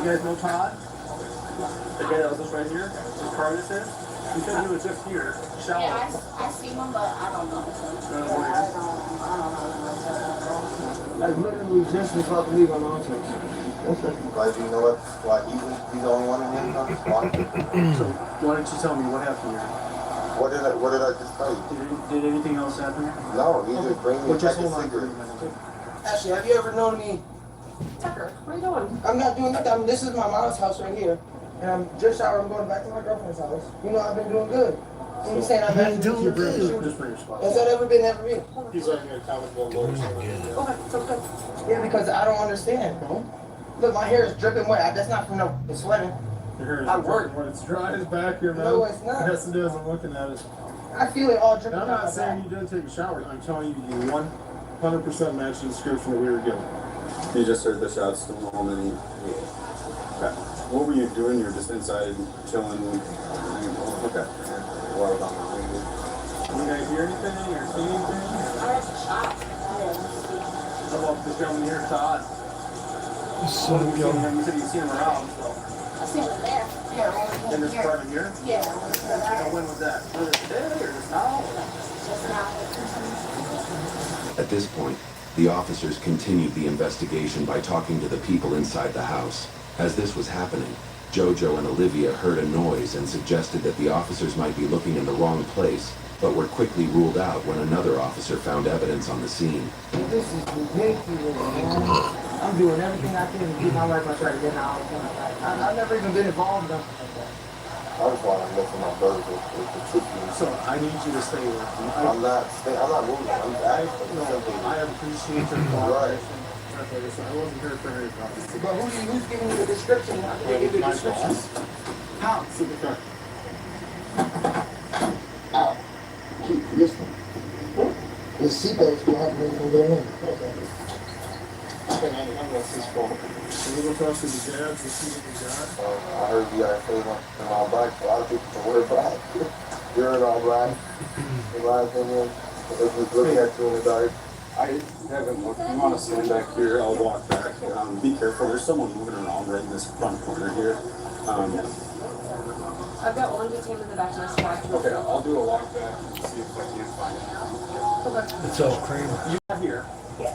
guys know Todd? The guy that was just right here? The car this is? He said he was just here, showering. Yeah, I see him, but I don't know him. Like literally just before I leave my mom's house. Why do you know what? Why he's the only one in handcuffs? Why? So why don't you tell me what happened here? What did I just tell you? Did anything else happen here? No, he just bring me a pack of cigarettes. Ashley, have you ever known me? Tucker, what are you doing? I'm not doing nothing. This is my mom's house right here. And I'm just showered. I'm going back to my girlfriend's house. You know, I've been doing good. You saying I'm not doing good? Just bring your spot. Has that ever been me? He's like an accountable lawyer. Okay, so good. Yeah, because I don't understand. Look, my hair is dripping wet. That's not from the sweating. Your hair is I work. when it's dry as back here, man. No, it's not. Yes, it is. I'm looking at it. I feel it all dripping I'm down not my saying back. you didn't take a shower. I'm telling you, you 100% matched the description that we were given. He just heard the shots to the home and he. Okay. What were you doing? You're just inside chilling. Okay. What about You guys hear anything or see anything? I heard some shots. How about this gentleman here, Todd? So You said you've seen him around, so. I see him there. Yeah, In this here. apartment here? Yeah. Now, when was that? Was it today or just now? Just now. At this point, the officers continued the investigation by talking to the people inside the house. As this was happening, Jojo and Olivia heard a noise and suggested that the officers might be looking in the wrong place, but were quickly ruled out when another officer found evidence on the scene. This is ridiculous, man. I'm doing everything I can to keep my life on track to get out. I've never even been involved in nothing like that. I just want to listen to my brothers with the truth. So I need you to stay with me. I'm not moving. I'm simply. I appreciate your cooperation. Okay, listen, I wasn't here for any prophecy. But who's giving you the description? How can they give you the description? How? Sit in the car. Listen. The seatbelt's gonna have to make from there in. Okay, I'm going to phone. Can we go talk to the dads and see what we got? I heard you guys say in all black. A lot of people can wear black. You're in all black. In my opinion, if we look at you in the dark. I haven't looked. You want to stand back here? I'll walk back. Be careful. There's someone moving around right in this front corner here. I've got one detained in the back of my squad. Okay, I'll do a walk back and see if I can find it. Okay. it's all cream. You got here. Yeah.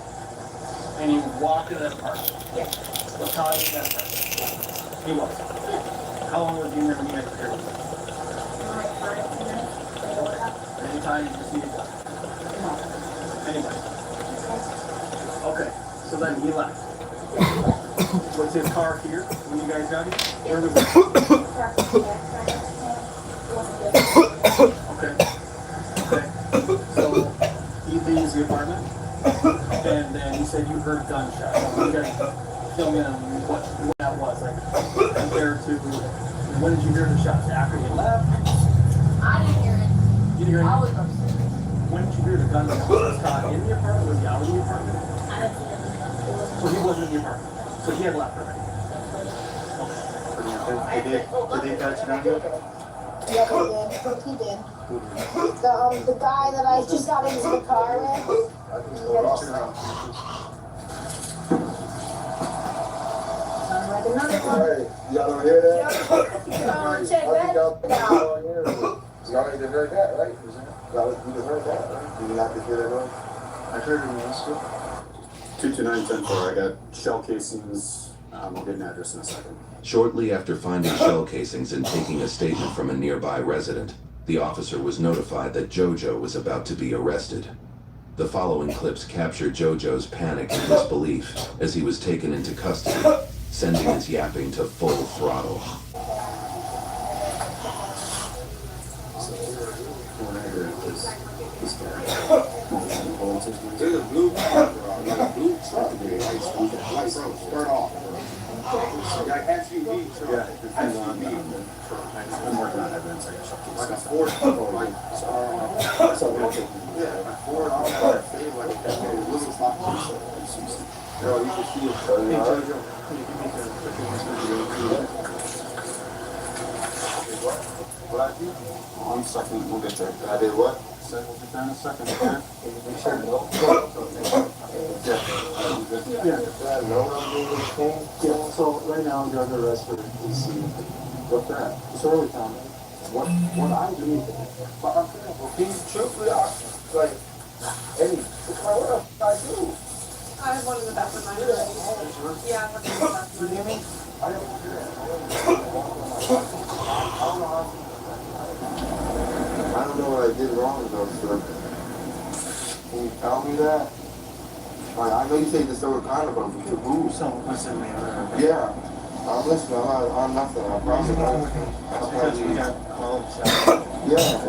And you walked into that apartment. Yeah. What time in that apartment? He was. How long was he in there when you entered here? Like 5 minutes. Anytime you just need to. Anybody. Okay, so then he left. Was his car here when you guys got here? Where was it? Okay. Okay. So he leaves the apartment, and then he said you heard gunshots. You guys fill in on what that was, like compared to when did you hear the shots? After you left? I didn't hear it. You didn't hear I it? was upstairs. When did you hear the gunshots? Was Todd in the apartment? Was he out of the apartment? I didn't see it. So he wasn't in the apartment. So he had left already. Did they catch you down here? Yeah, he did. The guy that I just got into the car with. Sounds like another one. Hey, y'all don't hear that? Oh, check that out. Y'all ain't heard that, right? Y'all heard that, right? Did you not hear that noise? I heard him yesterday. 229-10-4. I got shell casings. I'll get an address in a second. Shortly after finding shell casings and taking a statement from a nearby resident, the officer was notified that Jojo was about to be arrested. The following clips capture Jojo's panic and disbelief as he was taken into custody, sending his yapping to full throttle. There's a blue car, a blue truck there. Lights on, start off. Like SUV truck. Yeah, it depends on I'm working on evidence. I got shell casings. Like a Ford, like, yeah, like a Ford, all that. Like a little stock. Girl, you can see it. Hey, Jojo, can you give me the quick What I do? 1 second, we'll get there. I did what? We'll get there in a second, okay? Make sure no. Yeah. Yeah. So right now I'm under arrest for DC. What's that? Disorderly conduct. What I do? But I'm saying, well, truthfully, like, hey, what else I do? I have one in the back of my head. Yeah, I'm looking in the back of You my hear me? head. I don't hear it. I don't know what I did wrong though, sir. Can you tell me that? Like, I know you say disorderly conduct, but we can move. So listen, man. Yeah. I'm listening. I'm nothing. I promise. Because we got called. Yeah.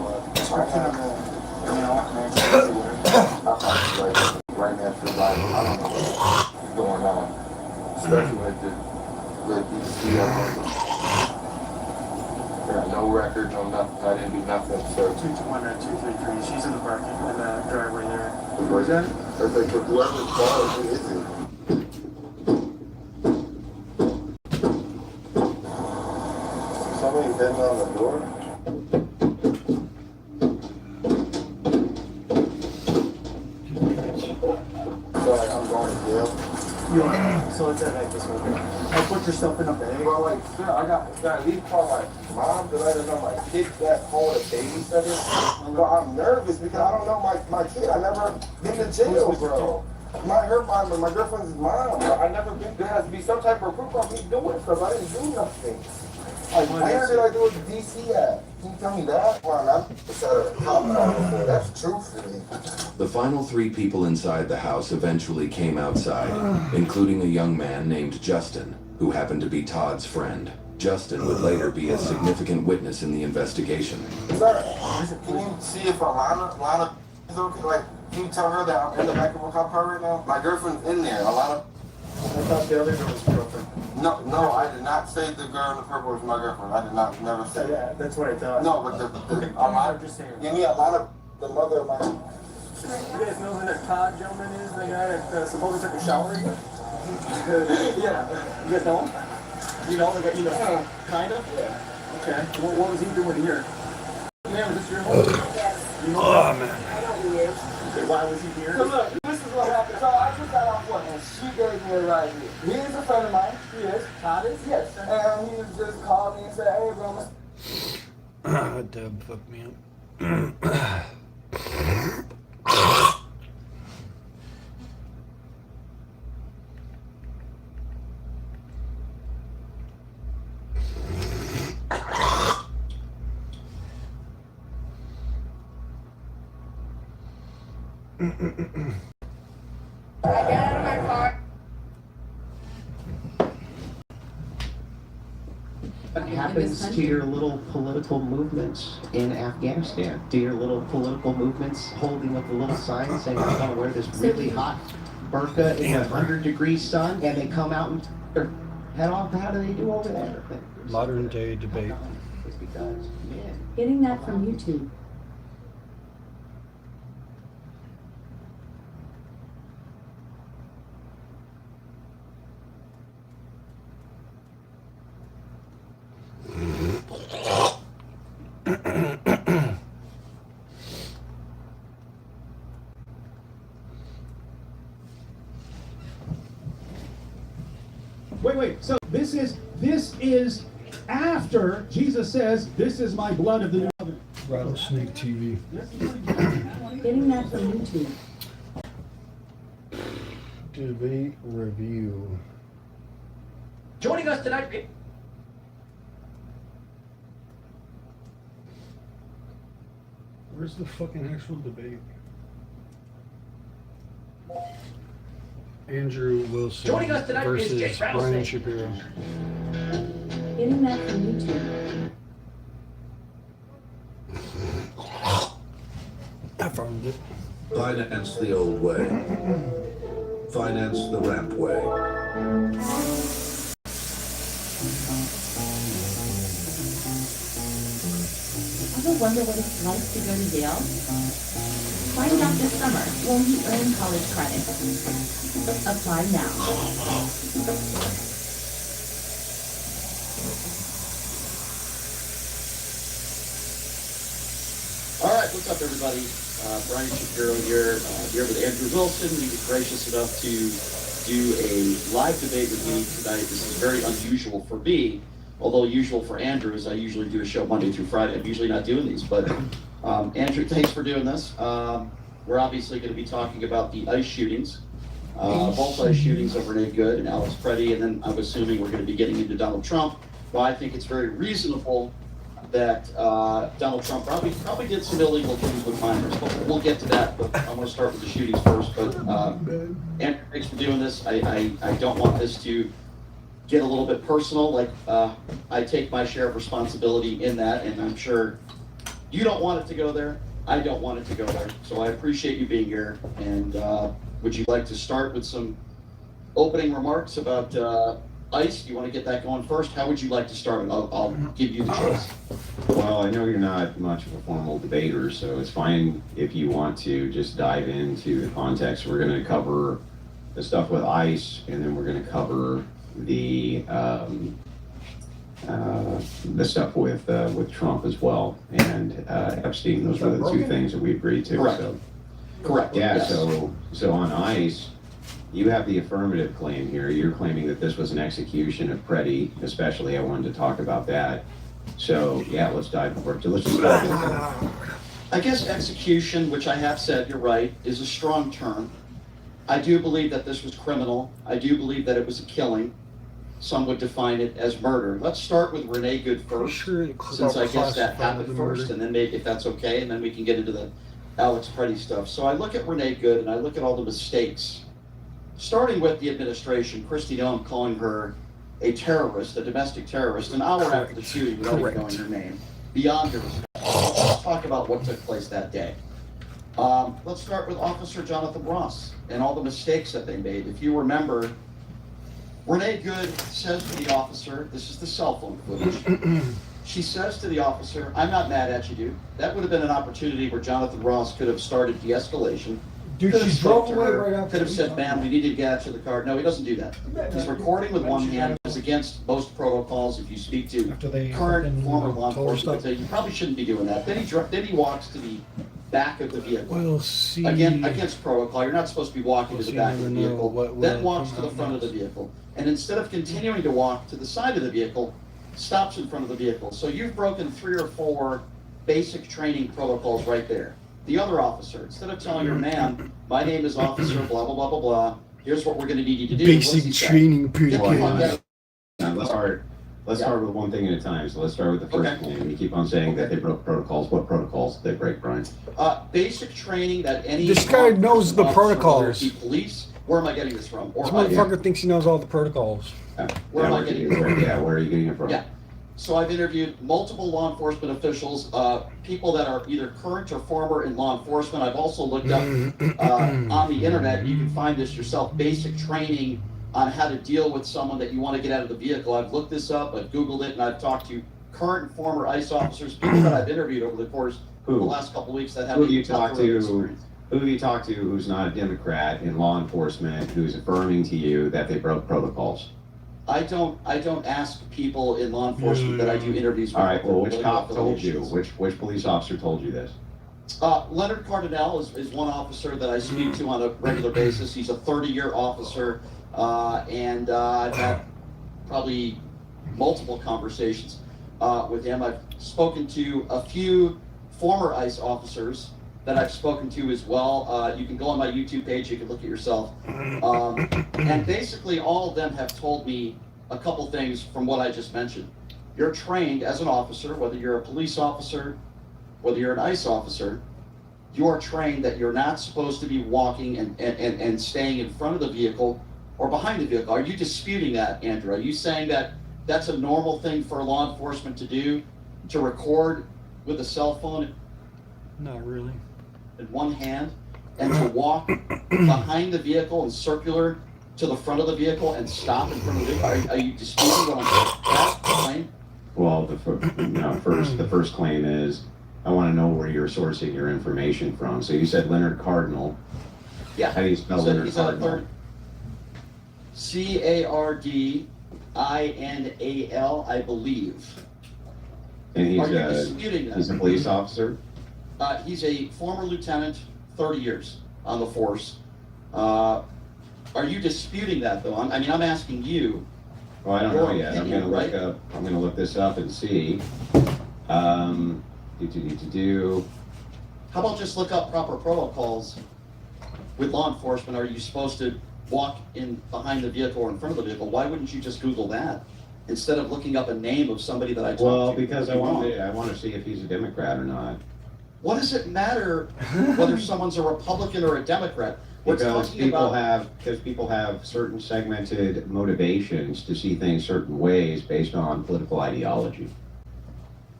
Right now, feel like I don't know what's going on, especially with DC. I got no record, no nothing. I didn't do nothing. So 221-233. She's in the parking in the driveway there. where's that? It's like whoever's car, who is it? Somebody hitting on the door. Sorry, I'm going to jail. So it's that like this one. I put yourself in a bag. Well, like, sir, I got leave call my mom to let her know my kid's back home with a babysitter. But I'm nervous because I don't know my kid. I never been to jail, bro. My girlfriend's mom. Bro. I never been. There has to be some type of proof of me doing stuff. I didn't do nothing. Like, where did I do with DC at? Can you tell me that? Well, that's true for me. The final 3 people inside the house eventually came outside, including a young man named Justin, who happened to be Todd's friend. Justin would later be a significant witness in the investigation. Sir, can you see if Alana is okay? Like, can you tell her that I'm in the back of a cop car right now? My girlfriend's in there. Alana. I thought the other girl was your girlfriend. No, I did not say the girl in the purple was my girlfriend. I did not, never say that. Yeah, that's what I thought. No, but I'm just saying. you mean Alana, the mother of my... You guys know who that Todd gentleman is? The guy that supposedly took a shower? Yeah. You guys know him? You know, kind of? Yeah. Okay. What was he doing here? Ma'am, is this your home? Yes. You know Oh, man. I don't use. Okay, why was he here? So look, this is what happened. So I just got off work and she gave me a ride here. He is a friend of mine. He is. Todd is? Yes. And he just called me and said, hey, bro, Deb fucked me up. I get out of my car. What happens to your little political movements in Afghanistan? To your little political movements holding up a little sign saying, I'm going to wear this really hot burqa in a 100-degree sun, and they come out and head off? How do they do over there? Modern day debate. It's because, man. Getting that from YouTube. Wait. So this is after Jesus says, "This is my blood of the new covenant." Rattlesnake TV. Getting that from YouTube. Debate review. Joining us tonight. Where's the fucking actual debate? Andrew Wilson Joining us tonight is versus Jake Brian Rattlesnake. Shapiro. Getting that from YouTube. I found it. Finance the old way. Finance the ramp way. Ever wonder what it's like to go to Yale? Find out this summer. Won't you earn college credit? Apply now. All right, what's up, everybody? Brian Shapiro here with Andrew Wilson. He was gracious enough to do a live debate with me tonight. This is very unusual for me, although usual for Andrew is I usually do a show Monday through Friday. I'm usually not doing these, but Andrew, thanks for doing this. We're obviously going to be talking about the ICE shootings, both ICE shootings of Renee Good and Alex Preddy, and then I'm assuming we're going to be getting into Donald Trump. Well, I think it's very reasonable that Donald Trump probably did some illegal things with minors, but we'll get to that. But I'm going to start with the shootings first. But Andrew, thanks for doing this. I don't want this to get a little bit personal. Like I take my share of responsibility in that, and I'm sure you don't want it to go there. I don't want it to go there. So I appreciate you being here. And would you like to start with some opening remarks about ICE? Do you want to get that going first? How would you like to start? I'll give you the choice. Well, I know you're not much of a formal debater, so it's fine if you want to just dive into the context. We're going to cover the stuff with ICE, and then we're going to cover the stuff with Trump as well, and Epstein. Those were the two things that we agreed to. Correct. So. Correct. Yeah. Yes. So on ICE, you have the affirmative claim here. You're claiming that this was an execution of Preddy, especially. I wanted to talk about that. So yeah, let's dive over. So let's just start with that. I guess execution, which I have said, you're right, is a strong term. I do believe that this was criminal. I do believe that it was a killing. Some would define it as murder. Let's start with Renee Good first, since I guess that happened first, and then maybe if that's okay, and then we can get into the Alex Preddy stuff. So I look at Renee Good, and I look at all the mistakes, starting with the administration. Kristi Noem calling her a terrorist, a domestic terrorist, an hour after the shooting without even knowing her name. Beyond her respect. Let's talk about what took place that day. Let's start with Officer Jonathan Ross and all the mistakes that they made. If you remember, Renee Good says to the officer, this is the cell phone footage, she says to the officer, "I'm not mad at you, dude." That would have been an opportunity where Jonathan Ross could have started de-escalation. Dude, she drove away right after. Could have said, "Ma'am, we need to get out to the car." No, he doesn't do that. He's recording with one hand. It's against most protocols. If you speak to current and former law enforcement, you probably shouldn't be doing that. Then he walks to the back of the vehicle. We'll see. Again, against protocol, you're not supposed to be walking to the back of the vehicle. Then walks to the front of the vehicle. And instead of continuing to walk to the side of the vehicle, stops in front of the vehicle. So you've broken 3 or 4 basic training protocols right there. The other officer, instead of telling her, "Ma'am, my name is officer, blah, blah, blah, blah, blah. Here's what we're going to need you to do." Basic training period. Let's start with one thing at a time. So let's start with the first claim. You keep on saying that they broke protocols. What protocols did they break, Brian? Basic training that any... This guy knows the protocols. Police, where am I getting this from? This motherfucker thinks he knows all the protocols. Where am I getting it from? Yeah, where are you getting it from? Yeah. So I've interviewed multiple law enforcement officials, people that are either current or former in law enforcement. I've also looked up on the internet, you can find this yourself, basic training on how to deal with someone that you want to get out of the vehicle. I've looked this up, I've Googled it, and I've talked to current and former ICE officers, people that I've interviewed over the course of the last couple of weeks that have Who have you talked to who's not a Democrat in law enforcement who's affirming to you that they broke protocols? I don't ask people in law enforcement that I do interviews with. All right, well, which cop told you? Which police officer told you this? Leonard Cardinal is one officer that I speak to on a regular basis. He's a 30-year officer, and I've had probably multiple conversations with him. I've spoken to a few former ICE officers that I've spoken to as well. You can go on my YouTube page, you can look at yourself. And basically all of them have told me a couple things from what I just mentioned. You're trained as an officer, whether you're a police officer, whether you're an ICE officer, you're trained that you're not supposed to be walking and staying in front of the vehicle or behind the vehicle. Are you disputing that, Andrew? Are you saying that that's a normal thing for law enforcement to do, to record with a cell phone? Not really. In one hand, and to walk behind the vehicle and circular to the front of the vehicle and stop in front of the vehicle? Are you disputing what I'm saying? Well, the first claim is, I want to know where you're sourcing your information from. So you said Leonard Cardinal. Yeah. How do you spell Leonard Cardinal? Cardinal, I believe. And Are you disputing that? He's a police officer? He's a former lieutenant, 30 years on the force. Are you disputing that though? I mean, I'm asking you. Well, I don't know yet. I'm opinion, gonna right? I'm gonna look this up and see. How about just look up proper protocols with law enforcement? Are you supposed to walk in behind the vehicle or in front of the vehicle? Why wouldn't you just Google that instead of looking up a name of somebody that I talked to? Well, because I want to see if he's a Democrat or not. What does it matter whether someone's a Republican or a Democrat? We're Because talking about people have certain segmented motivations to see things certain ways based on political ideology.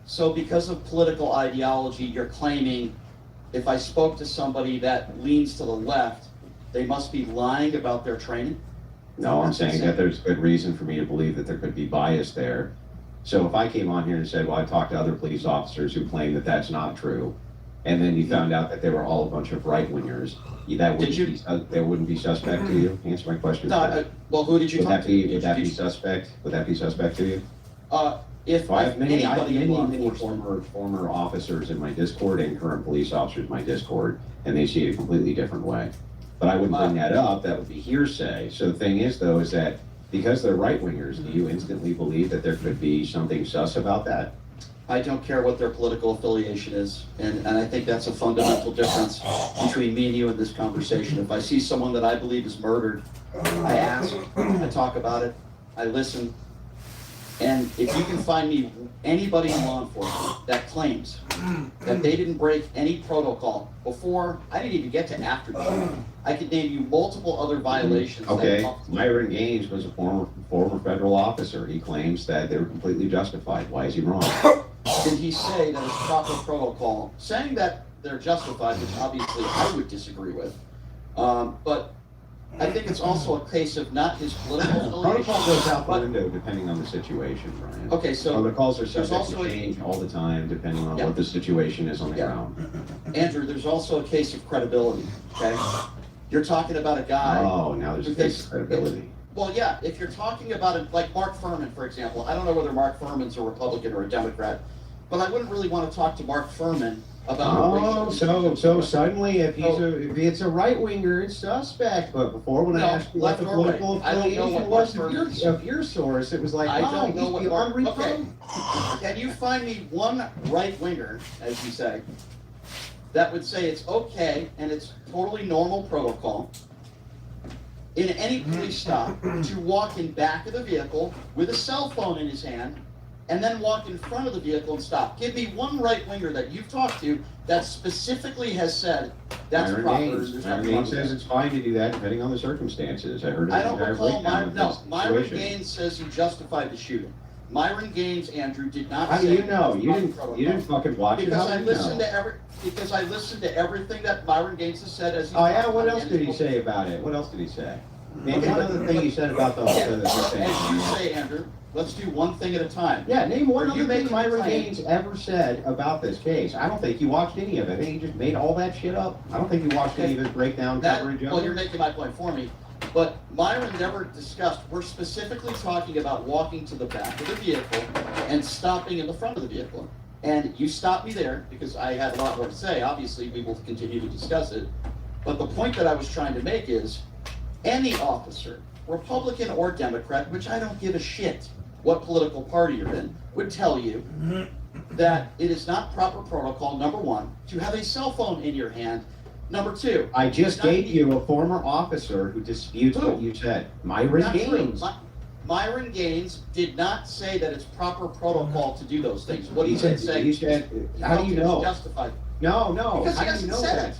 So because of political ideology, you're claiming if I spoke to somebody that leans to the left, they must be lying about their training? No, I'm saying that there's good reason for me to believe that there could be bias there. So if I came on here and said, well, I talked to other police officers who claim that that's not true, and then you found out that they were all a bunch of right-wingers, that wouldn't be suspect to you? Answer my question. No, well, who did you talk to? Would that be suspect? Would that be suspect to you? If I have many anybody former officers in my Discord and current police officers in my Discord, and they see it a completely different way. But I wouldn't bring that up. That would be hearsay. So the thing is, though, is that because they're right-wingers, do you instantly believe that there could be something sus about that? I don't care what their political affiliation is, and I think that's a fundamental difference between me and you in this conversation. If I see someone that I believe is murdered, I ask, I talk about it, I listen, and if you can find me anybody in law enforcement that claims that they didn't break any protocol before, I didn't even get to after that. I could name you multiple other violations. Okay, Myron Gaines was a former federal officer. He claims that they were completely justified. Why is he wrong? Did he say that it's proper protocol? Saying that they're justified, which obviously I would disagree with, but I think it's also a case of not his political affiliation. Protocol goes out the window depending on the situation, Brian. Okay, so protocols are subject to change all the time depending on what the situation is on the ground. Andrew, there's also a case of credibility, okay? You're talking about a guy. Oh, now there's a case of credibility. Well, yeah, if you're talking about it, like Mark Furman, for example, I don't know whether Mark Furman's a Republican or a Democrat, but I wouldn't really want to talk to Mark Furman about so suddenly if it's a right winger, it's suspect. But before, when I asked you what the political affiliation was of your source, it was like, I don't know what Mark. Okay, can you find me one right winger, as you say, that would say it's okay and it's totally normal protocol in any police stop to walk in back of the vehicle with a cell phone in his hand and then walk in front of the vehicle and stop? Give me one right winger that you've talked to that specifically has said that's Myron proper. Myron Gaines says it's fine to do that depending on the circumstances. I heard it. I don't recall Myron Gaines says he justified the shooting. Myron Gaines, Andrew, did not How say. do you know? You didn't fucking watch it. Because How I do you listened know? because I listened to everything that Myron Gaines has said as he. Oh yeah, what else did he say about it? What else did he say? Name one other thing he said about the thing. As you say, Andrew, let's do one thing at a time. Yeah, name one other thing Myron claim. Gaines ever said about this case. I don't think he watched any of it. I think he just made all that shit up. I don't think he watched any of his breakdown coverage of it. Well, you're making my point for me. But Myron never discussed, we're specifically talking about walking to the back of the vehicle and stopping in the front of the vehicle. And you stopped me there because I had a lot more to say. Obviously, we will continue to discuss it. But the point that I was trying to make is any officer, Republican or Democrat, which I don't give a shit what political party you're in, would tell you that it is not proper protocol, number one, to have a cell phone in your hand. Number two, I just gave you a former officer who disputes what you said. Myron Gaines. Myron Gaines did not say that it's proper protocol to do those things. What he did say, how do you know? Justified. No. Because he How do you hasn't know said that? it.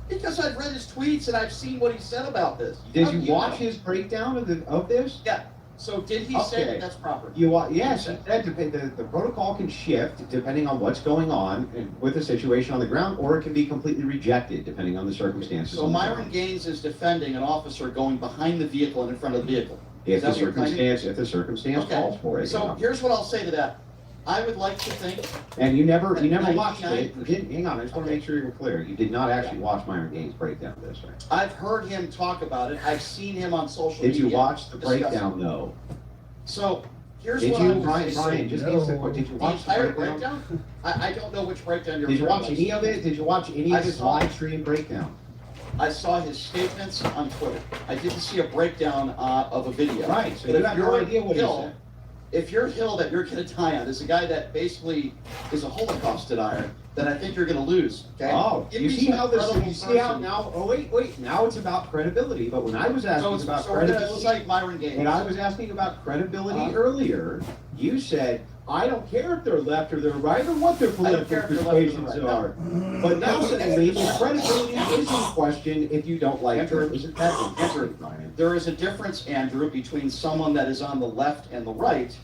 Because I've read his tweets and I've seen what he said about this. Did you watch his breakdown of this? Yeah. So did he say that that's proper? Yes, he said the protocol can shift depending on what's going on with the situation on the ground, or it can be completely rejected depending on the circumstances. So Myron Gaines is defending an officer going behind the vehicle and in front of the vehicle. If the circumstance calls for it. So here's what I'll say to that. I would like to think. And you never watched it. You didn't. Hang on, I just want to make sure you're clear. You did not actually watch Myron Gaines' breakdown of this, right? I've heard him talk about it. I've seen him on social media. Did you watch the breakdown though? So Here's Did what you, I'm Brian, just answer the question. Did you The watch the entire breakdown? breakdown? I don't know which breakdown you're Did you watch referring any to. of it? Did you watch any I of his saw- live stream breakdown? I saw his statements on Twitter. I didn't see a breakdown of a video. Right, so But you if have no you're idea what he Hill, said. if you're Hill that you're gonna die on, is a guy that basically is a Holocaust denier, then I think you're gonna lose, okay? Oh, Give you me see some how this, credible you see how person. now, oh wait, now it's about credibility, but when I was So asking it's, about so we're gonna credibility, cite Myron Gaines. when I was asking about credibility Uh-huh. earlier, you said, I don't care if they're left or they're right or what their I don't care political if they're left or persuasions right, are. But now suddenly, the credibility is in question if you don't like Andrew, her. Isn't that Andrew, interesting, Brian? there is a difference, Andrew, between someone that is on the left and the right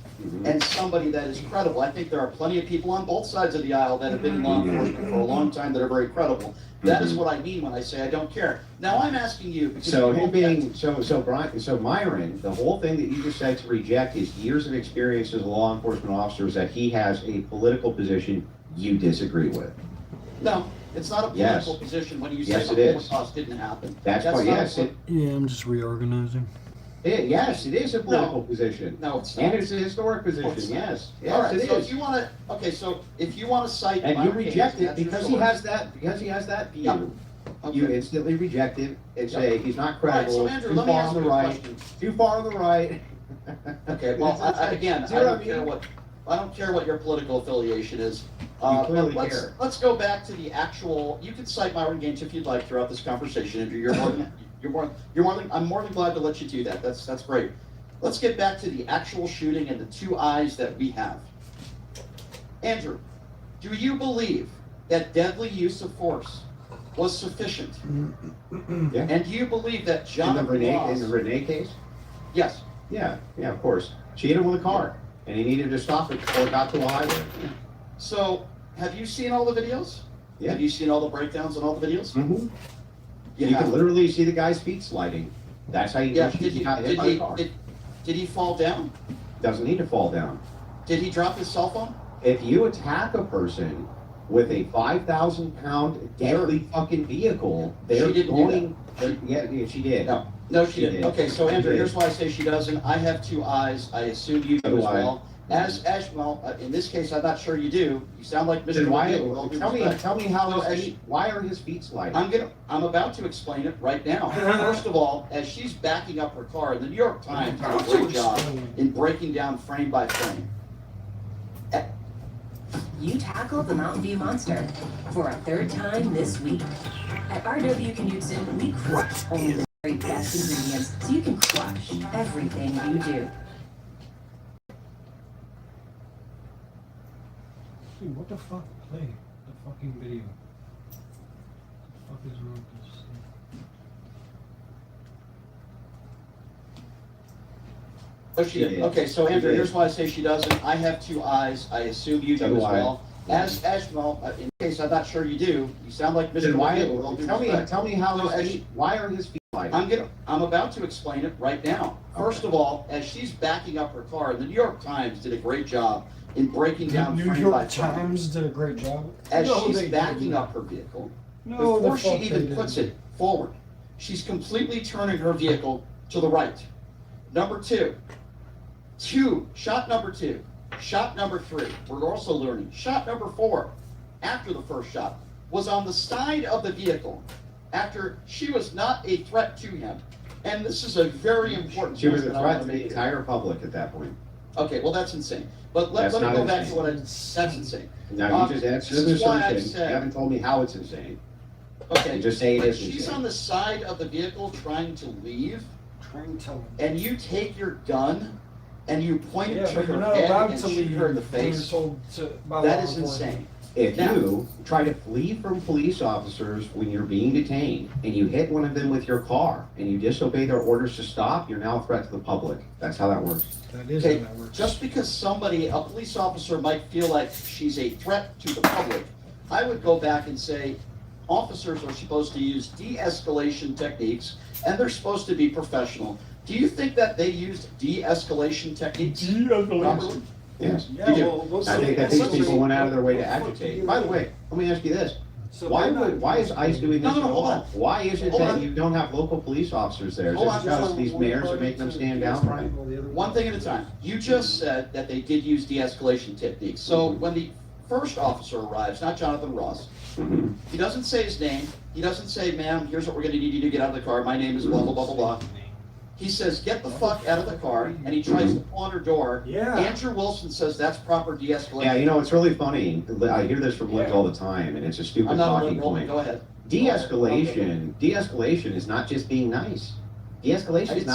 and somebody that is credible. I think there are plenty of people on both sides of the aisle that have been in law enforcement for a long time that are very credible. That is what I mean when I say I don't care. Now I'm asking you because So you him won't being, so Myron, the whole thing that you just said to reject his years of experience as a law enforcement officer is that he has a political position you disagree with. No, it's not a Yes. political position when you say Yes, the it is. Holocaust didn't happen. That's why, not yes, a- Yeah, I'm just reorganizing. yes, it is a political position. No, it's not. And it's a historic position, it's not. yes, All yes, right, it so is. if you wanna, okay, so if you wanna cite. And you Myron Gaines, reject it that's your because he source. has that view. Okay. You instantly reject it and say he's not All right, so credible, Andrew, too let me far ask on the you a right, question. too far on the right. Okay, well, again, I See what don't I care mean? what your political affiliation is. clearly but care. Let's go back to the actual, you can cite Myron Gaines if you'd like throughout this conversation, Andrew. I'm more than glad to let you do that. That's great. Let's get back to the actual shooting and the two eyes that we have. Andrew, do you believe that deadly use of force was sufficient? Yeah. And do you believe that In the Jonathan Ross? Renee case? Yes. Yeah, of course. She hit him with a car, and he needed to stop it before it got to a highway. So, have you seen all the videos? Yeah. Have you seen all the breakdowns on all the videos? Mm-hmm. You You have. can literally see the guy's feet sliding. That's how you Yeah, know he got hit by a car. did he fall down? Doesn't need to fall down. Did he drop his cell phone? If you attack a person with a 5,000-pound deadly fucking vehicle, they're She didn't do going. Yeah, she did. No, she didn't. did. Okay, so She Andrew, did. here's why I say she doesn't. I have two eyes. I assume you do So as do I. well. As well, in this case, I'm not sure you do. You sound like Mr. Then why? McGill, with all due Tell me respect. how So his as feet. Why are his feet sliding? I'm about to explain it right now. First of all, as she's backing up her car, the New York Times did a great job in breaking down frame by frame. You tackled the Mountain View Monster for a third time this week. At RW Knudsen, we crush only the very best ingredients so you can crush everything you do. Dude, what the fuck? Play the fucking video. What the fuck is wrong with this? Oh, she did. Okay, so Andrew, here's why I say she doesn't. I have two eyes. I assume you do as well. As well, in case I'm not sure you do. You sound like Mr. Then why? McGill, with all due respect. Tell me how So his as feet. Why are his feet sliding? I'm about to explain it right now. First of all, as she's backing up her car, the New York Times did a great job in breaking down New frame by York frame. Times did a great job. As No, she's they backing didn't. up her vehicle, No, the before she fuck even they puts didn't. it forward, she's completely turning her vehicle to the right. Number two, shot number two, shot number three, we're also learning. Shot number four, after the first shot, was on the side of the vehicle after she was not a threat to him. And this is a very important She was point a that I threat want to to the make. entire public at that point. Okay, well, that's insane. But let That's me not go back to insane. what that's insane. Now, you just answered this an is why I've assertion. You said- haven't told me how it's insane. Okay. You just say it but is she's insane. on the side of the vehicle trying to leave, and you take your gun and you point it Yeah, to but her you're not head allowed and to shoot leave her in the when you're face. told to by That law is enforcement. insane. If Now- you try to flee from police officers when you're being detained and you hit one of them with your car and you disobey their orders to stop, you're now a threat to the public. That's how that works. That is Okay, how that works. just because a police officer might feel like she's a threat to the public, I would go back and say, officers are supposed to use de-escalation techniques, and they're supposed to be professional. Do you think that they used de-escalation techniques? Properly? Yes. Yeah, You do. well, I think that these people went out of their way to agitate. By the way, let me ask you this. So why is ICE doing this No, at hold all? on. Why is it Hold that on. you don't have local police officers there? Is Hold it on. because these mayors are making them stand down, Brian? One thing at a time. You just said that they did use de-escalation techniques. So when the first officer arrives, not Jonathan Ross, he doesn't say his name. He doesn't say, ma'am, here's what we're gonna need you to get out of the car. My name is blah, blah, blah, blah, blah. He says, get the fuck out of the car, and he tries to pull on her door. Yeah. Andrew Wilson says that's proper de-escalation. Yeah, you know, it's really funny. I hear this from libs all the time, and it's a stupid I'm not a talking liberal, point. go ahead. De-escalation is not just being nice. De-escalation is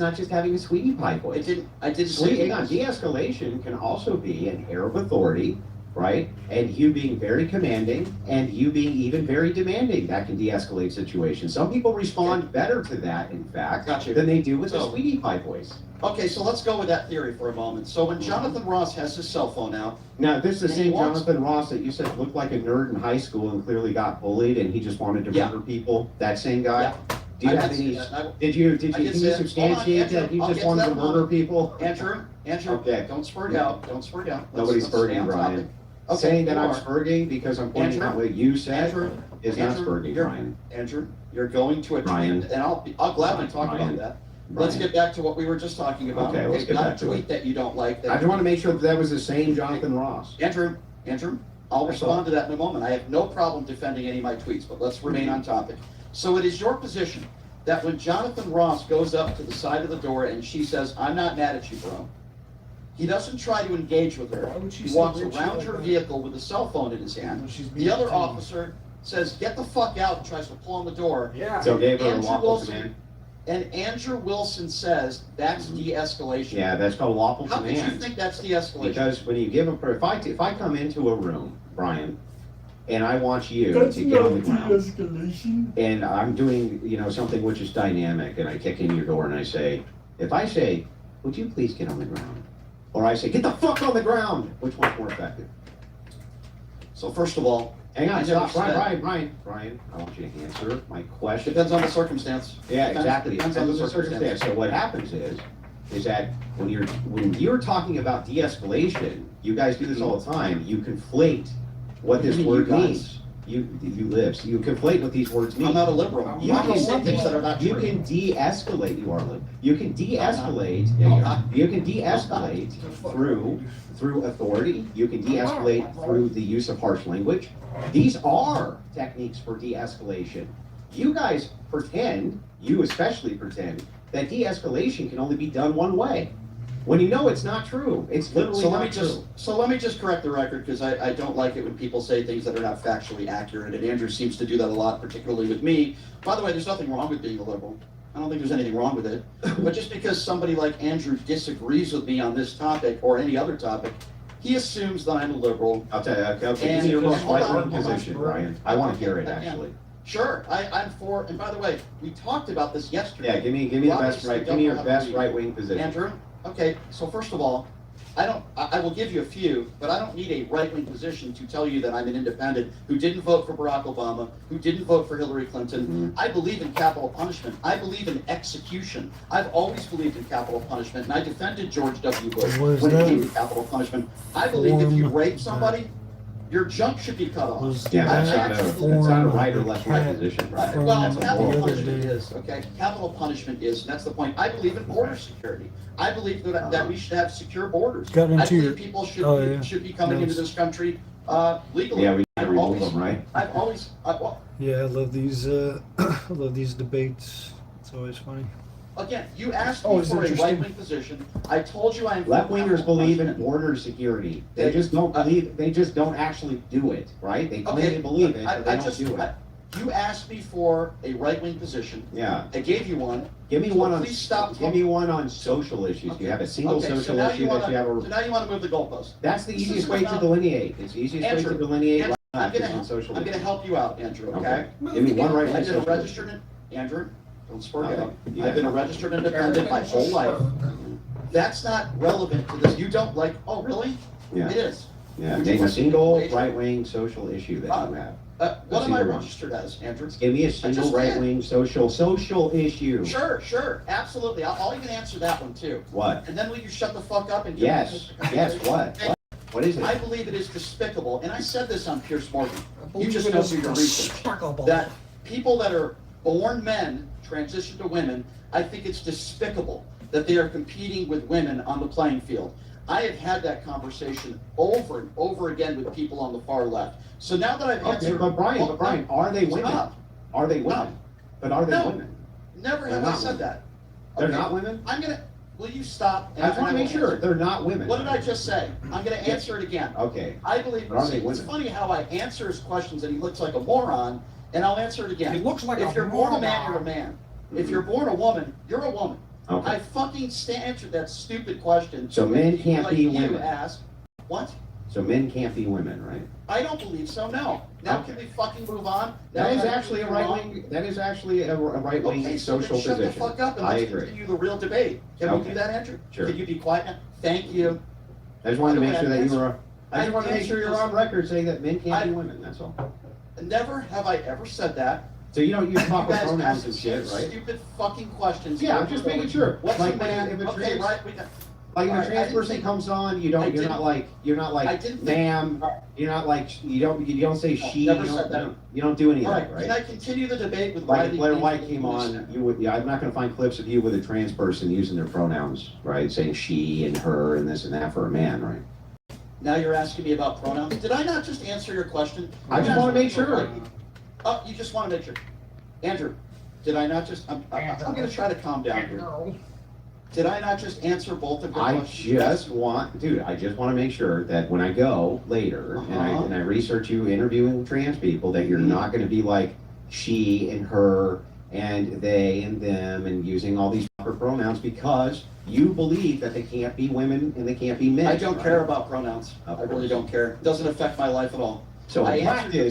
not just having a sweetie pie voice. I didn't say Hang on, de-escalation can also be an air of authority, right? And you being very commanding, and you being even very demanding. That can de-escalate situations. Some people respond better to that, in fact, than they do with a sweetie pie voice. Okay, so let's go with that theory for a moment. So when Jonathan Ross has his cell phone out. Now, this is the and he same wants- Jonathan Ross that you said looked like a nerd in high school and clearly got bullied, and he just wanted to murder people. That same guy. Do you have any? Did you can you substantiate that he just wanted to murder people? Andrew, Okay. don't spurt out. Don't spurt out. Nobody's Let's stay spurting, on Brian. topic. Okay, Saying that you I'm are. spurting because I'm pointing Andrew, out what you said is not Andrew, spurting, you're- Brian. Andrew, you're going to a Brian. tweet, and I'll gladly talk about Brian. that. Let's get back to what we were just talking about. Okay, let's get not back a to tweet it. that you don't like. I just want to make sure that was the same Jonathan Ross. Andrew, I'll respond to that in a moment. I have no problem defending any of my tweets, but let's remain on topic. So it is your position that when Jonathan Ross goes up to the side of the door and she says, I'm not mad at you, bro, he doesn't try to engage with her. He walks around her vehicle with a cell phone in his hand. The other officer says, get the fuck out, and tries to pull on the door. Yeah. So gave her a Andrew lawful Wilson- command. And Andrew Wilson says that's de-escalation. Yeah, that's called lawful How command. could you think that's de-escalation? Because when you give if I come into a room, Brian, and I want you to get on the ground, de-escalation. and I'm doing, something which is dynamic, and I kick in your door and I say, if I say, would you please get on the ground? Or I say, get the fuck on the ground, which one's more effective? So first of all, Hang on, I never stop, said- Brian, I want you to answer my question. Depends on the circumstance. Yeah, exactly. Depends on the circumstance. So what happens is that when you're talking about de-escalation, you guys do this all the time, you conflate what this You word guys. means. You libs, you conflate what these words mean. I'm not a liberal. You I'm can saying things that are not You true. can de-escalate, you are a lib. You can de-escalate, you can de-escalate through authority, you can de-escalate through the use of harsh language. These are techniques for de-escalation. You guys pretend, you especially pretend, that de-escalation can only be done one way. When you know it's not true. It's literally So not true. let me just correct the record, because I don't like it when people say things that are not factually accurate, and Andrew seems to do that a lot, particularly with me. By the way, there's nothing wrong with being a liberal. I don't think there's anything wrong with it. But just because somebody like Andrew disagrees with me on this topic or any other topic, he assumes that I'm a liberal. I'll tell you, okay, And- give me your most hold on, right-wing hold on. position, Brian. I want to hear it, Again. actually. Sure, I'm for, and by the way, we talked about this yesterday. Yeah, give me the You best obviously right, give don't me your know how to best read. right-wing position. Andrew, okay, so first of all, I will give you a few, but I don't need a right-wing position to tell you that I'm an independent who didn't vote for Barack Obama, who didn't vote for Hillary Clinton. I believe in capital punishment. I believe in execution. I've always believed in capital punishment, and I defended George W. Bush What is when it that? came to capital punishment. I believe if you rape somebody, your junk should be cut off. Yeah, I that's actually not a right or left right position, Brian. Well, That's a capital moral punishment position. is, okay? Capital punishment is, and that's the point. I believe in border security. I believe that we should have secure borders. Got into I believe your- people should, oh, yeah. should be coming into this country legally. Yeah, we gotta I've remove always- them, right? I've always, well, Yeah, I love these. I love these debates. It's always funny. again, you asked Oh, me it's for a interesting. right-wing position. I told you I am. for Left-wingers capital believe in punishment. border security. They just don't believe, they just don't actually do it, right? They claim Okay, they believe it, I- but they I don't just- do it. You asked me for a right-wing position. Yeah. I gave you one. Give me So one on, please stop give me one on social issues. Do you have a single Okay, so social now issue wanna- that you have So a? now you want to move the goalpost. That's the This easiest isn't way to about- delineate. It's the easiest way Andrew, to delineate Andrew, I'm left is gonna, on social I'm gonna issues. help you out, Andrew, okay? Okay. Give me one right-wing I've been a social registered, Andrew, don't spur Okay. out. Yeah. I've been a registered independent my whole life. That's not relevant to this. You don't like, oh, really? Yeah. It is. Yeah, Would you name a like to single engage? right-wing social issue that you have. What am I single one. registered as, Andrew? Give me a just single did. right-wing social issue. Sure, absolutely. I'll even answer that one too. What? And then will you shut the fuck up and give Yes, me the yes, conversation? what? Okay. What is it? I believe it is despicable, and I said this on Pierce Morgan. You believe just it know is through your research despicable. that people that are born men transition to women. I think it's despicable that they are competing with women on the playing field. I have had that conversation over and over again with people on the far left. So now that I've answered, but Brian, are they women? Stop. Are they women? But are they No. women? Never They're have I not said women. that. They're not women? Will you stop? I just want to make sure answer. they're not women. What did I just say? I'm going to answer it again. Okay. I believe, But are they it's women? funny how I answer his questions and he looks like a moron, and I'll answer it again. He looks like if a you're born a man, moron. you're a man. If you're born a woman, you're a woman. Okay. I fucking answered that stupid question. So men can't like be you women. asked. What? So men can't be women, right? I don't believe so, no. Now can we fucking move on? That is Now actually a move right on? wing. That is actually a right wing Okay, so social then shut position. the fuck up and I let's agree. continue the real debate. Can we Okay. do that, Andrew? Sure. Can you be quiet now? Thank you. I just wanted to By the make way, sure that I've you were. I I've just want to make sure answered you're on this- record saying that men can't be women. That's all. Never have I ever said that. So you don't use proper You guys pronouns ask and shit, right? Stupid fucking questions. Yeah, I'm just making sure. What's Like the man? if a Okay, trans- right. We got, Like if All a right, I trans didn't person think- comes on, you're I not didn't- like I didn't think- ma'am. You're not like you don't say she. never You said that. don't do any of All that, right. right? Can I continue the debate with Like Riley? if Blair Dean White from came the on, News? you would. Yeah, I'm not going to find clips of you with a trans person using their pronouns, right? Saying she and her and this and that for a man, right? Now you're asking me about pronouns. Did I not just answer your question? I just want to make sure. Oh, you just want to make sure. Andrew, did I not just? I'm going to try to calm down here. Did I not just answer both of your I questions? just want, dude. I just want to make sure that when I go later and I research you interviewing trans people, that you're not going to be like she and her and they and them and using all these proper pronouns because you believe that they can't be women and they can't be men. I don't right? care about pronouns. I really don't care. It doesn't affect my life at all. So I in answered your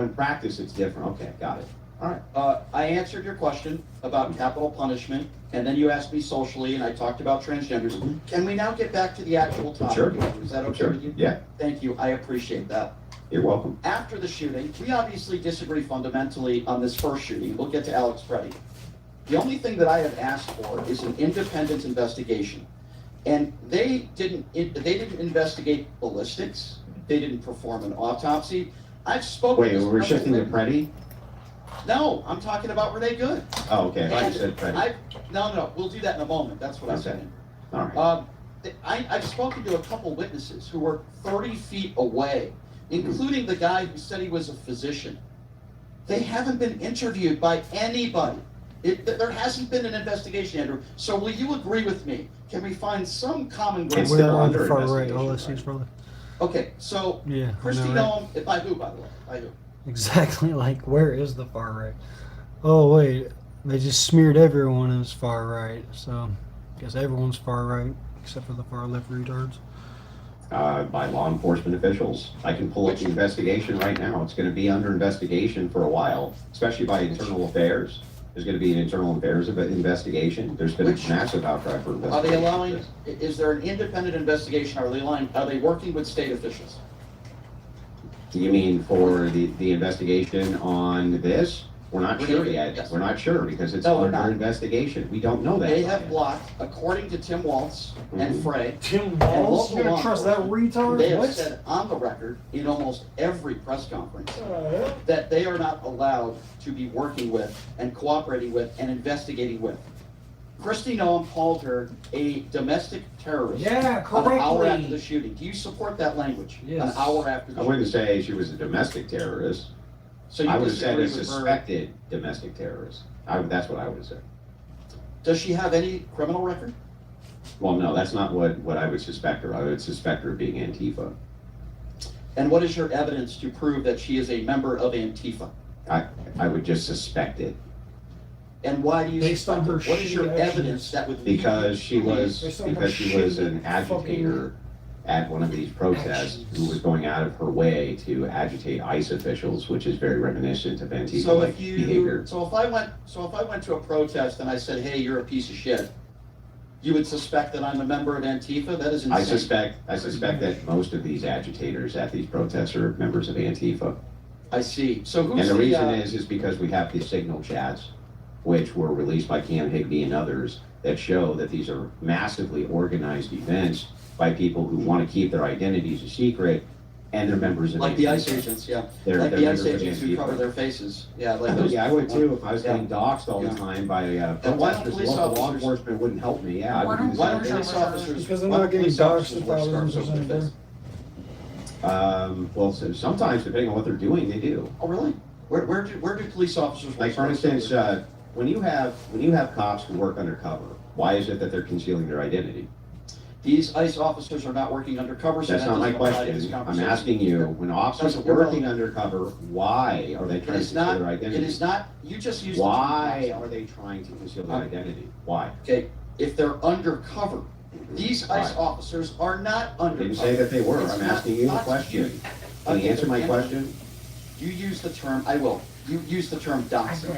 practice, question. it's different. Okay, got it. All right. I answered your question about capital punishment, and then you asked me socially, and I talked about transgenders. Can we now get back to the actual topic? Sure. Is that okay Sure. with you? Yeah. Thank you. I appreciate that. You're welcome. After the shooting, we obviously disagree fundamentally on this first shooting. We'll get to Alex Preddy. The only thing that I have asked for is an independent investigation. And they didn't investigate ballistics. They didn't perform an autopsy. I've spoken Wait, to we're several shifting to witnesses. Preddy? No, I'm talking about Renee Good. Oh, okay. I thought you And said Preddy. No, we'll do that in a moment. That's what I'm Okay. saying. All right. I've spoken to a couple witnesses who were 30 feet away, including the guy who said he was a physician. They haven't been interviewed by anybody. There hasn't been an investigation, Andrew. So will you agree with me? Can we find some common ground? It's still under far right. investigation, All right? this is probably Okay, so Yeah, I Christy know, Noam, by who, by the way? By who? exactly like where is the far right? Oh wait, they just smeared everyone as far right. So I guess everyone's far right except for the far left retards. By law enforcement officials. I can pull up the investigation right now. It's going to be under investigation for a while, especially by internal affairs. There's going to be an internal affairs investigation. There's been a massive outcry for Are investigation. they allowing, is there an independent investigation? Are they working with state officials? You mean for the investigation on this? We're not sure yet. Yes. We're not sure because it's No, we're under not. investigation. We don't know that. They yet. have blocked, according to Tim Waltz and Frey. Tim and Walz? You local gonna law trust that enforcement, retard? They have What? said on the record in almost every press conference that they are not allowed to be working with and cooperating with and investigating with. Christy Noam called her a domestic terrorist. Yeah, An hour correctly. after the shooting. Do you support that language? Yes. An hour after the I shooting. wouldn't say she was a domestic terrorist. So you I would have said disagree a with her? suspected domestic terrorist. That's what I would have said. Does she have any criminal record? Well, no, that's not what I would suspect her. I would suspect her of being Antifa. And what is your evidence to prove that she is a member of Antifa? I would just suspect it. And why do you Based on suspect her it? What is your shitty evidence that would lead you Because to she believe- was Based on her because she was shitty an agitator at one of these protests who was going out of her way to agitate ICE officials, which is very reminiscent of So Antifa-like if behavior. so if I went to a protest and I said, hey, you're a piece of shit, you would suspect that I'm a member of Antifa? That is insane. I suspect that most of these agitators at these protests are members of Antifa. I see. So who's And the reason uh, is because we have these signal chats, which were released by Cam Higbee and others, that show that these are massively organized events by people who want to keep their identities a secret, and they're members of Like the Antifa. ICE agents, yeah. They're Like the members ICE of agents who Antifa. cover their faces. Yeah, like those. Yeah, I would too if I was Yeah. getting doxxed all the Yeah. time by, And why don't police local law officers- enforcement wouldn't help me, yeah. I would do the Why same don't thing. police officers? Because they're why not don't getting police doxxed officers if wear thousands scarves of over their face? Well, so sometimes, depending on what they're doing, they do. Oh, really? Where do police officers wear Like, for scarves instance, over? when you have cops who work undercover, why is it that they're concealing their identity? These ICE officers are not working undercover, so That's that not my doesn't apply to this question. I'm conversation. asking you, when officers are Doesn't- you're working wrong. undercover, why are they It trying to is conceal not, their it identity? is not, you just used the term Why doxing. are they trying to conceal their identity? Why? Okay, if they're undercover, these ICE Why? officers are not I undercover. didn't say that they were. It's I'm not asking you a doxing. question. Can you Okay, answer my then question? You use the term, I will, you use the term doxing.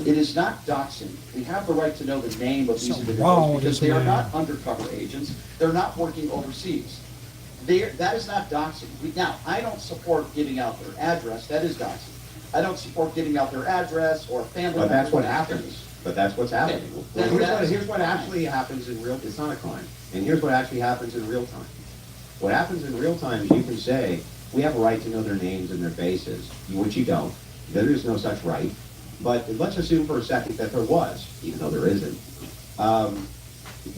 It is not doxing. We have the right to know the name of these Something wrong individuals with because this they are man. not undercover agents. They're not working overseas. That is not doxing. Now, I don't support giving out their address. That is doxing. I don't support giving out their address or family. But that's member what address. happens. But that's what's happening. Then Here's what actually happens in real, it's not a crime. And here's what actually happens in real time. What happens in real time is you can say, we have a right to know their names and their faces, which you don't. There is no such right. But let's assume for a second that there was, even though there isn't.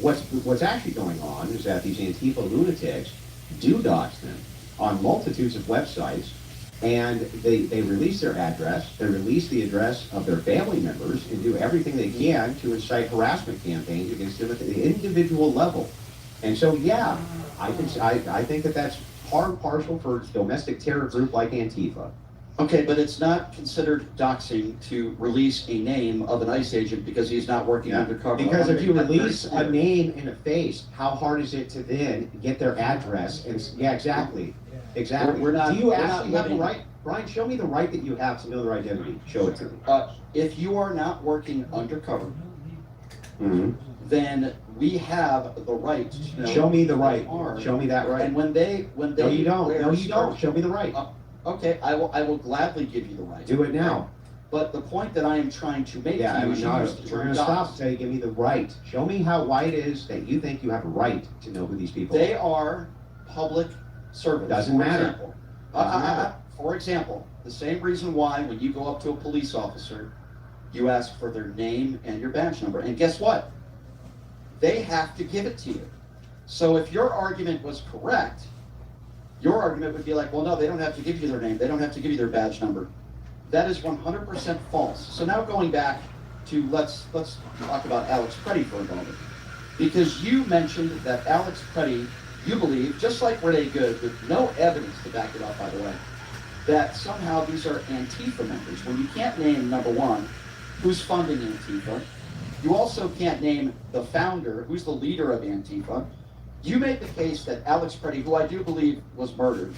What's actually going on is that these Antifa lunatics do dox them on multitudes of websites, and they release their address, they release the address of their family members, and do everything they can to incite harassment campaigns against them at the individual level. And so, yeah, I think that that's part and parcel for a domestic terror group like Antifa. Okay, but it's not considered doxing to release a name of an ICE agent because he's not working undercover. Because I if you wanna make that release very a clear. name and a face, how hard is it to then get their address? And yeah, exactly. Exactly. We're not- Do you we're not actually have the living- right? Brian, show me the right that you have to know their identity. Show it to me. If you are not working undercover, Mhm. then we have the right to know. Show me the who right. they are. Show me that right. And when they No, you don't. wear No, you don't. scarves- Show me the right. Okay, I will gladly give you the right. Do it now. But the point that I am trying to make Yeah, to you I'm is you not. use the We're term gonna stop. dox. Say, give me the right. Show me why it is that you think you have a right to know who these people They are. are public servants. Doesn't for matter. Example. Doesn't matter. For example, the same reason why when you go up to a police officer, you ask for their name and your badge number. And guess what? They have to give it to you. So if your argument was correct, your argument would be like, well, no, they don't have to give you their name. They don't have to give you their badge number. That is 100% false. So now going back to, let's talk about Alex Preddy for a moment. Because you mentioned that Alex Preddy, you believe, just like Renee Good, with no evidence to back it up, by the way, that somehow these are Antifa members, when you can't name, number one, who's funding Antifa. You also can't name the founder, who's the leader of Antifa. You made the case that Alex Preddy, who I do believe was murdered,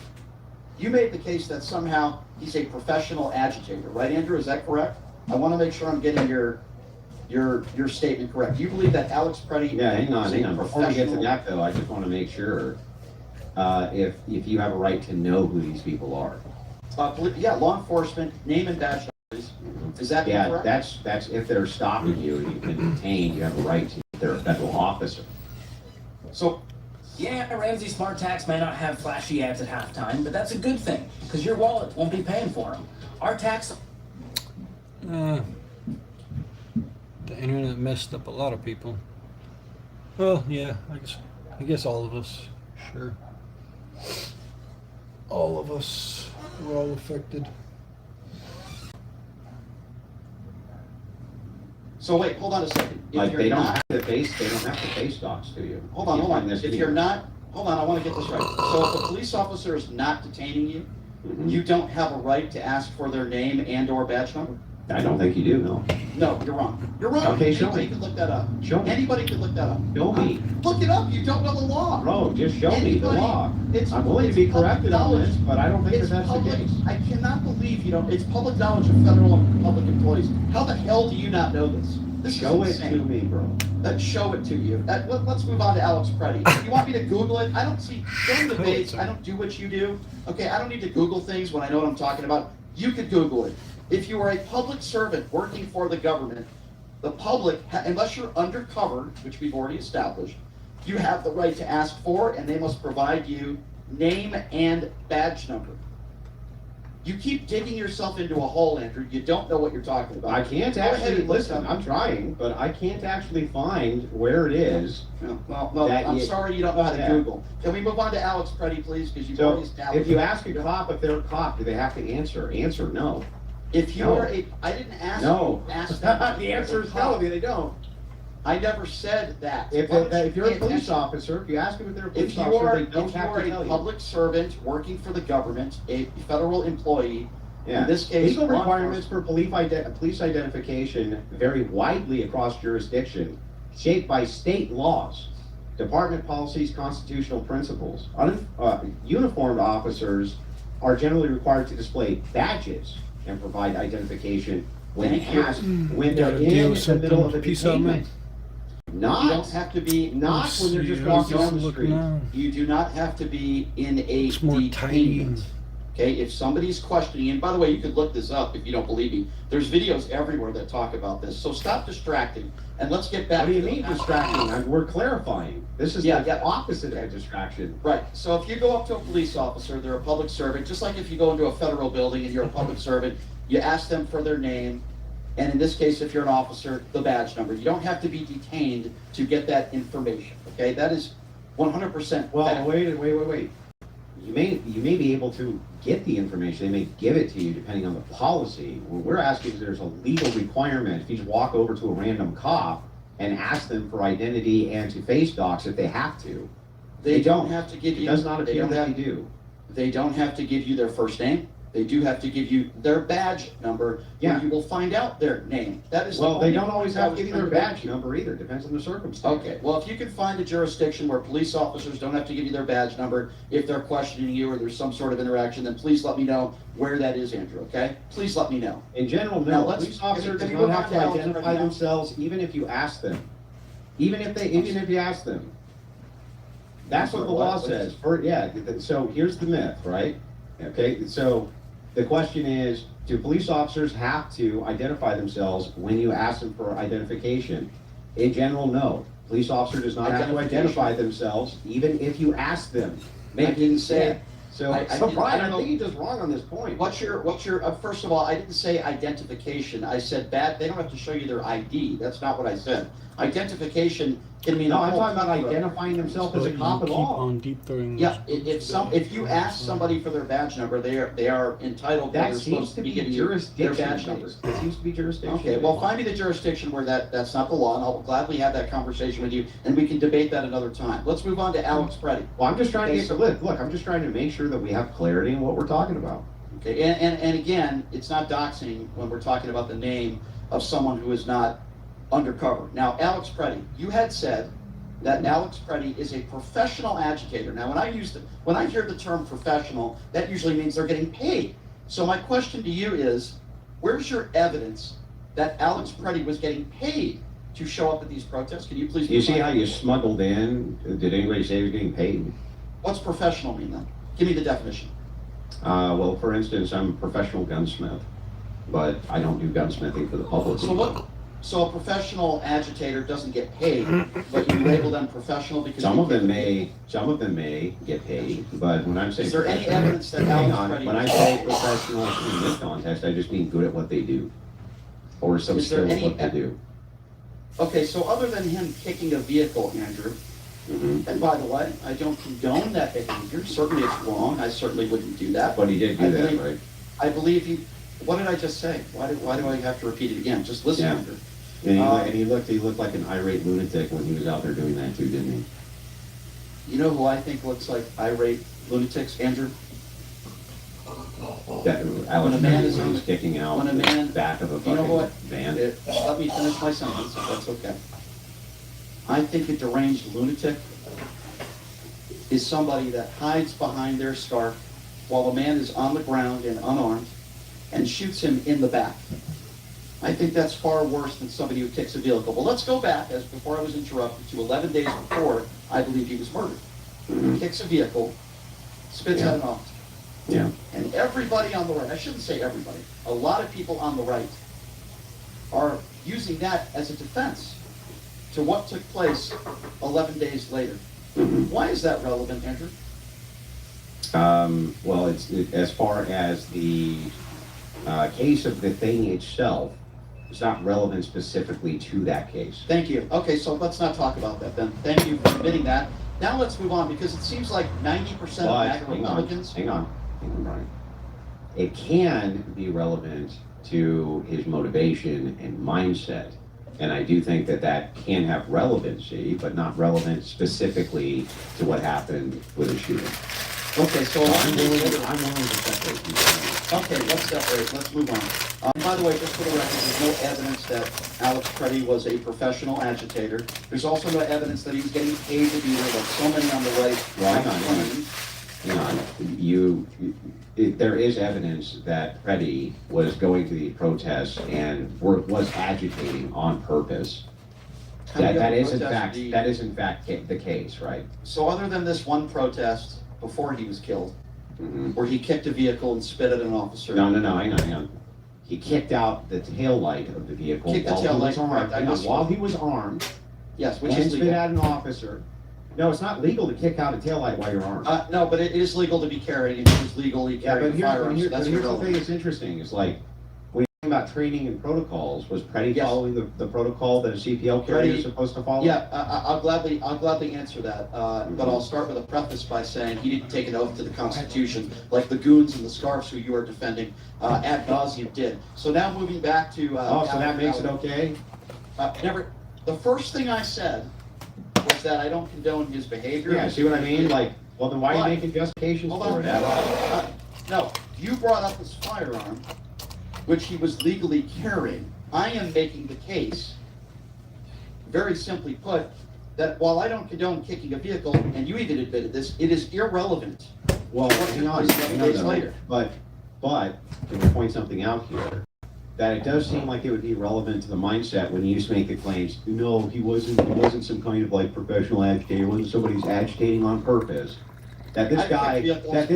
you made the case that somehow he's a professional agitator, right, Andrew? Is that correct? I want to make sure I'm getting your statement correct. You believe that Alex Preddy Yeah, hang on. is a Before we get to professional- that, though, I just want to make sure if you have a right to know who these people are. Yeah, law enforcement, name and badge numbers. Is that Yeah, correct? that's if they're stopping you and you've been detained, you have a right to. If they're a federal officer. So, yeah, Ramsey Smart Tax may not have flashy ads at halftime, but that's a good thing because your wallet won't be paying for them. Our tax. The internet messed up a lot of people. Well, yeah, I guess all of us. Sure. All of us. We're all affected. So wait, hold on a second. If Like you're they don't not- have to face docs to you. Hold on, You hold find on. this If video. you're not, hold on, I want to get this right. So if a police officer is not detaining you, you don't have a right to ask for their name and or badge number? I don't think you do, no. No, you're wrong. You're wrong. Okay, show Anybody me. can look that up. Show me. Anybody can look that up. Show me. Look it up. You don't know the law. Bro, just show me the Anybody- law. it's- I'm willing to it's be public corrected on knowledge. this, but I don't think that It's that's the public. case. I cannot believe you don't. It's public knowledge of federal and public employees. How the hell do you not know this? This Show is it insane. to me, bro. Let's show it to you. Let's move on to Alex Preddy. You want me to Google it? I don't see, during the debates, I don't do what you do. Okay, I don't need to Google things when I know what I'm talking about. You could Google it. If you are a public servant working for the government, the public, unless you're undercover, which we've already established, you have the right to ask for, and they must provide you name and badge number. You keep digging yourself into a hole, Andrew. You don't know what you're talking about. I can't Go ahead actually, and look listen, up. I'm trying, but I can't actually find where it is. No, I'm sorry you don't know how to Google. Can we move on to Alex Preddy, please? Because you've already So, established. if you ask a cop if they're a cop, do they have to answer? Answer no. If you No. are I didn't ask No. you. Ask them. The answer is no, they don't. I never said that. If Why don't you're pay a police attention? officer, if you ask them if they're a police If you officer, are, they don't if you have are to tell a you. public servant working for the government, a federal employee, Yeah. in this case, Legal law requirements for police identification vary widely across jurisdiction, shaped by state laws, department policies, constitutional principles. Uniformed officers are generally required to display badges and provide identification when Thank you. asked, when Gotta they're deal in with the middle of a something. Peace out, man. detainment. You don't Not, have to be. not when they're just walking on the street. You do not have to be in a It's more tiny. detainment. Okay, if somebody's questioning, and by the way, you could look this up if you don't believe me. There's videos everywhere that talk about this. So stop distracting and let's get back. What do you to mean distracting? We're clarifying. This is the opposite of distraction. Right. So if you go up to a police officer, they're a public servant, just like if you go into a federal building and you're a public servant, you ask them for their name, and in this case, if you're an officer, the badge number. You don't have to be detained to get that information. Okay, that is 100%. Well, fact. wait. You may be able to get the information. They may give it to you depending on the policy. What we're asking is there's a legal requirement. If you just walk over to a random cop and ask them for identity and to face docs if they have to. They don't have to give you. It does not they appear don't that have- they do. They don't have to give you their first name. They do have to give you their badge number, Yeah. where you will find out their name. That is. the Well, they only don't thing always I have was to give you their trying to badge number either. Depends on the circumstance. Okay, well, if you can find a jurisdiction where police officers don't have to give you their badge number if they're questioning you or there's some sort of interaction, then please let me know where that is, Andrew, okay? Please let me know. In general, Now, no. let's- Police officer can does we not move have on to to Alex identify right now? themselves even if you ask them. Even if you ask them. That's what the law says. So here's the myth, right? Okay, so the question is, do police officers have to identify themselves when you ask them for identification? In general, no. Police officer does not have to identify themselves even if you ask them. I didn't say. So, I Brian, don't I know- think he's just wrong on this point. What's your, first of all, I didn't say identification. I said they don't have to show you their ID. That's not what I said. Identification can mean. No, a I'm whole talking about plethora. identifying themselves as So a you cop at keep all. on deep throwing. Yeah, if you ask somebody for their badge number, they are entitled. That they're seems supposed to be giving you their jurisdiction badge number. based. That seems to be jurisdiction. Okay, well, find me the jurisdiction where that's not the law, and I'll gladly have that conversation with you, and we can debate that another time. Let's move on to Alex Preddy. Well, I'm just trying to Okay, get so- look, I'm just trying to make sure that we have clarity in what we're talking about. Okay, and again, it's not doxing when we're talking about the name of someone who is not undercover. Now, Alex Preddy, you had said that Alex Preddy is a professional agitator. Now, when I hear the term professional, that usually means they're getting paid. So my question to you is, where's your evidence that Alex Preddy was getting paid to show up at these protests? Can you please? You see provide- how you smuggled in? Did anybody say he was getting paid? What's professional mean then? Give me the definition. Well, for instance, I'm a professional gunsmith, but I don't do gunsmithing for the public. So a professional agitator doesn't get paid, but you label them professional because Some of them may get paid, but when I'm saying Is there any professional- evidence that hang Alex on, Preddy when I was say paid? professional in this context, I just mean good at what they do, or some Is there skill at any what they do. Okay, so other than him kicking a vehicle, Andrew, and by the way, I don't condone that behavior. Certainly it's wrong. I certainly wouldn't do that. But he did do that, right? I believe he. What did I just say? Why do I have to repeat it again? Just listen, Yeah. Andrew. And he looked like an irate lunatic when he was out there doing that too, didn't he? You know who I think looks like irate lunatics, Andrew? That When Alex a man Preddy is when he on- was kicking out when a the man- back of a You know fucking what? van. Let me finish my sentence, if that's okay. I think a deranged lunatic is somebody that hides behind their scarf while a man is on the ground and unarmed and shoots him in the back. I think that's far worse than somebody who kicks a vehicle. But let's go back, as before I was interrupted, to 11 days before I believe he was murdered. Mhm. Kicks a vehicle, spits Yeah. at an officer. Yeah. And everybody on the right, I shouldn't say everybody, a lot of people on the right are using that as a defense. to what took place 11 days later. Why is that relevant, Andrew? Well, as far as the case of the thing itself, it's not relevant specifically to that case. Thank you. Okay, so let's not talk about that then. Thank you for admitting that. Now let's move on, because it seems like 90% of MAGA Republicans... Hang on, Brian. It can be relevant to his motivation and mindset. And I do think that that can have relevancy, but not relevant specifically to what happened with the shooting. Okay, so I'm willing to separate these. Okay, let's separate. Let's move on. By the way, just for the record, there's no evidence that Alex Preddy was a professional agitator. There's also no evidence that he was getting paid to be there, like so many on the right. Well, hang on. There is evidence that Preddy was going to the protests and was agitating on purpose. That is in fact the case, right? So other than this one protest before he was killed, where he kicked a vehicle and spit at an officer. No, hang on. He kicked out the tail light of the vehicle while he was armed. Yes, which and is spit legal. at an officer. No, it's not legal to kick out a tail light while you're armed. No, but it is legal to be carrying, and he was legally carrying a firearm, so that's here's the irrelevant. thing that's interesting. It's like, when you're talking about training and protocols, was Preddy following the protocol that a CPL carrier is supposed to follow? Yeah, I'll gladly answer that, but I'll start with a preface by saying he didn't take an oath to the Constitution, like the goons and the scarfs who you are defending ad nauseum did. So now moving back to... so that makes it okay? The first thing I said was that I don't condone his behavior. Yeah, see what I mean? Like, well, then why are you making justifications for it? No, you brought up his firearm, which he was legally carrying. I am making the case, very simply put, that while I don't condone kicking a vehicle, and you even admitted this, it is irrelevant. Well, hang on, later. But can we point something out here? That it does seem like it would be relevant to the mindset when you just make the claims, no, he wasn't some kind of like professional agitator, wasn't somebody who's agitating on purpose. That this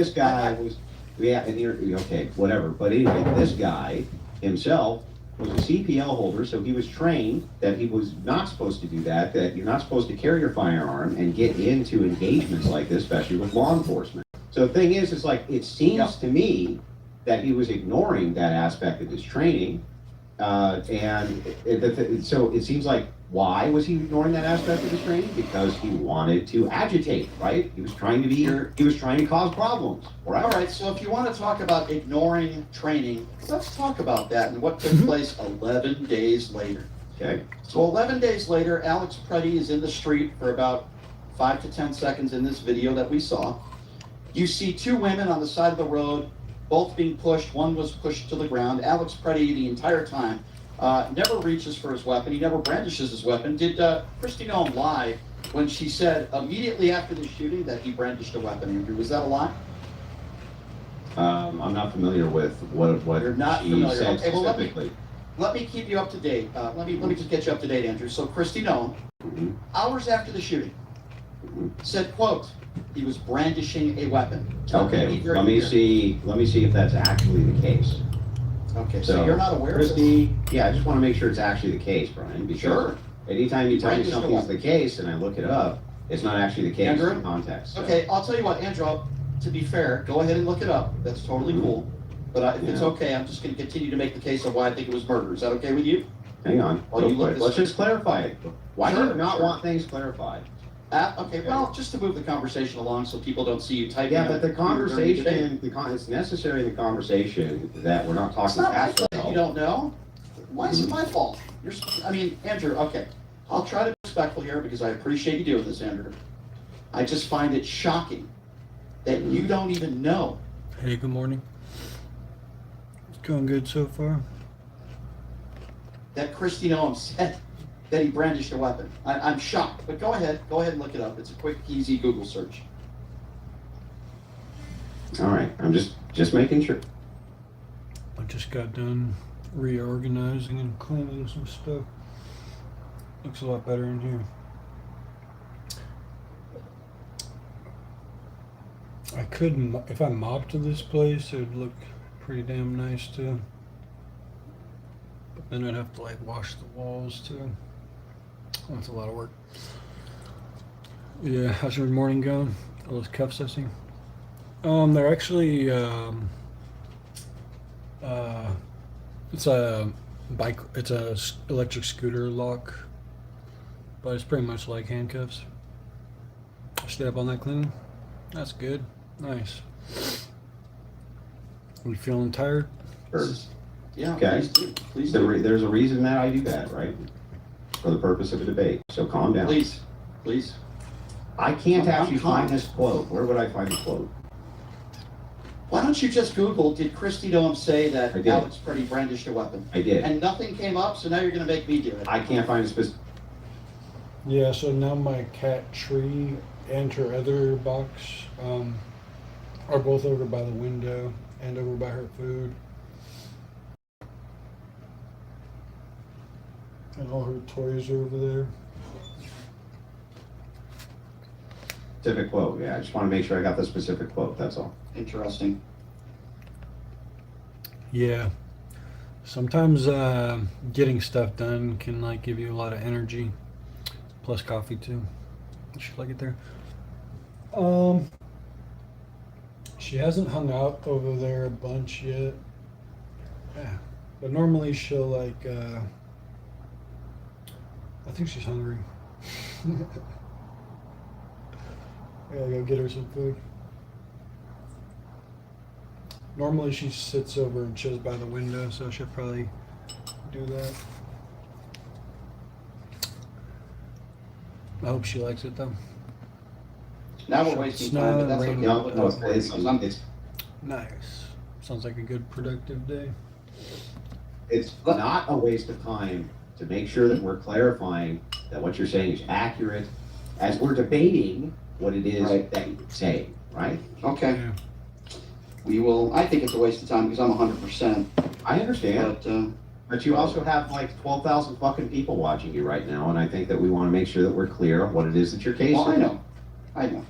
guy was, okay, whatever. But anyway, this guy himself was a CPL holder, so he was trained that he was not supposed to do that, that you're not supposed to carry your firearm and get into engagements like this, especially with law enforcement. So the thing is, it's like, it seems to me that he was ignoring that aspect of his training, so it seems like, why was he ignoring that aspect of his training? Because he wanted to agitate, right? He was trying to cause problems, right? All right, so if you want to talk about ignoring training, let's talk about that and what took place 11 days later. Okay. So 11 days later, Alex Preddy is in the street for about 5 to 10 seconds in this video that we saw. You see two women on the side of the road, both being pushed. One was pushed to the ground. Alex Preddy, the entire time, never reaches for his weapon. He never brandishes his weapon. Did Christy Noem lie when she said immediately after the shooting that he brandished a weapon, Andrew? Was that a lie? I'm not familiar with what You're not she familiar. said Okay, well, specifically. let me keep you up to date. Let me just get you up to date, Andrew. So Christy Noem, hours after the shooting, said, quote, he was brandishing a weapon. Okay, let me see if that's actually the case. Okay, so you're not aware of Christy, yeah, I just want to make sure it's actually the case, Brian, because Sure. anytime you tell me something's the case and I look it up, it's not actually the case Andrew? in context. So. Okay, I'll tell you what, Andrew, to be fair, go ahead and look it up. That's totally cool. But if it's okay, I'm just going to continue to make the case of why I think it was murder. Is that okay with you? Hang on. Let's just clarify it. Why do you not want things clarified? Okay, well, just to move the conversation along so people don't see you typing. Yeah, but the conversation, it's necessary in the conversation that we're not talking It's not my past fault that you don't know. Why is it my fault? Andrew, okay. I'll try to be respectful here because I appreciate you doing this, Andrew. I just find it shocking that you don't even know. Hey, good morning. It's going good so far. That Christy Noem said that he brandished a weapon. I'm shocked, but go ahead and look it up. It's a quick, easy Google search. All right, I'm just making sure. I just got done reorganizing and cleaning some stuff. Looks a lot better in here. I could, if I mopped this place, it would look pretty damn nice too. But then I'd have to like wash the walls too. That's a lot of work. Yeah, how's your morning going? All those cuffs I see. They're actually it's a bike. It's a electric scooter lock, but it's pretty much like handcuffs. Stay up on that cleaning. That's good. Nice. You feeling tired? Yeah, Okay. please do. Please do. There's a reason that I do that, right? For the purpose of a debate. So calm down. Please, please. I can't I'm actually calm. find this quote. Where would I find the quote? Why don't you just Google, did Christy Doem say that I did. Alex Preddy brandished a weapon? I did. And nothing came up, so now you're going to make me do it. I can't find a specific. Yeah. So now my cat Tree and her other box are both over by the window and over by her food. And all her toys are over there. Specific quote. Yeah, I just want to make sure I got the specific quote. That's all. Interesting. Yeah. Sometimes getting stuff done can like give you a lot of energy. Plus coffee too. You should like it there. She hasn't hung out over there a bunch yet. Yeah. But normally she'll like I think she's hungry. I gotta go get her some food. Normally she sits over and chills by the window, so she'll probably do that. I hope she likes it though. Now we're wasting time, but that's okay. No, it's Nice. Sounds like a good productive day. It's not a waste of time to make sure that we're clarifying that what you're saying is accurate as we're debating what it is that you're saying, right? Okay. Yeah. We will, I think it's a waste of time because I'm 100%. I understand. But you also have like 12,000 fucking people watching you right now, and I think that we want to make sure that we're clear on what it is that your case is. Well, I know. I know.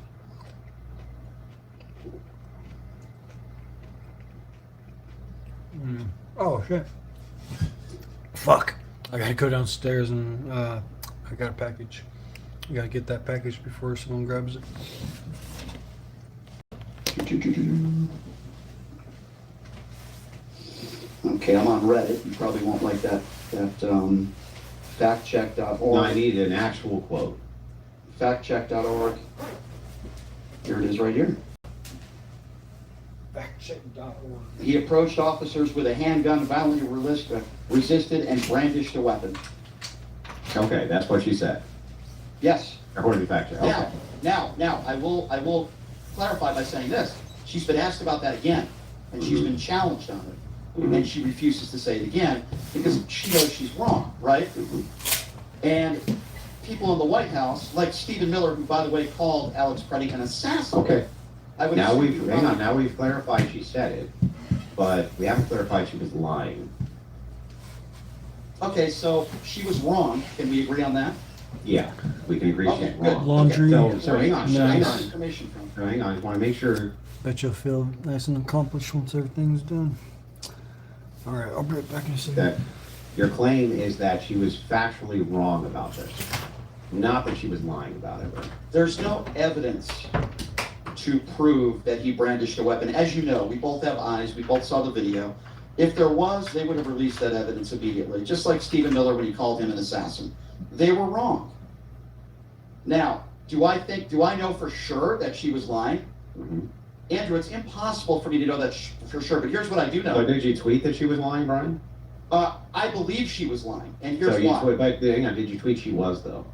Oh shit. Fuck. I gotta go downstairs and I got a package. I gotta get that package before someone grabs it. Okay, I'm on Reddit. You probably won't like that factcheck.org. No, I need an actual quote. Factcheck.org. Here it is right here. Factcheck.org. He approached officers with a handgun, violently resisted, and brandished a weapon. Okay, that's what she said. Yes. According to fact check. Okay. Now, I will clarify by saying this. She's been asked about that again, and she's been challenged on it, and she refuses to say it again because she knows she's wrong, right? And people in the White House, like Stephen Miller, who, by the way, called Alex Preddy an assassin. Okay. Now Now we've clarified she said it, but we haven't clarified she was lying. Okay, so she was wrong. Can we agree on that? Yeah, we can agree Okay, she's good. wrong. Laundry. So hang on, hang Nice. on. Information from. So hang on, I just want to make sure. Bet you'll feel nice and accomplished once everything's done. Alright, I'll be right back in a second. That your claim is that she was factually wrong about this, not that she was lying about it. Right? There's no evidence to prove that he brandished a weapon. As you know, we both have eyes. We both saw the video. If there was, they would have released that evidence immediately, just like Stephen Miller when he called him an assassin. They were wrong. Now, do I know for sure that she was lying? Mm-hmm. Andrew, it's impossible for me to know that for sure, but here's what I do know. So did you tweet that she was lying, Brian? I believe she was lying, and here's so why. But hang on, did you tweet she was though?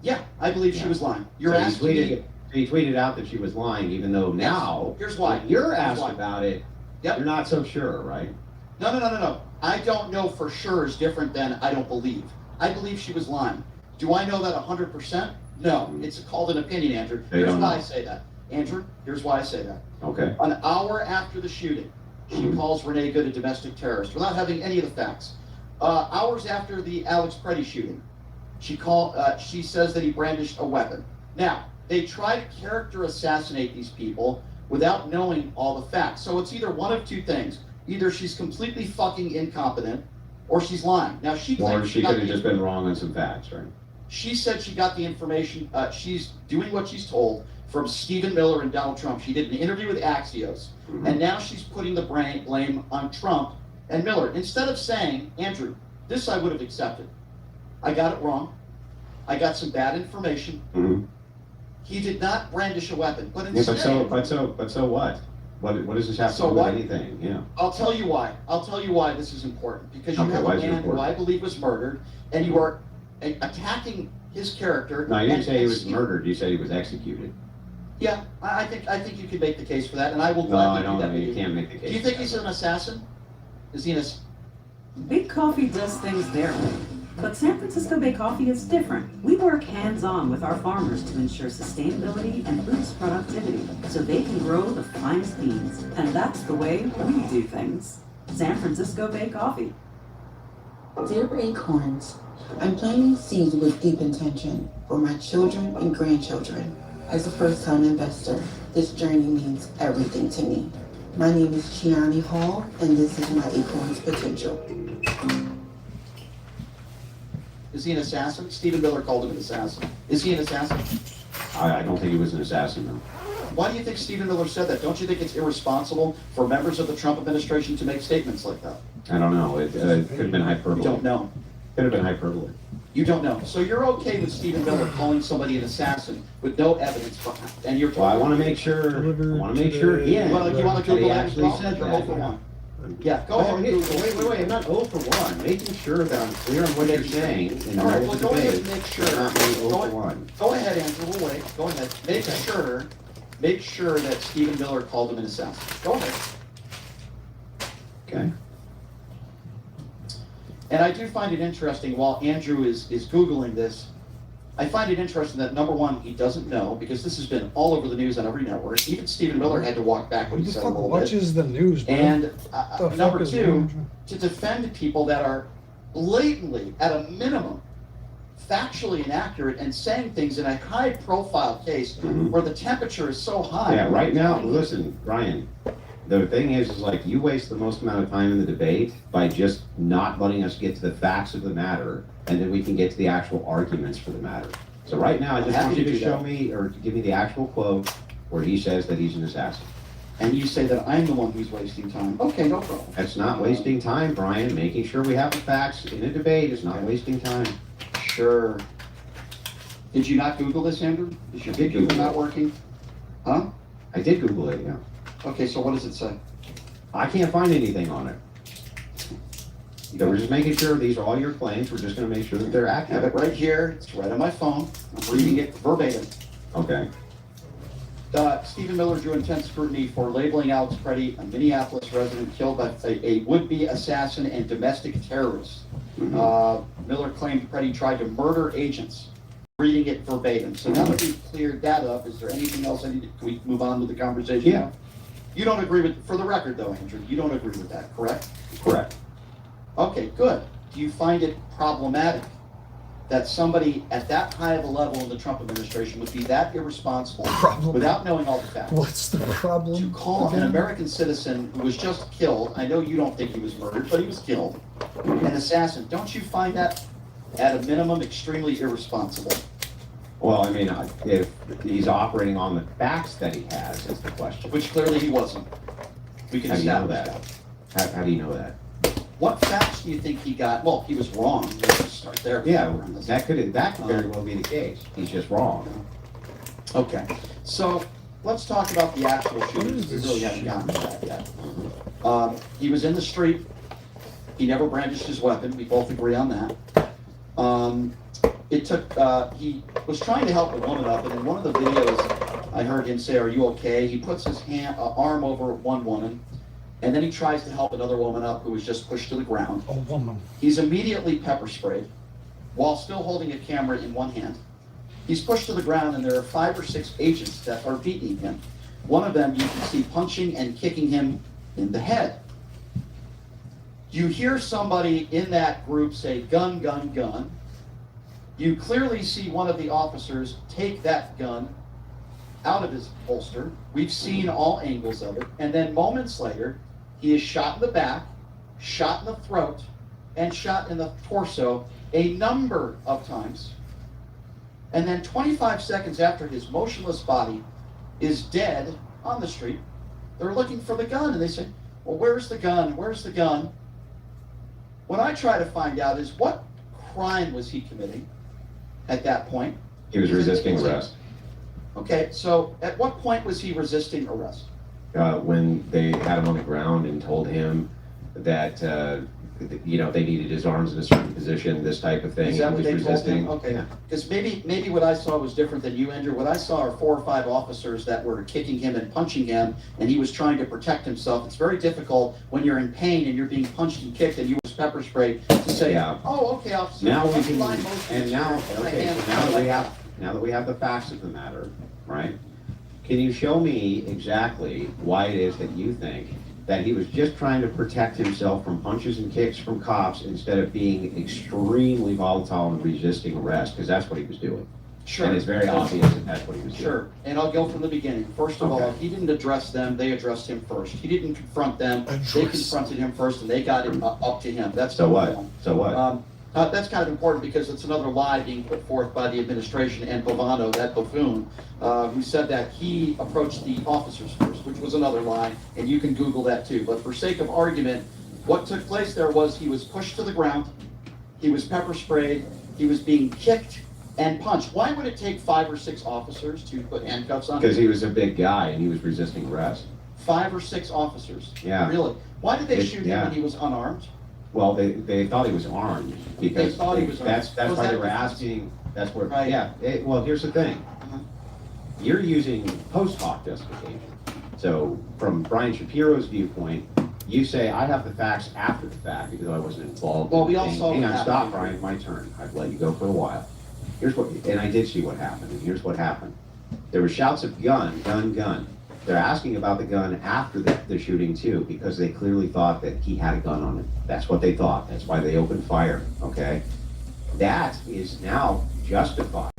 Yeah, I believe she was lying. You're so asking me. You tweeted out that she was lying, even though now, here's why. when you're Here's asked why. about it, Yep. you're not so sure, right? No. I don't know for sure is different than I don't believe. I believe she was lying. Do I know that 100%? No. It's called an opinion, Andrew. Here's why I say that. Andrew, here's why I say that. Okay. An hour after the shooting, she calls Renee Good a domestic terrorist without having any of the facts. Hours after the Alex Preddy shooting, she says that he brandished a weapon. Now, they try to character assassinate these people without knowing all the facts. So it's either one of two things. Either she's completely fucking incompetent, or she's lying. Now she claims Or she could have just been wrong on some facts, right? She said she got the information, she's doing what she's told from Stephen Miller and Donald Trump. She did an interview with Axios, and now she's putting the blame on Trump and Miller. Instead of saying, Andrew, this I would have accepted. I got it wrong. I got some bad information. He did not brandish a weapon, but instead. Yeah, but so what? What does this have to do with anything? Yeah. I'll tell you why. I'll tell you why this is important. Because you Okay, have why a is it man who important? I believe was murdered, and you are attacking his character. No, you didn't and- say he and was murdered. You said he was executed. Yeah, I think you can make the case for that, and I will No, gladly I do don't. that. You can't make the case. Do you think he's an assassin? Is he an Big Coffee does things their way, but San Francisco Bay Coffee is different. We work hands-on with our farmers to ensure sustainability and boost productivity so they can grow the finest beans. And that's the way we do things. San Francisco Bay Coffee. Dear Acorns, I'm planting seeds with deep intention for my children and grandchildren. As a first-time investor, this journey means everything to me. My name is Chiani Hall, and this is my Acorns Potential. Is he an assassin? Stephen Miller called him an assassin. Is he an assassin? I don't think he was an assassin, though. Why do you think Stephen Miller said that? Don't you think it's irresponsible for members of the Trump administration to make statements like that? I don't know. It could have been hyperbole. You don't know. Could have been hyperbole. You don't know. So you're okay with Stephen Miller calling somebody an assassin with no evidence behind, and you're. Well, I want to make sure. I want to make sure. Yeah. Well, you want to that he Google it? actually said You're that. 0 for 1. Yeah, go ahead. And Google Wait. I'm not 0 for 1. Making sure that I'm clear on what you're saying in the All right, middle well, of the go ahead debate. and make sure. Not being 0 for 1. Go ahead, Andrew. We'll wait. Go ahead. Make sure that Stephen Miller called him an assassin. Go ahead. Okay. And I do find it interesting, while Andrew is Googling this, I find it interesting that, number one, he doesn't know, because this has been all over the news on every network. Even Stephen Miller had to walk back what Who he the said a fuck little bit. watches the news, bro? And The number fuck is two, going to defend people that are blatantly, at a minimum, factually inaccurate and saying things in a high-profile case where the temperature is so high. Yeah, right now, listen, Brian, the thing is like, you waste the most amount of time in the debate by just not letting us get to the facts of the matter, and then we can get to the actual arguments for the matter. So right now, I just want you to show me, or to give me the actual quote where he says that he's an assassin. And you say that I'm the one who's wasting time. Okay, no problem. That's not wasting time, Brian. Making sure we have the facts in a debate is not wasting time. Sure. Did you not Google this, Andrew? Is your big Google not working? Huh? I did Google it, yeah. Okay, so what does it say? I can't find anything on it. So we're just making sure these are all your claims. We're just gonna make sure that they're I have accurate. it right here. It's right on my phone. I'm reading it verbatim. Okay. Stephen Miller drew intense scrutiny for labeling Alex Preddy, a Minneapolis resident killed by a would-be assassin and domestic terrorist. Miller claimed Preddy tried to murder agents. Reading it verbatim. So now that we've cleared that up, is there anything else I need to, can we move on with the conversation now? You don't agree with, for the record though, Andrew, you don't agree with that, correct? Correct. Okay, good. Do you find it problematic that somebody at that high of a level in the Trump administration would be that irresponsible without knowing all the facts? What's the problem? To call an American citizen who was just killed, I know you don't think he was murdered, but he was killed, an assassin. Don't you find that, at a minimum, extremely irresponsible? Well, I mean, if he's operating on the facts that he has, is the question. Which clearly he wasn't. We can How do you know establish that? How do you know that? What facts do you think he got? Well, he was wrong. Let's start there. Yeah, that could very well be the case. He's just wrong. Okay, so let's talk about the actual shooting. We really haven't gotten to that yet. He was in the street. He never brandished his weapon. We both agree on that. He was trying to help a woman up, and in one of the videos, I heard him say, "Are you okay?" He puts his arm over one woman, and then he tries to help another woman up who was just pushed to the ground. A woman. He's immediately pepper sprayed while still holding a camera in one hand. He's pushed to the ground, and there are 5 or 6 agents that are beating him. One of them you can see punching and kicking him in the head. You hear somebody in that group say, "Gun, gun, gun." You clearly see one of the officers take that gun out of his holster. We've seen all angles of it. And then moments later, he is shot in the back, shot in the throat, and shot in the torso a number of times. And then 25 seconds after his motionless body is dead on the street, they're looking for the gun, and they say, well, where's the gun? Where's the gun? What I try to find out is what crime was he committing at that point? He was resisting arrest. Okay, so at what point was he resisting arrest? When they had him on the ground and told him that, they needed his arms in a certain position, this type of thing. Is that He what was they resisting. told him? Okay, because maybe what I saw was different than you, Andrew. What I saw are 4 or 5 officers that were kicking him and punching him, and he was trying to protect himself. It's very difficult when you're in pain and you're being punched and kicked and you was pepper sprayed to say, oh, okay, officer. Now we let's can, line motion. and now, okay, so now that we have the facts of the matter, right? Can you show me exactly why it is that you think that he was just trying to protect himself from punches and kicks from cops instead of being extremely volatile and resisting arrest? Because that's what he was doing. Sure. And it's very obvious that that's what he was doing. Sure, and I'll go from the beginning. First of all, he didn't address them, they addressed him first. He didn't confront them, they confronted him first, and they got him up to him. That's So number what? one. So what? That's kind of important because it's another lie being put forth by the administration and Bovano, that buffoon, who said that he approached the officers first, which was another lie, and you can Google that too. But for sake of argument, what took place there was he was pushed to the ground, he was pepper sprayed, he was being kicked and punched. Why would it take 5 or 6 officers to put handcuffs on him? Because he was a big guy and he was resisting arrest. 5 or 6 officers? Yeah. Really? Why did they shoot him when he was unarmed? Well, they thought he was armed because They thought he was armed. that's Was why that they were different? asking. That's where. Right. Yeah. Well, here's the thing. You're using post hoc justification. So from Brian Shapiro's viewpoint, you say I have the facts after the fact because I wasn't involved. Well, in we the all thing. saw Hang what on, stop, happened. Brian. My turn. I've let you go for a while. Here's what, and I did see what happened. And here's what happened. There were shouts of gun, gun, gun. They're asking about the gun after the shooting too, because they clearly thought that he had a gun on him. That's what they thought. That's why they opened fire, okay? That is now justified.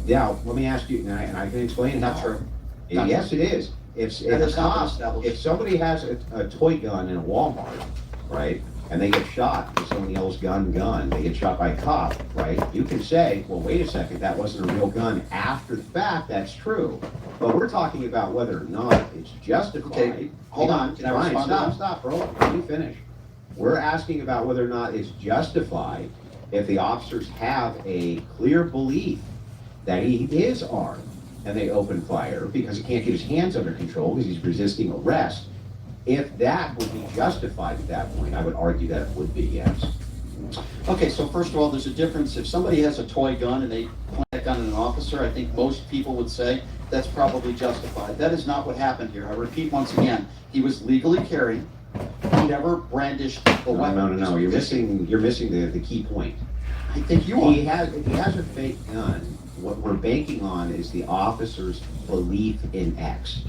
Now, let me ask you, and I can explain Not how. true. Yes, it is. If That is not cop, established. if somebody has a toy gun in a Walmart, right, and they get shot, if someone yells gun, gun, they get shot by a cop, right, you can say, well, wait a second, that wasn't a real gun. After the fact, that's true. But we're talking about whether or not it's justified. Okay, hold Hang on. Can I Brian, respond to that? stop, bro. Let me finish. We're asking about whether or not it's justified if the officers have a clear belief that he is armed and they open fire because he can't get his hands under control because he's resisting arrest. If that would be justified at that point, I would argue that it would be, yes. Okay, so first of all, there's a difference. If somebody has a toy gun and they point that gun at an officer, I think most people would say that's probably justified. That is not what happened here. I repeat once again, he was legally carrying. He never brandished the weapon. No. You're missing the key point. I think you are. He has a fake gun. What we're banking on is the officer's belief in X.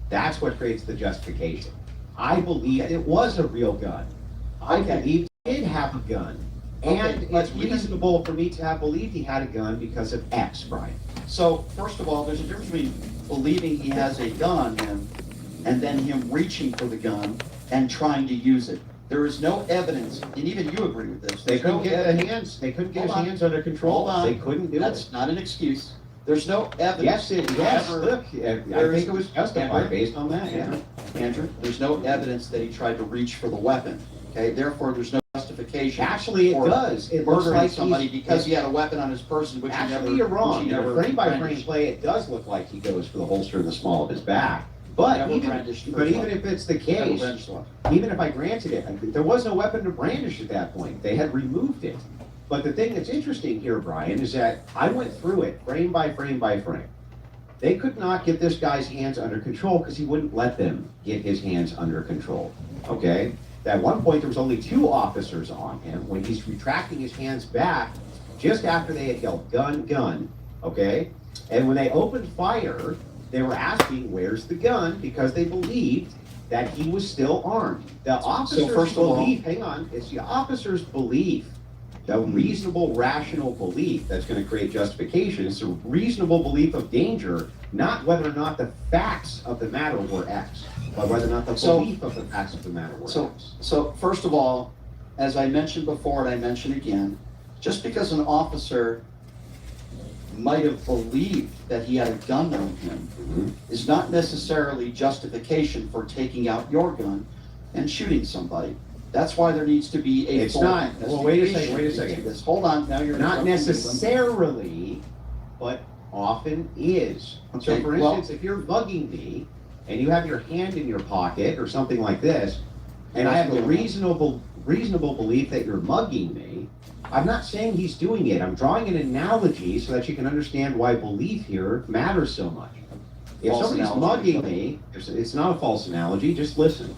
That's what creates the justification. I believe it was a real gun. I believe he did have a gun. And it's reasonable for me to have believed he had a gun because of X, Brian. So, first of all, there's a difference between believing he has a gun on him and then him reaching for the gun and trying to use it. There is no evidence, and even you agree with this. They couldn't get his hands under control. Hold on. They couldn't do it. That's not an excuse. There's no evidence. Yes, look, I think it was justified based on that, yeah. Andrew, there's no evidence that he tried to reach for the weapon, okay? Therefore, there's no justification. Actually, it for does. It looks murdering like somebody he's- because he had a weapon on his person, which Actually, he never. you're wrong. Which he In never a frame-by-frame brandished. play, it does look like he goes for the holster in the small of his back. But Never even brandished the if weapon. it's the Never case, brandished the weapon. even if I granted it, there was no weapon to brandish at that point. They had removed it. But the thing that's interesting here, Brian, is that I went through it frame by frame by frame. They could not get this guy's hands under control because he wouldn't let them get his hands under control. Okay? At one point, there was only 2 officers on him when he's retracting his hands back just after they had yelled, gun, gun. Okay? And when they opened fire, they were asking, where's the gun? Because they believed that he was still armed. The officers first of all- believe, hang on, it's the officers' belief, the reasonable, rational belief that's going to create justification. It's a reasonable belief of danger, not whether or not the facts of the matter were X, but whether or not the belief of the facts of the matter were X. So first of all, as I mentioned before and I mention again, just because an officer might have believed that he had a gun on him is not necessarily justification for taking out your gun and shooting somebody. That's why there needs to be a It's full not. Well, wait a second. investigation into this. Hold on. Now you're Not interrupting me. necessarily, but often is. So Okay, for well- instance, if you're bugging me and you have your hand in your pocket or something like this, and I have a reasonable belief that you're mugging me, I'm not saying he's doing it. I'm drawing an analogy so that you can understand why belief here matters so much. If False somebody's analogy. mugging me, it's not a false analogy, just listen.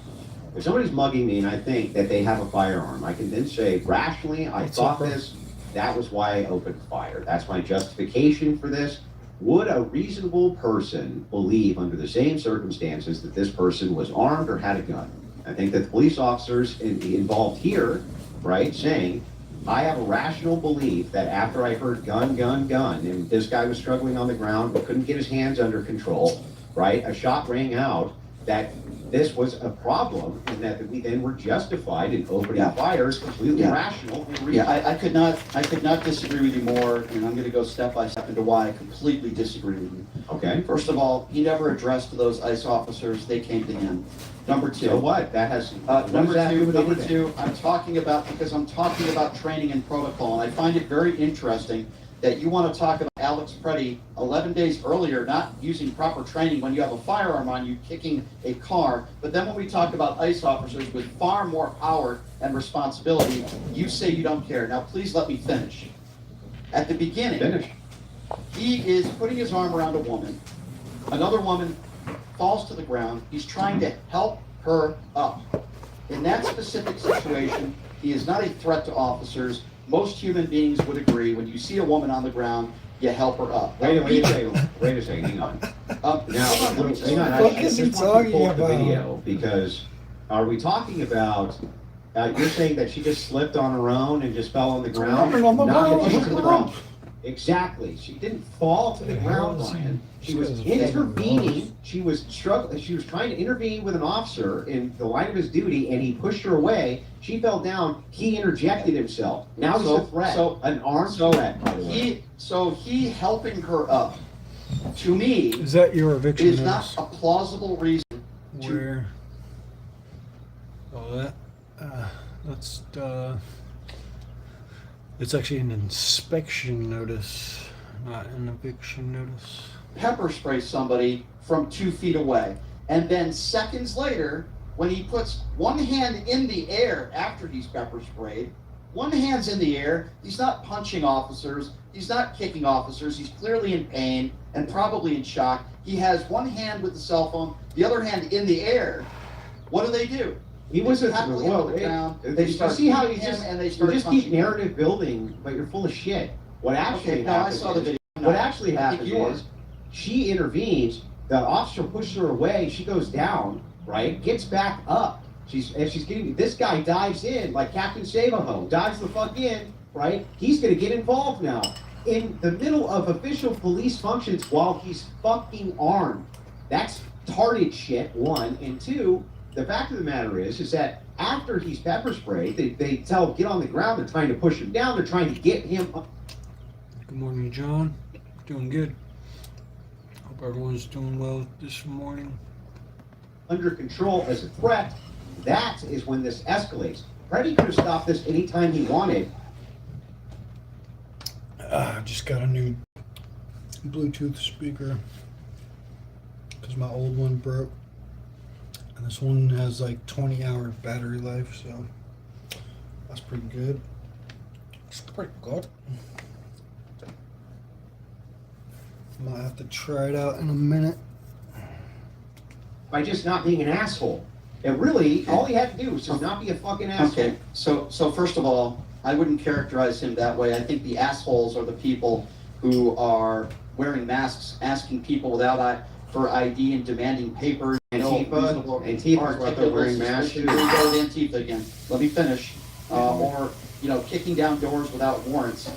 If somebody's mugging me and I think that they have a firearm, I can then say, rationally, I thought this, that was why I opened fire. That's my justification for this. Would a reasonable person believe under the same circumstances that this person was armed or had a gun? I think that the police officers involved here, right, saying, I have a rational belief that after I heard gun, gun, gun, and this guy was struggling on the ground but couldn't get his hands under control, right, a shot rang out, that this was a problem and that we then were justified in opening fire is completely rational and reasonable. Yeah, I could not disagree with you more, and I'm going to go step by step into why I completely disagree with you. Okay. First of all, he never addressed those ICE officers. They came to him. Number two. So what? That has Number anything? two, I'm talking about training and protocol, and I find it very interesting that you want to talk about Alex Preddy 11 days earlier not using proper training when you have a firearm on you kicking a car, but then when we talk about ICE officers with far more power and responsibility, you say you don't care. Now please let me finish. At the beginning, he is putting his arm around a woman. Another woman falls to the ground. He's trying to help her up. In that specific situation, he is not a threat to officers. Most human beings would agree when you see a woman on the ground, you help her up. Wait a second, hang on. Now, Hang on, fuck is he I just want to pull talking up the about? video because are we talking about? You're saying that she just slipped on her own and just fell on the ground? Running on the Not ground. that she was to the ground. Exactly. She didn't fall to the ground, Ryan. She was intervening. She was struggling. She was trying to intervene with an officer in the line of his duty, and he pushed her away. She fell down. He interjected himself. Now he's a threat. An armed threat, by the way. He helping her up, to me, Is that your eviction is notice? not a plausible reason Where? Oh, that. That's. It's actually an inspection notice, not an eviction notice. pepper spray somebody from 2 feet away. And then seconds later, when he puts one hand in the air after he's pepper sprayed, one hand's in the air, he's not punching officers, he's not kicking officers, he's clearly in pain and probably in shock. He has one hand with the cell phone, the other hand in the air. What do? He wasn't. Happily Well, on the ground. you They start see how you beating him just and they start keep punching him. narrative building, but you're full of shit. What actually Okay, no, I happened saw the is- video. What actually I think happened you are. is she intervenes. The officer pushes her away. She goes down. Right, gets back up. She's getting. This guy dives in like Captain Save-A-Ho. Dives the fuck in. Right, he's gonna get involved now in the middle of official police functions while he's fucking armed. That's tarded shit. One and two. The fact of the matter is that after he's pepper sprayed, they tell get on the ground. They're trying to push him down. They're trying to get him up. Good morning, John. Doing good. Hope everyone's doing well this morning. Under control as a threat. That is when this escalates. Freddie could have stopped this anytime he wanted. I just got a new Bluetooth speaker because my old one broke. And this one has like 20-hour battery life, so that's pretty good. It's pretty good. Might have to try it out in a minute. By just not being an asshole. And really, all he had to do was just not be a fucking asshole. Okay, so first of all, I wouldn't characterize him that way. I think the assholes are the people who are wearing masks, asking people without for ID and demanding papers. Antifa is what they're wearing masks. Here we go with Antifa again. Let me finish. Or, kicking down doors without warrants,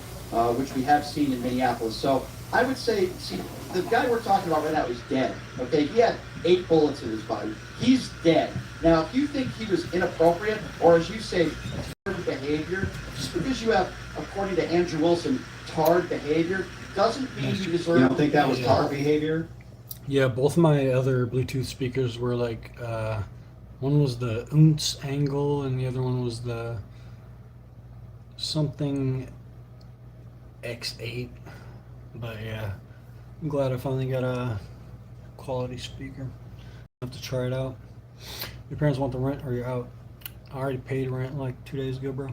which we have seen in Minneapolis. So I would say, see, the guy we're talking about right now is dead. Okay, he had 8 bullets in his body. He's dead. Now, if you think he was inappropriate, or as you say, tarred behavior, just because you have, according to Andrew Wilson, tarred behavior, doesn't mean you deserve. You don't think that was car behavior? Yeah, both of my other Bluetooth speakers were like, one was the ounce angle and the other one was the something X8. But yeah, I'm glad I finally got a quality speaker. I have to try it out. Your parents want the rent or you're out? I already paid rent like 2 days ago, bro.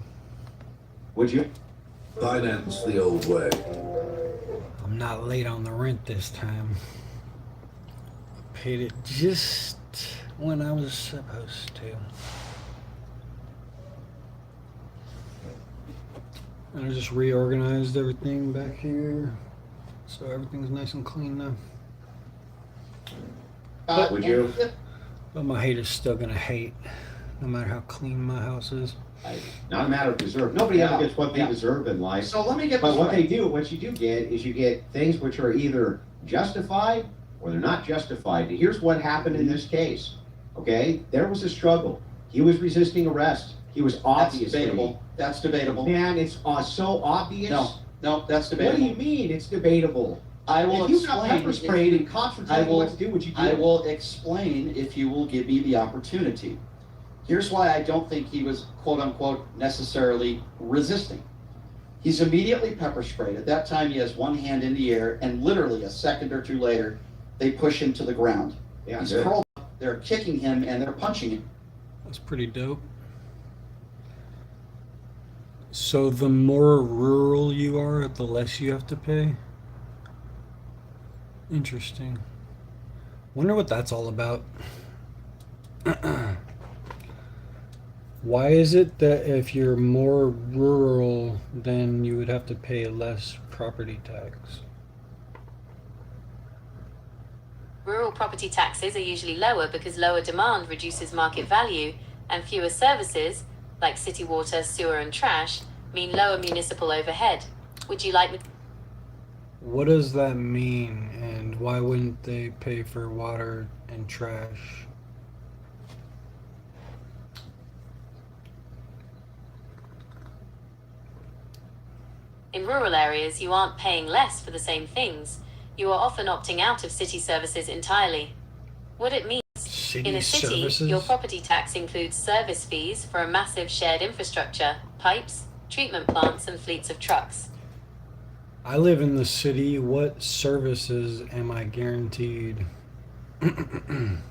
Would you? Finance the old way. I'm not late on the rent this time. I paid it just when I was supposed to. And I just reorganized everything back here. So everything's nice and clean now. Would you? But my haters still gonna hate, no matter how clean my house is. Not a matter of deserve. Nobody ever gets what they deserve in life. So let me get But this what right. they do, what you do get, is you get things which are either justified or they're not justified. And here's what happened in this case. Okay, there was a struggle. He was resisting arrest. He was obviously. That's debatable. That's debatable. Man, it's so obvious. No, that's What debatable. do you mean it's debatable? I will If you got explain. pepper sprayed and cops were telling you what to do, would you do I it? will explain if you will give me the opportunity. Here's why I don't think he was, quote unquote, necessarily resisting. He's immediately pepper sprayed. At that time, he has one hand in the air, and literally a second or two later, they push him to the ground. Yeah, He's good. curled up, they're kicking him, and they're punching him. That's pretty dope. So the more rural you are, the less you have to pay? Interesting. Wonder what that's all about. Why is it that if you're more rural, then you would have to pay less property tax? Rural property taxes are usually lower because lower demand reduces market value, and fewer services, like city water, sewer, and trash, mean lower municipal overhead. Would you like me? What does that mean, and why wouldn't they pay for water and trash? In rural areas, you aren't paying less for the same things. You are often opting out of city services entirely. What it means, in a city, services? your property tax includes service fees for a massive shared infrastructure, pipes, treatment plants, and fleets of trucks. I live in the city. What services am I guaranteed? In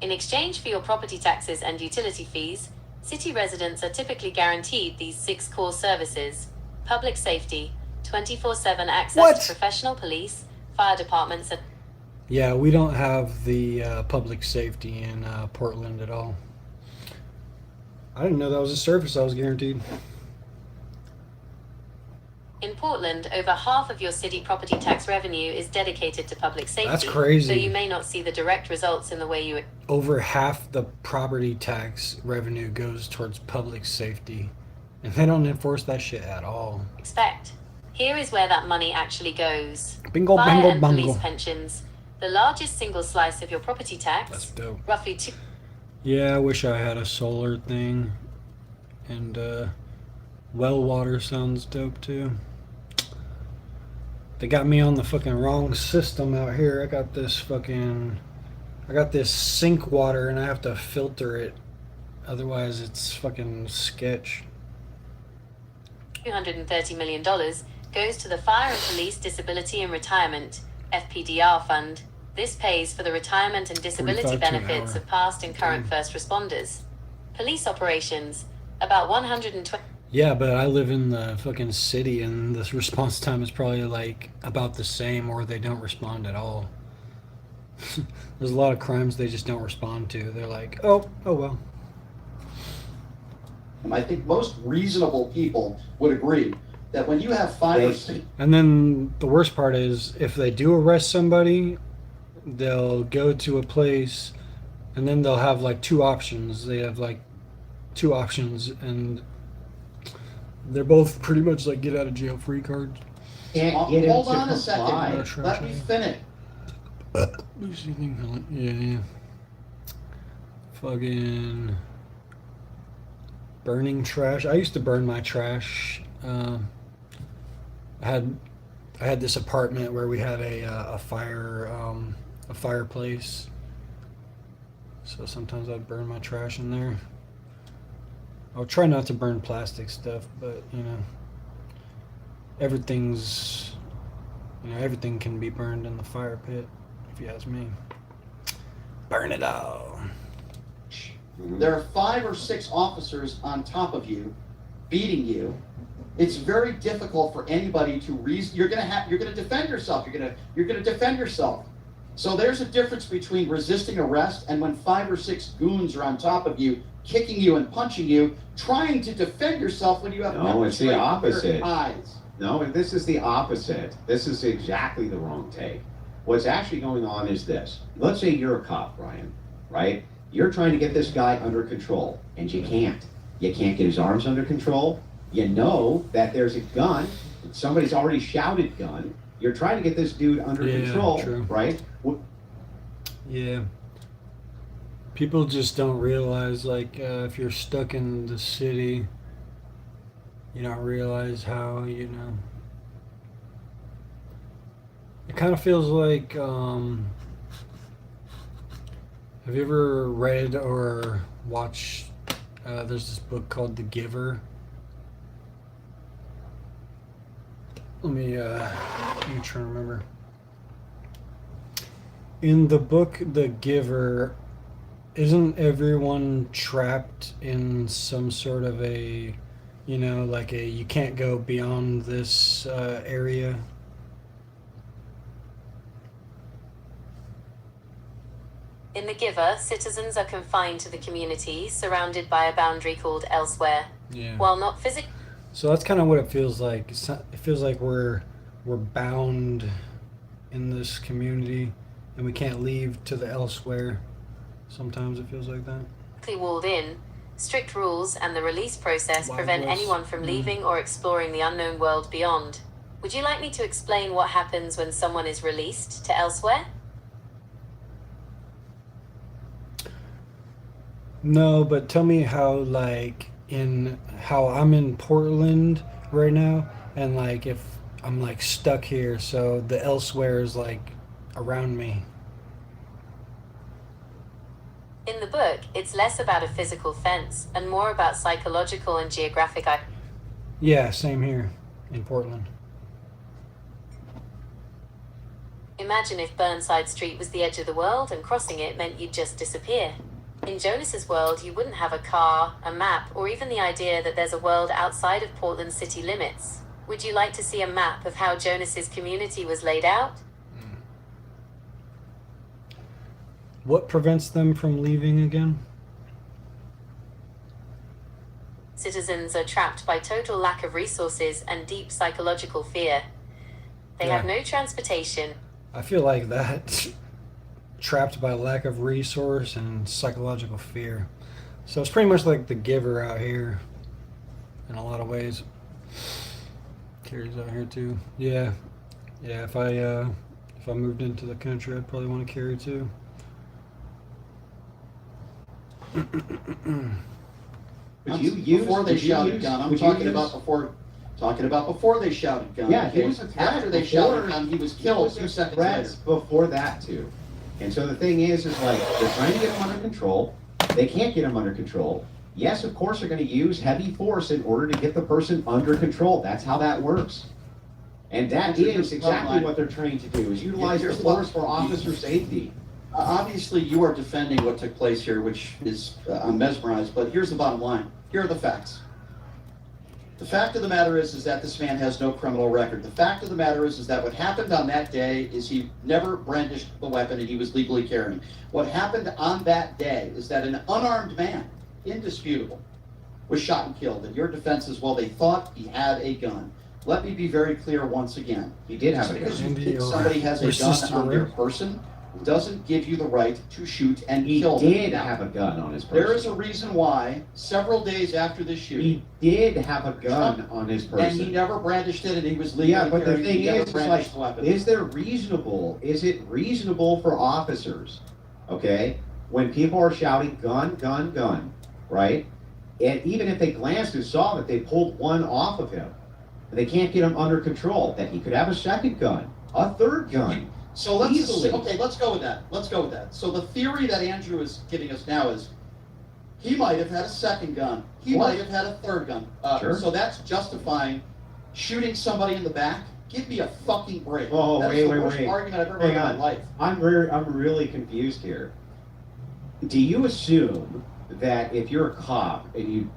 exchange for your property taxes and utility fees, city residents are typically guaranteed these 6 core services: public safety, 24/7 access to professional police, fire departments, and Yeah, we don't have the public safety in Portland at all. I didn't know that was a service I was guaranteed. in Portland, over half of your city property tax revenue is dedicated to public safety. That's crazy. So you may not see the direct results in the way you Over half the property tax revenue goes towards public safety, and they don't enforce that shit at all. expect. Here is where that money actually goes. Bingo, Fire bango, and bango. police pensions, the largest single slice of your property tax. That's dope. Roughly 2. Yeah, I wish I had a solar thing, and well water sounds dope too. They got me on the fucking wrong system out here. I got this sink water and I have to filter it. Otherwise it's fucking sketch. $230 million goes to the Fire and Police Disability and Retirement, FPDR Fund. This pays for the retirement and disability 45 to an benefits hour. of past and current first responders. Police operations, about 120. Yeah, but I live in the fucking city and the response time is probably like about the same, or they don't respond at all. There's a lot of crimes they just don't respond to. They're like, oh well. I think most reasonable people would agree that when you have 5 or 6. And then the worst part is if they do arrest somebody, they'll go to a place and then they'll have like 2 options. They have like 2 options and they're both pretty much like get out of jail free cards. Can't get him Hold to on a comply. second. Let me finish. Yeah. Fucking burning trash. I used to burn my trash I had this apartment where we had a fireplace. So sometimes I'd burn my trash in there. I'll try not to burn plastic stuff, but you know, everything can be burned in the fire pit, if you ask me. Burn it all. There are 5 or 6 officers on top of you, beating you. It's very difficult for anybody to reason. You're gonna defend yourself. You're gonna defend yourself. So there's a difference between resisting arrest and when 5 or 6 goons are on top of you, kicking you and punching you, trying to defend yourself when you have No, it's the opposite. Eyes. No, this is the opposite. This is exactly the wrong take. What's actually going on is this. Let's say you're a cop, Brian, right? You're trying to get this guy under control, and you can't. You can't get his arms under control. You know that there's a gun. Somebody's already shouted gun. You're trying to get this dude under control, true. right? Yeah. People just don't realize, like, if you're stuck in the city, you don't realize how, you know. It kind of feels like, have you ever read or watched, there's this book called The Giver. Let me try to remember. In the book The Giver, isn't everyone trapped in some sort of a, you know, like a, you can't go beyond this area? In The Giver, citizens are confined to the community, surrounded by a boundary called elsewhere. Yeah. While not physically... So that's kind of what it feels like. It feels like we're bound in this community, and we can't leave to the elsewhere. Sometimes it feels like that. walled in, strict rules and the release process prevent anyone from leaving or exploring the unknown world beyond. Would you like me to explain what happens when someone is released to elsewhere? No, but tell me how, like, how I'm in Portland right now, and like if I'm like stuck here, so the elsewhere is like around me. In the book, it's less about a physical fence and more about psychological and geographic. Yeah, same here in Portland. Imagine if Burnside Street was the edge of the world and crossing it meant you'd just disappear. In Jonas's world, you wouldn't have a car, a map, or even the idea that there's a world outside of Portland's city limits. Would you like to see a map of how Jonas's community was laid out? What prevents them from leaving again? Citizens are trapped by total lack of resources and deep psychological fear. They have no transportation. I feel like that. Trapped by lack of resource and psychological fear. So it's pretty much like The Giver out here in a lot of ways. Carries out here too. Yeah. If I moved into the country, I'd probably want to carry too. Before they shouted gun. I'm talking about before they shouted gun. Yeah, he was a threat. After they shouted gun, he was killed 2 seconds later. Before that too. And so the thing is like they're trying to get him under control. They can't get him under control. Yes, of course they're going to use heavy force in order to get the person under control. That's how that works. And that is exactly what they're trying to do, is utilize the force for officer safety. Obviously, you are defending what took place here, which is, I'm mesmerized, but here's the bottom line. Here are the facts. The fact of the matter is that this man has no criminal record. The fact of the matter is that what happened on that day is he never brandished the weapon and he was legally carrying. What happened on that day is that an unarmed man, indisputable, was shot and killed. And your defense is, well, they thought he had a gun. Let me be very clear once again. He did have a gun. Because you think somebody has a gun on their person doesn't give you the right to shoot and kill them. He did have a gun on his person. There is a reason why, several days after this shooting, he did have a gun on his person. And he never brandished it, and he was legally but the thing is, like, is it reasonable for officers, okay, when people are shouting gun, gun, gun, right? And even if they glanced and saw that they pulled one off of him, They can't get him under control. That he could have a second gun, a third gun. So let's Easily. okay. Let's go with that. Let's go with that. So the theory that Andrew is giving us now is he might have had a second gun. He might have had a third gun. Sure. So that's justifying shooting somebody in the back. Give me a fucking break. Oh, That's wait, the wait, worst wait. argument I've ever Hang heard in my on. life. I'm really confused here. Do you assume that if you're a cop and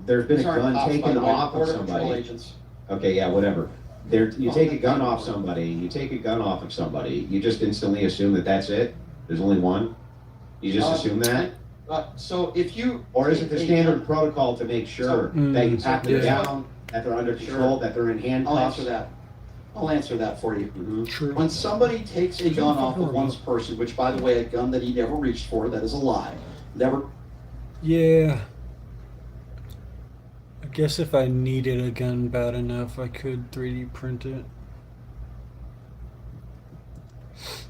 there's been These a aren't gun cops, by taken the way, off of Border Patrol somebody? agents. Okay, yeah, whatever. You take a gun off somebody. You take a gun off of somebody. You just instantly assume that that's it. There's only one. You just assume that. So if you Or is it the standard protocol to make sure that you pat them yeah. down, that they're under control, that they're in handcuffs? I'll answer that for you. Mm-hmm. When somebody takes a gun off of one's person, which by the way, a gun that he never reached for, that is a lie. Never. Yeah. I guess if I needed a gun bad enough, I could 3D print it.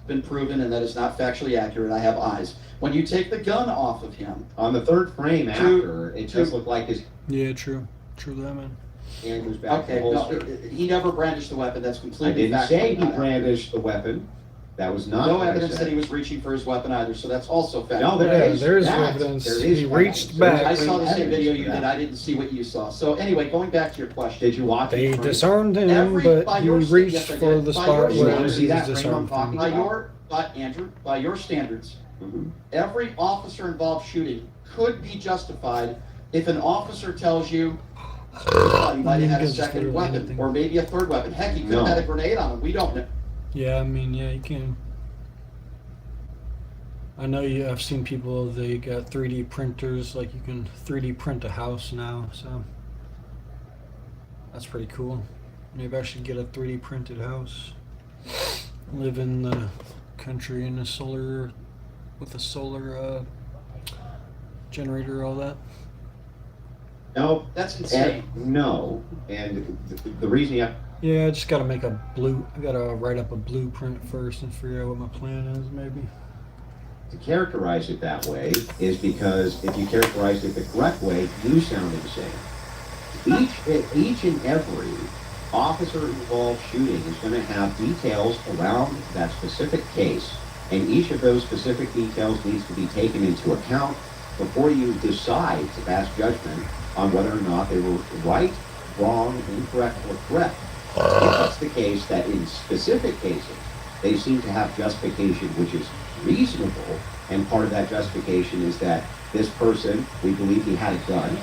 Been proven, and that is not factually accurate. I have eyes. When you take the gun off of him, on the third frame after, it does look like his. Yeah, true. True that, man. Andrew's back okay, to no, holster. he never brandished the weapon. That's I completely didn't say he factually not brandished the weapon. That was not no what I evidence said. that he was reaching for his weapon either. So that's also factual. No, there is evidence. There is He evidence. reached back. I saw the same Evidence video for you that. did. I didn't see what you saw. So anyway, going back to your question. Did you watch They it? disarmed him, by but he your reached yes, I for did. the By spot your where standards, he was disarmed from. Andrew, by your standards, every officer involved shooting could be justified if an officer tells you he might have had a second weapon or maybe a third weapon. Heck, he could have had a grenade on him. We don't know. Yeah, I mean, yeah, you can. I know I've seen people, they got 3D printers, like you can 3D print a house now, so that's pretty cool. Maybe I should get a 3D printed house. Live in the country in with a solar generator, all that. No, that's insane. No, and the reason you have. Yeah, I just gotta I gotta write up a blueprint first and figure out what my plan is, maybe. To characterize it that way is because if you characterize it the correct way, you sound insane. Each and every officer involved shooting is going to have details around that specific case, and each of those specific details needs to be taken into account before you decide to pass judgment on whether or not they were right, wrong, incorrect, or correct. If it's the case that in specific cases they seem to have justification which is reasonable, and part of that justification is that this person, we believe he had a gun,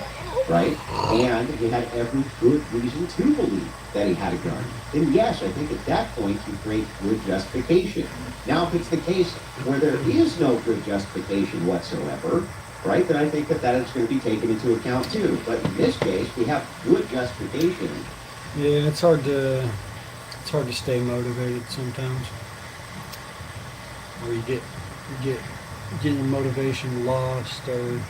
right? And he had every good reason to believe that he had a gun. Then yes, I think at that point you create good justification. Now if it's the case where there is no good justification whatsoever, right, then I think that is going to be taken into account too. But in this case, we have good justification. Yeah, it's hard to stay motivated sometimes. Or you get your motivation lost, or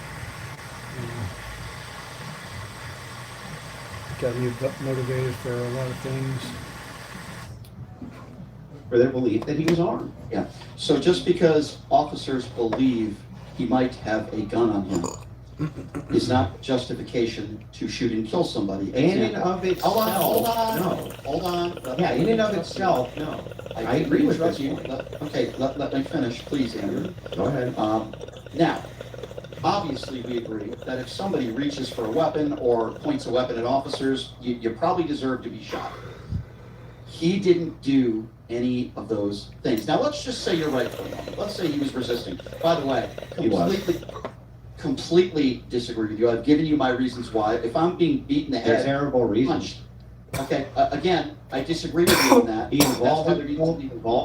got me motivated for a lot of things. For their belief that he was armed. Yeah. So just because officers believe he might have a gun on him is not justification to shoot and kill somebody. And in of itself, Hold on. Yeah, in and of itself, no. I agree with this you. point. Let me finish, please, Andrew. Go ahead. Now, obviously we agree that if somebody reaches for a weapon or points a weapon at officers, you probably deserve to be shot. He didn't do any of those things. Now let's just say you're right for a moment. Let's say he was resisting. By the way, completely disagree with you. I've given you my reasons why. If I'm being beaten in the head, terrible reasons. Okay, again, I disagree with you on that. He involved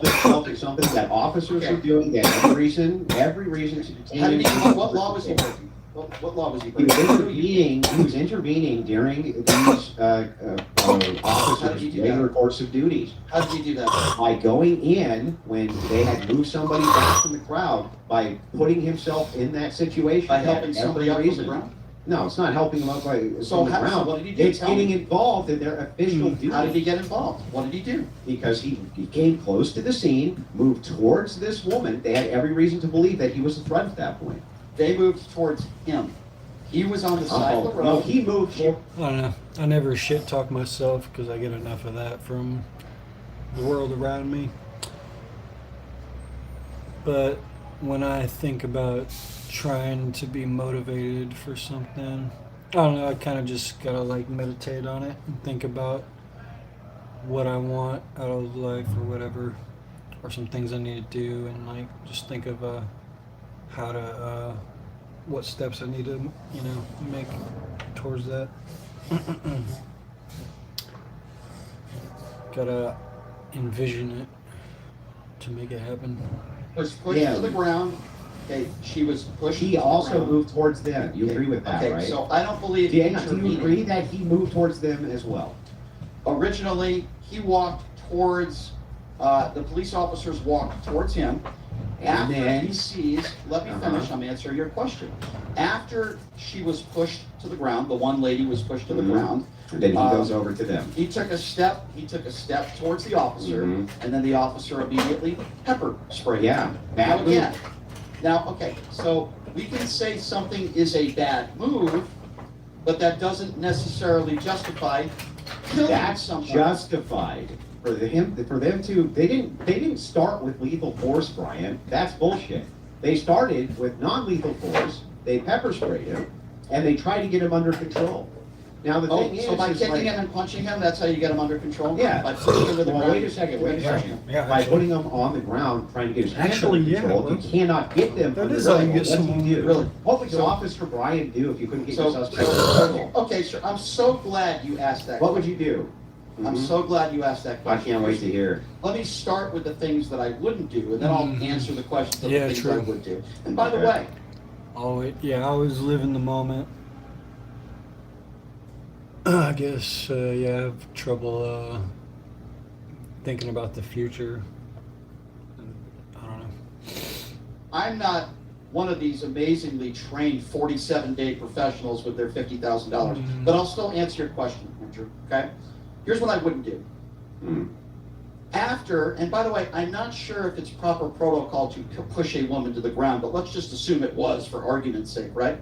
himself in something that officers are doing. They have every reason to detain him. What law was he breaking? What law was he He breaking? was intervening during these officers' regular course of duties. How did he do that? By going in when they had moved somebody back from the crowd, by putting himself in that situation. By helping somebody up from the ground? No, it's not helping him up from the ground. So what did he do? It's getting involved in their official duties. How did he get involved? What did he do? Because he came close to the scene, moved towards this woman. They had every reason to believe that he was a threat at that point. They moved towards him. He was on the side of the road. No, he moved. I don't know. I never shit talk myself because I get enough of that from the world around me. But when I think about trying to be motivated for something, I don't know, I kind of just gotta like meditate on it and think about what I want out of life or whatever, or some things I need to do, and like just think of how to, what steps I need to, make towards that. Gotta envision it to make it happen. Was pushed to the ground. Okay, she was pushed. He also moved towards them. You agree with that, right? So I don't believe. Do you agree that he moved towards them as well? Originally, he walked towards. The police officers walked towards him. After he sees, let me finish. I'm answering your question. After she was pushed to the ground, the one lady was pushed to the ground. And then he goes over to them. He took a step. He took a step towards the officer, and then the officer immediately pepper sprayed him. Now again. Now, okay, so we can say something is a bad move, but that doesn't necessarily justify killing someone. Justified for them to. They didn't start with lethal force, Brian. That's bullshit. They started with non-lethal force. They pepper sprayed him, and they tried to get him under control. Now the thing is, so by kicking like, him and punching him, that's how you get him under control? Yeah. By pushing him to the ground? Wait a second. By putting him on the ground, trying to get his hands under control, you cannot get them under is how you control. get someone. What do you do? Really? What would Officer Brian do if you couldn't get your suspect under control? Okay, sir, I'm so glad you asked that What would you do? I'm so glad you asked that question. I can't wait to hear. Let me start with the things that I wouldn't do, and then I'll answer the questions of the things I would do. And by the way, I always live in the moment. I guess, I have trouble thinking about the future. I don't know. I'm not one of these amazingly trained 47-day professionals with their $50,000, but I'll still answer your question, Andrew, okay? Here's what I wouldn't do. After, and by the way, I'm not sure if it's proper protocol to push a woman to the ground, but let's just assume it was for argument's sake, right?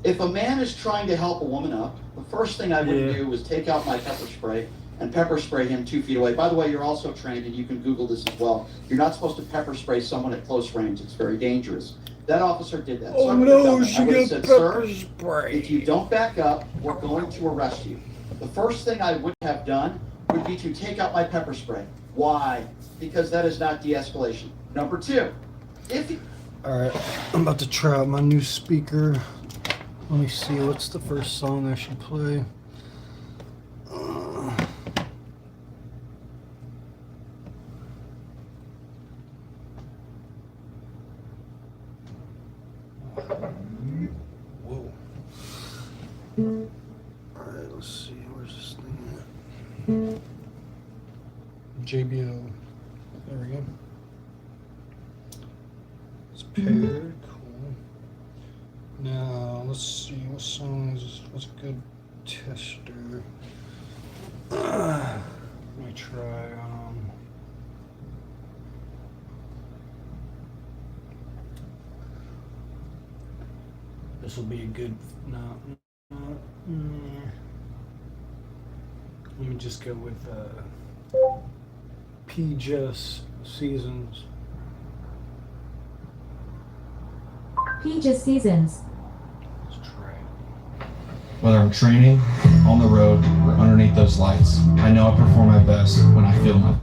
If a man is trying to help a woman up, the first thing I would do is take out my pepper spray and pepper spray him 2 feet away. By the way, you're also trained, and you can Google this as well. You're not supposed to pepper spray someone at close range. It's very dangerous. That officer did that. So I would have said, sir, if you don't back up, we're going to arrest you. The first thing I would have done would be to take out my pepper spray. Why? Because that is not de-escalation. Number 2, if you... All right, I'm about to try out my new speaker. Let me see, what's the first song I should play? Whoa. Alright, let's see, where's this thing at? JBL. There we go. It's paired, cool. Now, let's see, what songs, what's a good tester? Let me try, this will be a good, let me just go with, PNWTV Seasons. PNWTV Seasons. Whether I'm training, on the road, or underneath those lights, I know I perform my best when I feel my...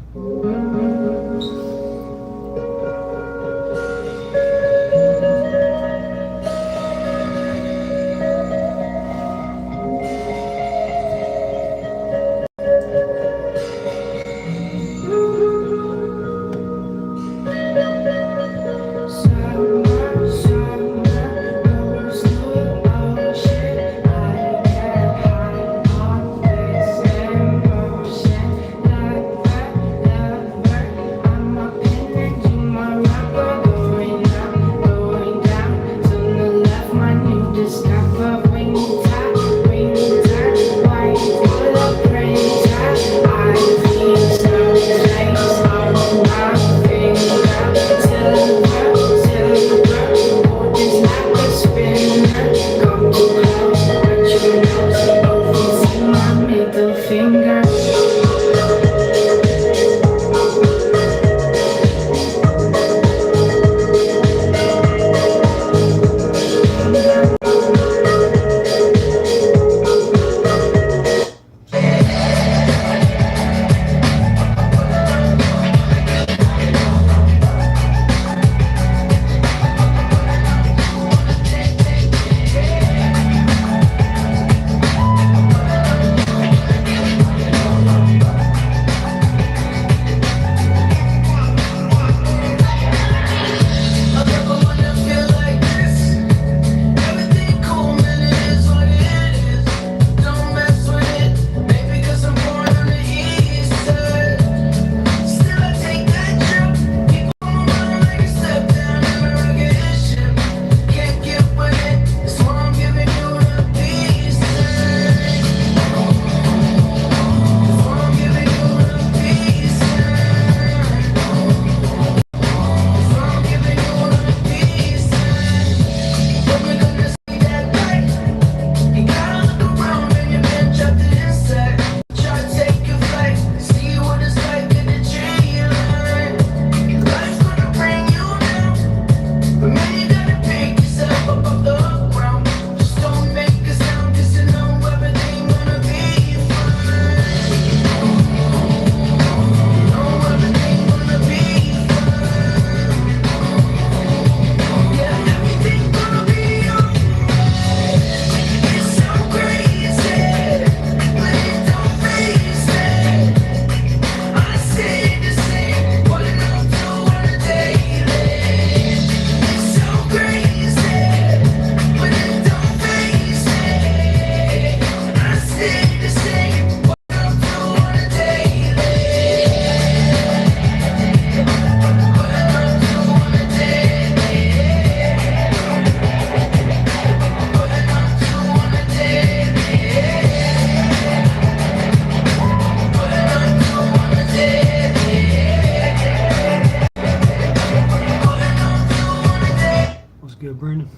good, Brandon?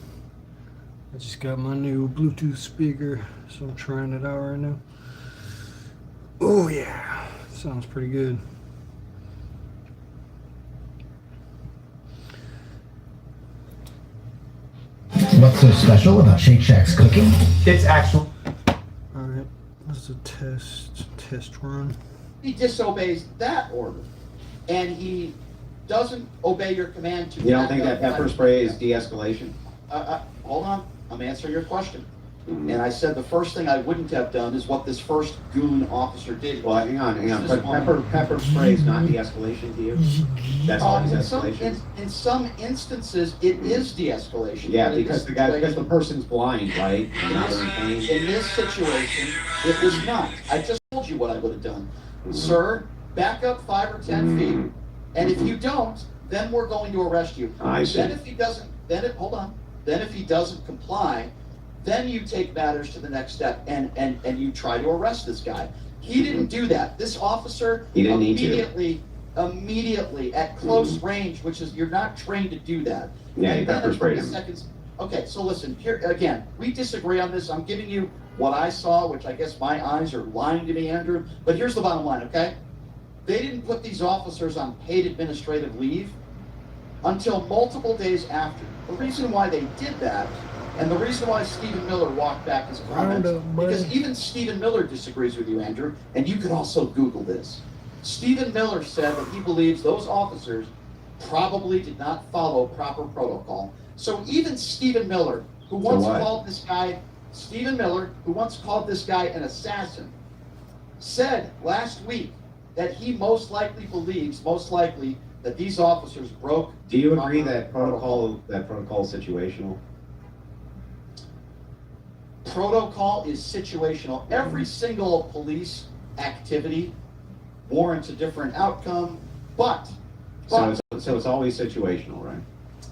I just got my new Bluetooth speaker, so I'm trying it out right now. Oh yeah, sounds pretty good. What's so special about Shake Shack's cooking? It's actual. Alright, that's a test run. He disobeys that order, and he doesn't obey your command to. You don't think that pepper spray is de-escalation? Hold on, I'm answering your question. And I said the first thing I wouldn't have done is what this first goon officer did. Well, hang on. But pepper spray is not de-escalation to you? That's always escalation? In some instances, it is de-escalation. Yeah, because the person's blind, right? And not in pain. In this situation, it was not. I just told you what I would have done. Sir, back up 5 or 10 feet, and if you don't, then we're going to arrest you. I see. Then if he doesn't, hold on. Then if he doesn't comply, then you take matters to the next step and you try to arrest this guy. He didn't do that. This officer He didn't need to. immediately at close range, which is, you're not trained to do that. Yeah, he And then pepper in sprayed 30 him. seconds. Okay, so listen, here again, we disagree on this. I'm giving you what I saw, which I guess my eyes are lying to me, Andrew. But here's the bottom line, okay? They didn't put these officers on paid administrative leave until multiple days after. The reason why they did that, and the reason why Stephen Miller walked back his comments, because even Stephen Miller disagrees with you, Andrew, and you could also Google this. Stephen Miller said that he believes those officers probably did not follow proper protocol. So even Stephen Miller, who once called this guy, an assassin, said last week that he most likely believes, that these officers broke. Do you agree that protocol is situational? Protocol is situational. Every single police activity warrants a different outcome, but So it's always situational, right?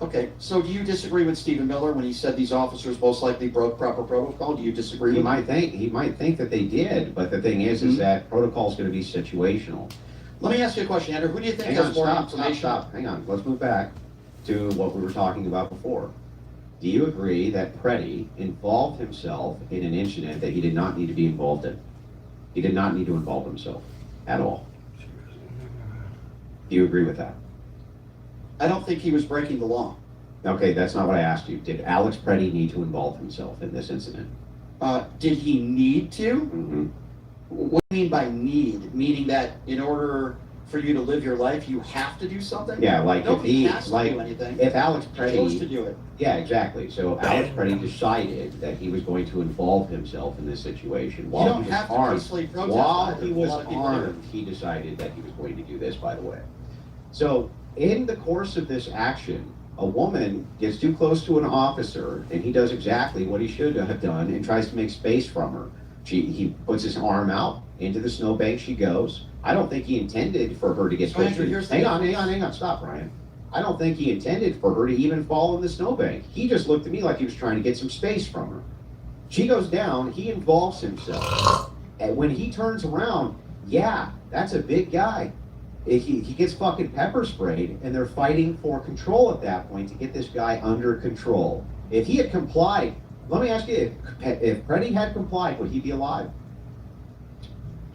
okay, so do you disagree with Stephen Miller when he said these officers most likely broke proper protocol? Do you disagree with him? He might think that they did, but the thing is that protocol is going to be situational. Let me ask you a question, Andrew. Who do you think has more information? Stop. Hang on. Let's move back to what we were talking about before. Do you agree that Preddy involved himself in an incident that he did not need to be involved in? He did not need to involve himself at all. Do you agree with that? I don't think he was breaking the law. Okay, that's not what I asked you. Did Alex Preddy need to involve himself in this incident? Did he need to? Mm-hmm. What do you mean by need? Meaning that in order for you to live your life, you have to do something? Yeah, like nobody has to do anything. If Alex Preddy He chose to do it. Yeah, exactly. So Alex Preddy decided that he was going to involve himself in this situation while You don't he was have to armed. peacefully protest While either. he A was lot of people armed, he decided that he was going to do this, by the way. So in the course of this action, a woman gets too close to an officer and he does exactly what he should have done and tries to make space from her. He puts his arm out into the snowbank. She goes. I don't think he intended for her to get pushed. Hang on, stop, Ryan. I don't think he intended for her to even fall in the snowbank. He just looked at me like he was trying to get some space from her. She goes down, he involves himself. And when he turns around, yeah, that's a big guy. He gets fucking pepper sprayed, and they're fighting for control at that point to get this guy under control. If he had complied, let me ask you, if Preddy had complied, would he be alive?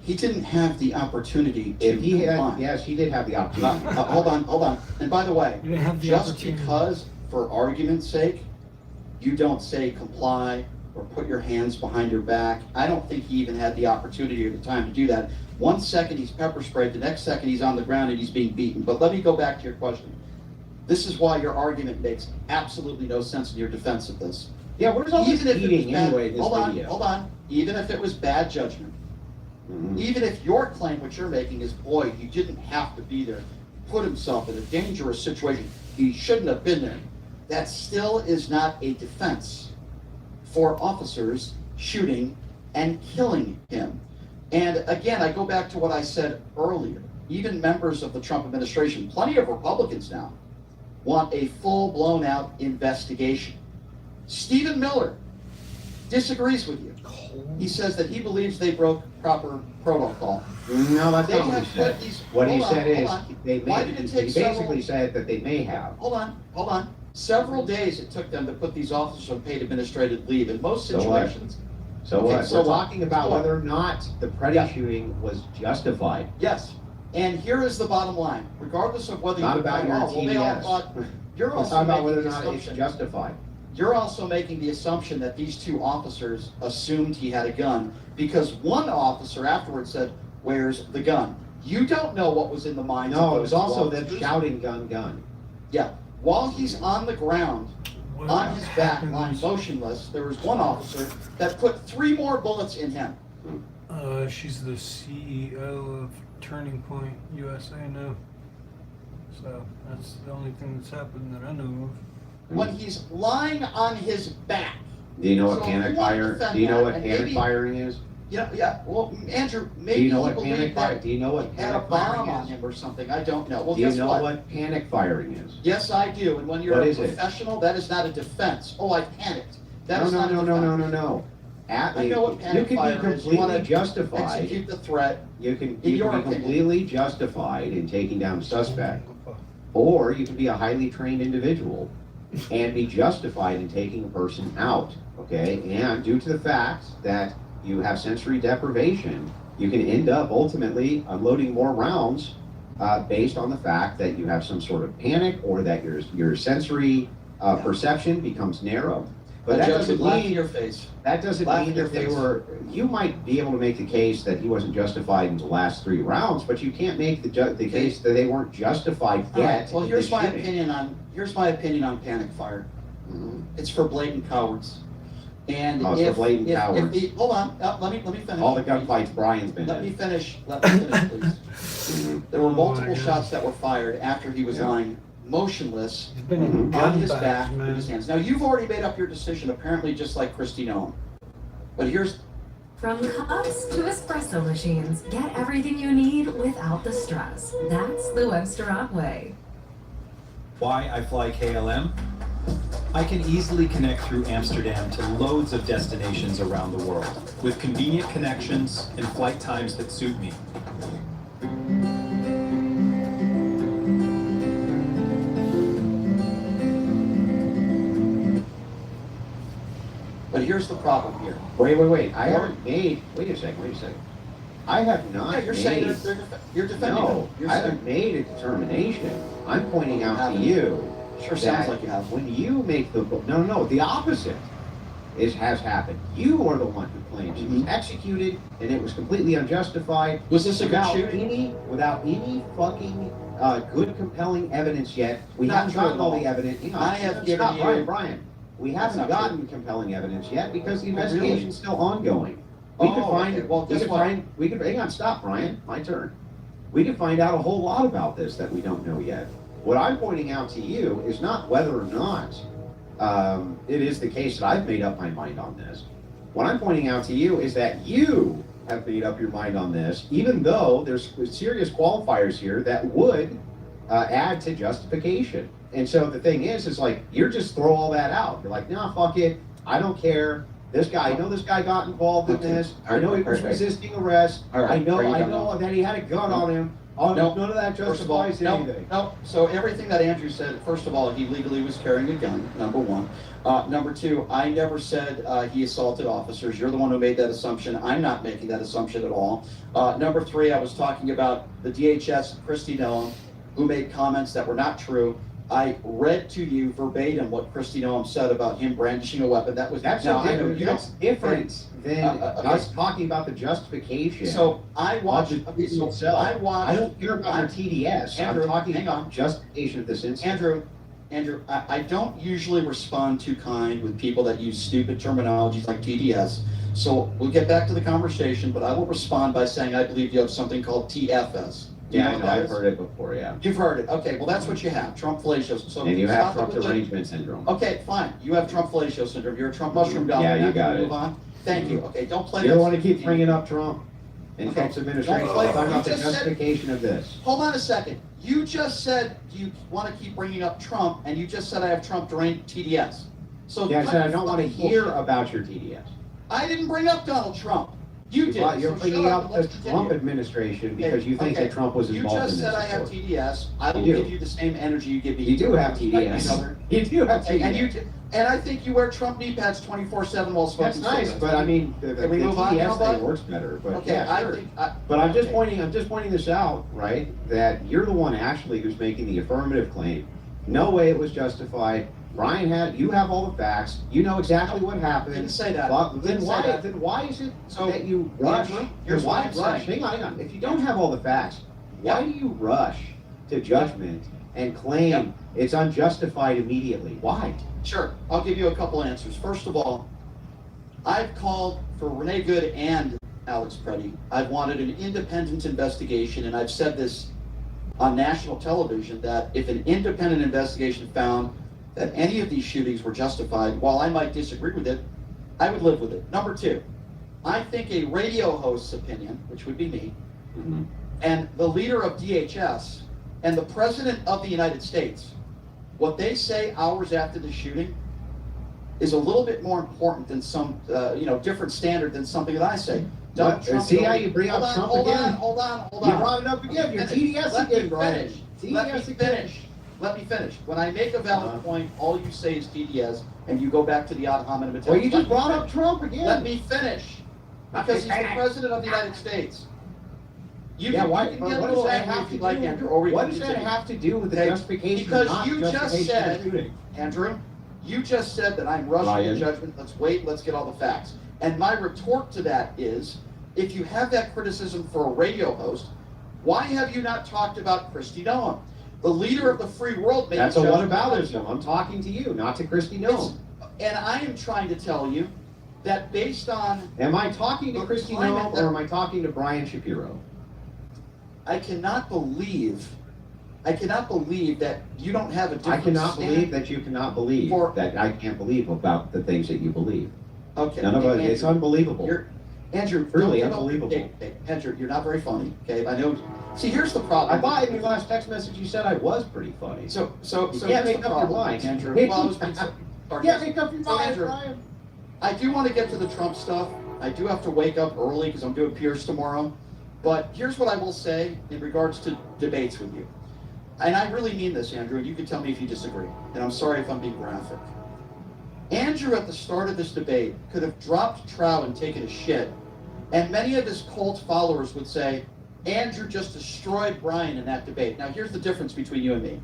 He didn't have the opportunity to If he comply. had, yes, he did have the opportunity. Hold on. And by the way, You didn't have the just opportunity. because, for argument's sake, you don't say comply or put your hands behind your back, I don't think he even had the opportunity or the time to do that. 1 second he's pepper sprayed, the next second he's on the ground and he's being beaten. But let me go back to your question. This is why your argument makes absolutely no sense in your defense of this. Yeah, where's all this Even if it was beating bad- anyway, this video? Hold on. Even if it was bad judgment, even if your claim, what you're making is, boy, he didn't have to be there, he put himself in a dangerous situation, he shouldn't have been there, that still is not a defense for officers shooting and killing him. And again, I go back to what I said earlier. Even members of the Trump administration, plenty of Republicans now, want a full-blown out investigation. Stephen Miller disagrees with you. He says that he believes they broke proper protocol. No, that's They not what have he said. put these- What he hold on, said is, hold on. they Why did it take he basically said that they may have. Hold on. Several days it took them to put these officers on paid administrative leave. In most So what? situations. So Okay, what? so We're talking about what? whether or not the Preddy shooting was justified. Yes. And here is the bottom line. Regardless of whether Not you about your they all TDS. thought, you're We're also talking about making whether or the not it's assumption. justified. You're also making the assumption that these two officers assumed he had a gun because one officer afterwards said, "Where's the gun?" You don't know what was in the minds of No, it those was also two them officers. shouting gun, gun. Yeah. While he's on the ground, on his back, lying motionless, there was one officer that put 3 more bullets in him. She's the CEO of Turning Point USA now. So that's the only thing that's happened that I know of. When he's lying on his back. Do you know what So panic you want to fire? defend Do you know that, what and panic maybe- firing is? Yeah. Well, Andrew, maybe Do you know he what believed panic fire? that Do you know what he had a panic bomb firing on is? him or something. I don't know. Well, Do you guess know what? what panic firing is? Yes, I do. And when you're What a is it? professional, that is not a defense. Oh, I panicked. That No, is no, not a no, defense. no, no, no, no. I know what You panic can fire be is. You completely want to justified. execute the threat. You can in you your can be opinion. completely justified in taking down a suspect, or you can be a highly trained individual and be justified in taking a person out. Okay, and due to the fact that you have sensory deprivation, you can end up ultimately unloading more rounds based on the fact that you have some sort of panic or that your sensory perception becomes narrow. But that doesn't laugh in mean your face. that doesn't Laugh mean in your that they face. were. You might be able to make the case that he wasn't justified in the last 3 rounds, but you can't make the case that they weren't justified All right, yet. well, in here's this my shooting. opinion on panic fire. It's for blatant cowards. And Oh, it's for blatant cowards. Hold on, let me finish. All the gunfights Brian's been Let me in. finish, please. There were multiple shots that were fired after he was lying motionless on his back with his hands. Now, you've already made up your decision, apparently just like Christy Nolan. But here's From cups to espresso machines, get everything you need without the stress. That's the Webster way. Why I fly KLM? I can easily connect through Amsterdam to loads of destinations around the world, with convenient connections and flight times that suit me. But here's the problem here. Wait. I haven't made. Wait a second. I have not Yeah, you're made. saying you're defending No, them. You're I haven't made a determination. I'm pointing out to you. Sure sounds like you have. When you make the no, the opposite has happened. You are the one who claims he was executed and it was completely unjustified. Was this a good without shooting? Without any fucking good, compelling evidence yet. We Not haven't true gotten at all all. the evidence. Hang on, I have given stop, you- Brian. We That's haven't not gotten compelling evidence yet because the Oh, really? investigation's still ongoing. We could Oh, find. okay. Well, guess what? Hang on, stop, Brian. My turn. We could find out a whole lot about this that we don't know yet. What I'm pointing out to you is not whether or not it is the case that I've made up my mind on this. What I'm pointing out to you is that you have made up your mind on this, even though there's serious qualifiers here that would add to justification. And so the thing is like, you're just throw all that out. You're like, nah, fuck it. I don't care. This guy, I know this guy got involved in this. I know he was resisting arrest. I know that he had a gun on him. Oh, No. none of that First of all, justifies no, anything. no. So everything that Andrew said, first of all, he legally was carrying a gun, number one. Number two, I never said he assaulted officers. You're the one who made that assumption. I'm not making that assumption at all. Number three, I was talking about the DHS, Christy Nolan, who made comments that were not true. I read to you verbatim what Christy Nolan said about him brandishing a weapon. That's different than us talking about the justification. So I watched. I don't care about your TDS. Andrew, I'm talking hang about on. justification of this incident. Andrew, I don't usually respond too kind with people that use stupid terminologies like TDS. So we'll get back to the conversation, but I will respond by saying I believe you have something called TFS. Do you Yeah, know I what know. that I've is? heard it before. Yeah. You've heard it. Okay, well that's what you have, Trump fellatio. So And you have stop Trump it with the- derangement syndrome. Okay, fine. You have Trump fellatio syndrome. You're a Trump mushroom goblin. Yeah, you Now, can got we it. Move on. Thank you. Okay, don't play. You don't that- want to keep bringing up Trump and Okay. Trump's administration. Don't play- I'm talking about you the just said- justification of this. Hold on a second. You just said you want to keep bringing up Trump, and you just said I have Trump deranged TDS. So Yeah, I cut said I the don't want to fucking hear bullshit. about your TDS. I didn't bring up Donald Trump. You did. You're So bringing shut up and the let's Trump continue. administration because you think Okay. that Trump was involved in this. You just said I have of course. TDS. I will You do. give you the same energy you give me. You do have Respect each TDS. other. You do have Okay, TDS. and I think you wear Trump knee pads 24/7 while smoking That's nice, cigarettes. but I mean, the Can we move on now, TDS bud? thing works better. But Okay, yeah, sure. But I'm just pointing this out, right? That you're the one actually who's making the affirmative claim. No way it was justified. Brian you have all the facts. You know exactly what happened. Didn't say that. But then Didn't say that. why is it So, that you rush? here's Why what I'm rush? saying. Hang on. If you don't have all the facts, why do you rush to judgment and claim it's unjustified immediately? Why? Sure, I'll give you a couple answers. First of all, I've called for Renee Good and Alex Preddy. I've wanted an independent investigation, and I've said this on national television that if an independent investigation found that any of these shootings were justified, while I might disagree with it, I would live with it. Number two, I think a radio host's opinion, which would be me, and the leader of DHS and the President of the United States, what they say hours after the shooting is a little bit more important than some, different standard than something that I say. Donald Trump, see how you bring up Trump again? Hold on. You brought it up again. You're TDS again, Brian. Let me finish. When I make a valid point, all you say is TDS, and you go back to the ad hominem attack. Well, you just brought up Trump again. Let me finish. Because he's the President of the United States. You can get a little angry if you like, Andrew, or we What can does that continue. have to do with the justification? Because not you just justification of the said, shooting? Andrew, you just said that I'm rushing Ryan. to judgment. Let's wait, let's get all the facts. And my retort to that is, if you have that criticism for a radio host, why have you not talked about Kristi Noem? The leader of the free world made That's a a judgment. whataboutism. I'm talking to you, not to Kristi Noem. And I am trying to tell you that based on... Am I talking to the Kristi climate Noem that- or am I talking to Brian Shapiro? I cannot believe that you don't have a different I cannot stand. believe that you cannot believe that I can't believe about the things that you believe. Okay. None of us, Andrew, it's unbelievable. Andrew, Really don't give up- unbelievable. Hey, Andrew, you're not very funny. Okay, I know. See, here's the problem. I thought in your last text message you said I was pretty funny. So you can't here's make the up your problem, mind, Andrew. You Well, I was being can't sarcastic. make up your So, mind, Andrew, Brian. I do want to get to the Trump stuff. I do have to wake up early because I'm doing Pierce tomorrow. But here's what I will say in regards to debates with you. And I really mean this, Andrew, and you can tell me if you disagree. And I'm sorry if I'm being graphic. Andrew, at the start of this debate, could have dropped trout and taken a shit. And many of his cult followers would say, Andrew just destroyed Brian in that debate. Now, here's the difference between you and me.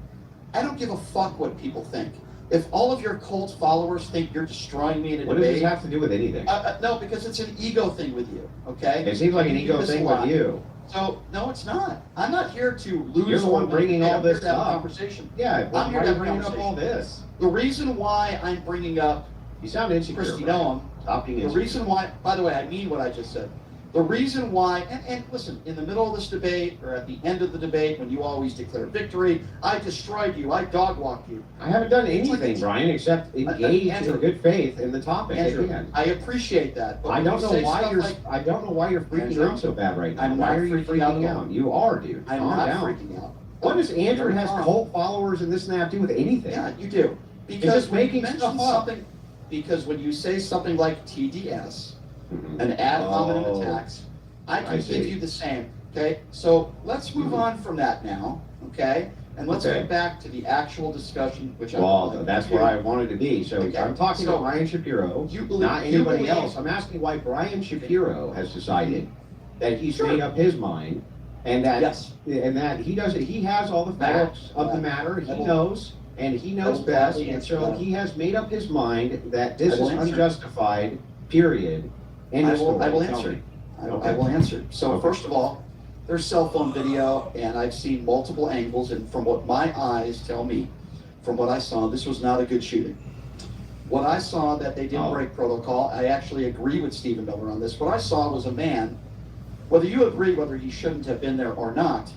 I don't give a fuck what people think. If all of your cult followers think you're destroying me in a What debate... does this have to do with anything? No, because it's an ego thing with you, okay? It seems like an You do ego this a thing lot. with you. So, no, it's not. I'm not here to lose. You're the one or win. bringing all I'm here this to have a up. conversation. Yeah, well, I'm here why to are have you a bringing up all conversation. this? The reason why I'm bringing up You sound insecure. Kristi Brian. Noem, Stop being the insecure. reason why, by the way, I mean what I just said. The reason why, and listen, in the middle of this debate, or at the end of the debate, when you always declare victory, I destroyed you, I dog walked you. I haven't done anything, Brian, except engage Andrew, in good faith in the topic at Andrew, hand. I appreciate that. But I when don't you know say why stuff you're. like, I don't know why you're freaking Andrew, out so bad right now. I'm Why not are you freaking out, freaking out? You are, dude. I'm Calm not down. freaking out. What does Andrew Very has calm. cult followers and this and that have to do with anything? Yeah, you do. He's Because just when you making mention stuff up. something, because when you say something like TDS, an ad hominem Oh, attacks, I I can see. give you the same. Okay, so let's move on from that now. Okay, and let's Okay. get back to the actual discussion, which I Well, would like that's to where do. I wanted to be. So Okay, I'm talking so to Brian Shapiro, you believe- not you anybody believe- else. I'm asking why Brian Shapiro has decided that he's Sure. made up his mind and that Yes. and that he doesn't. He has all the facts of the matter. He knows. And he knows will best, gladly and answer so that. he has made up his mind that this I will is answer. unjustified, period. End of story. I will Tell answer. me. I will answer. So Okay. first of all, there's cell phone video, and I've seen multiple angles, and from what my eyes tell me, from what I saw, this was not a good shooting. What I saw that they didn't break protocol, I actually agree with Stephen Miller on this. What I saw was a man, whether you agree whether he shouldn't have been there or not,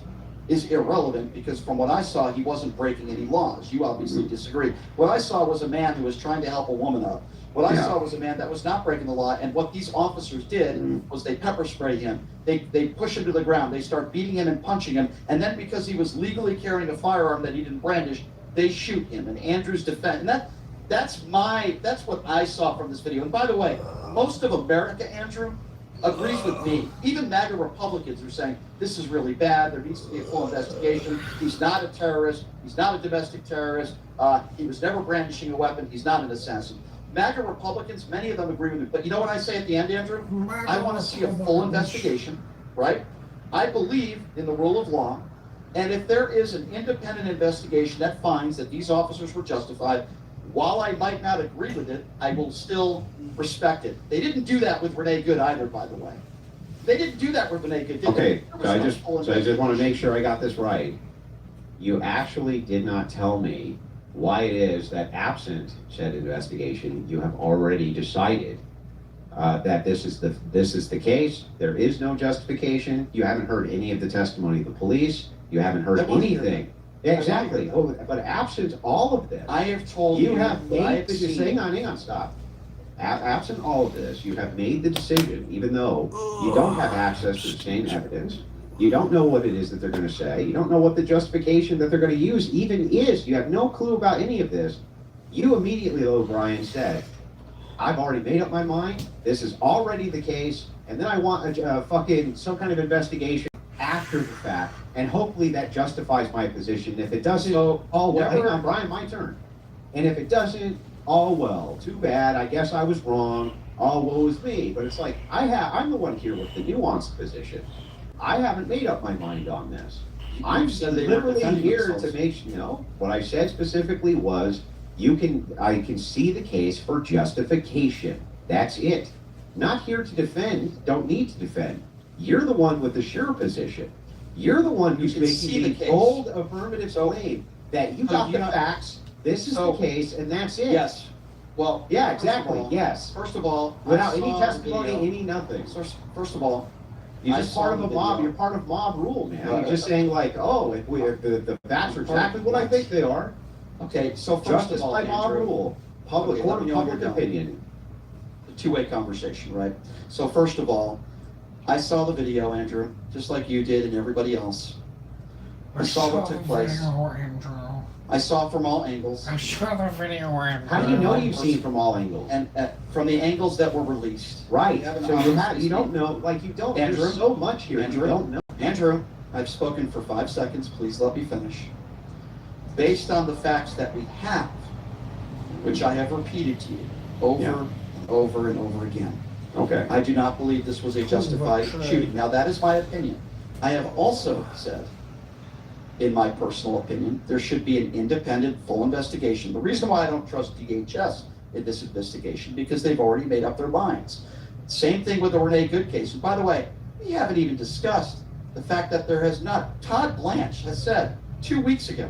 is irrelevant, because from what I saw, he wasn't breaking any laws. You obviously disagree. What I saw was a man who was trying to help a woman up. What I Yeah. saw was a man that was not breaking the law, and what these officers did was they pepper spray him. They push him to the ground. They start beating him and punching him, and then because he was legally carrying a firearm that he didn't brandish, they shoot him. And Andrew's defense, and that's what I saw from this video. And by the way, most of America, Andrew, agrees with me. Even MAGA Republicans are saying this is really bad. There needs to be a full investigation. He's not a terrorist. He's not a domestic terrorist. He was never brandishing a weapon. He's not an assassin. MAGA Republicans, many of them agree with me. But you know what I say at the end, Andrew? I want to see a full investigation, right? I believe in the rule of law. And if there is an independent investigation that finds that these officers were justified, while I might not agree with it, I will still respect it. They didn't do that with Renee Good either, by the way. They didn't do that with Renee Good, did Okay, they? so I just want to make sure I got this right. You actually did not tell me why it is that absent said investigation, you have already decided that this is the case. There is no justification. You haven't heard any of the testimony of the police. You haven't heard anything. Yeah, exactly. Oh, but absent all of this, I have told you have made the decision. Hang on, stop. Absent all of this, you have made the decision, even though you don't have access to the same evidence. You don't know what it is that they're going to say. You don't know what the justification that they're going to use even is. You have no clue about any of this. You immediately, O'Brien, said, I've already made up my mind. This is already the case. And then I want a fucking some kind of investigation after the fact. And hopefully that justifies my position. If it doesn't, all well, hang on, Brian, my turn. And if it doesn't, all well, too bad. I guess I was wrong. All woe is me. But it's like, I'm the one here with the nuanced position. I haven't made up my mind on this. I'm literally here to make, what I said specifically was, I can see the case for justification. That's it. Not here to defend, don't need to defend. You're the one with the sure position. You're the one who's making the bold affirmative claim that you got the facts, this is the case, and that's it. Yes. Well, yeah, exactly, yes. First of all, without any testimony, any nothing. First of all, you're just part of a mob. You're part of mob rule, man. You're just saying like, oh, if the facts are exactly what I think they are. Okay, so first justice of all, by mob Andrew, rule, court of public opinion. A two-way conversation, right? So first of all, I saw the video, Andrew, just like you did and everybody else. I saw what took place. I saw from all angles. I saw the video, Andrew. How do you know you've seen from all angles? And from the angles that were released. Right. So you don't know, like you don't. Andrew, There's so much here. Andrew, you don't know. Andrew, I've spoken for 5 seconds. Please let me finish. Based on the facts that we have, which I have repeated to you over and over and over again. Okay. I do not believe this was a justified shooting. Now that is my opinion. I have also said, in my personal opinion, there should be an independent, full investigation. The reason why I don't trust DHS in this investigation, because they've already made up their minds. Same thing with the Renee Good case. And by the way, we haven't even discussed the fact that there has not, Todd Blanche has said 2 weeks ago,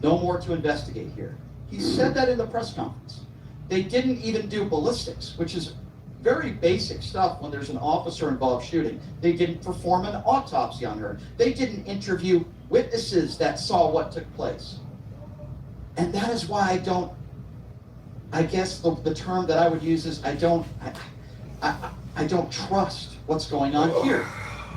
no more to investigate here. He said that in the press conference. They didn't even do ballistics, which is very basic stuff when there's an officer-involved shooting. They didn't perform an autopsy on her. They didn't interview witnesses that saw what took place. And that is why I guess the term that I would use is I don't trust what's going on here.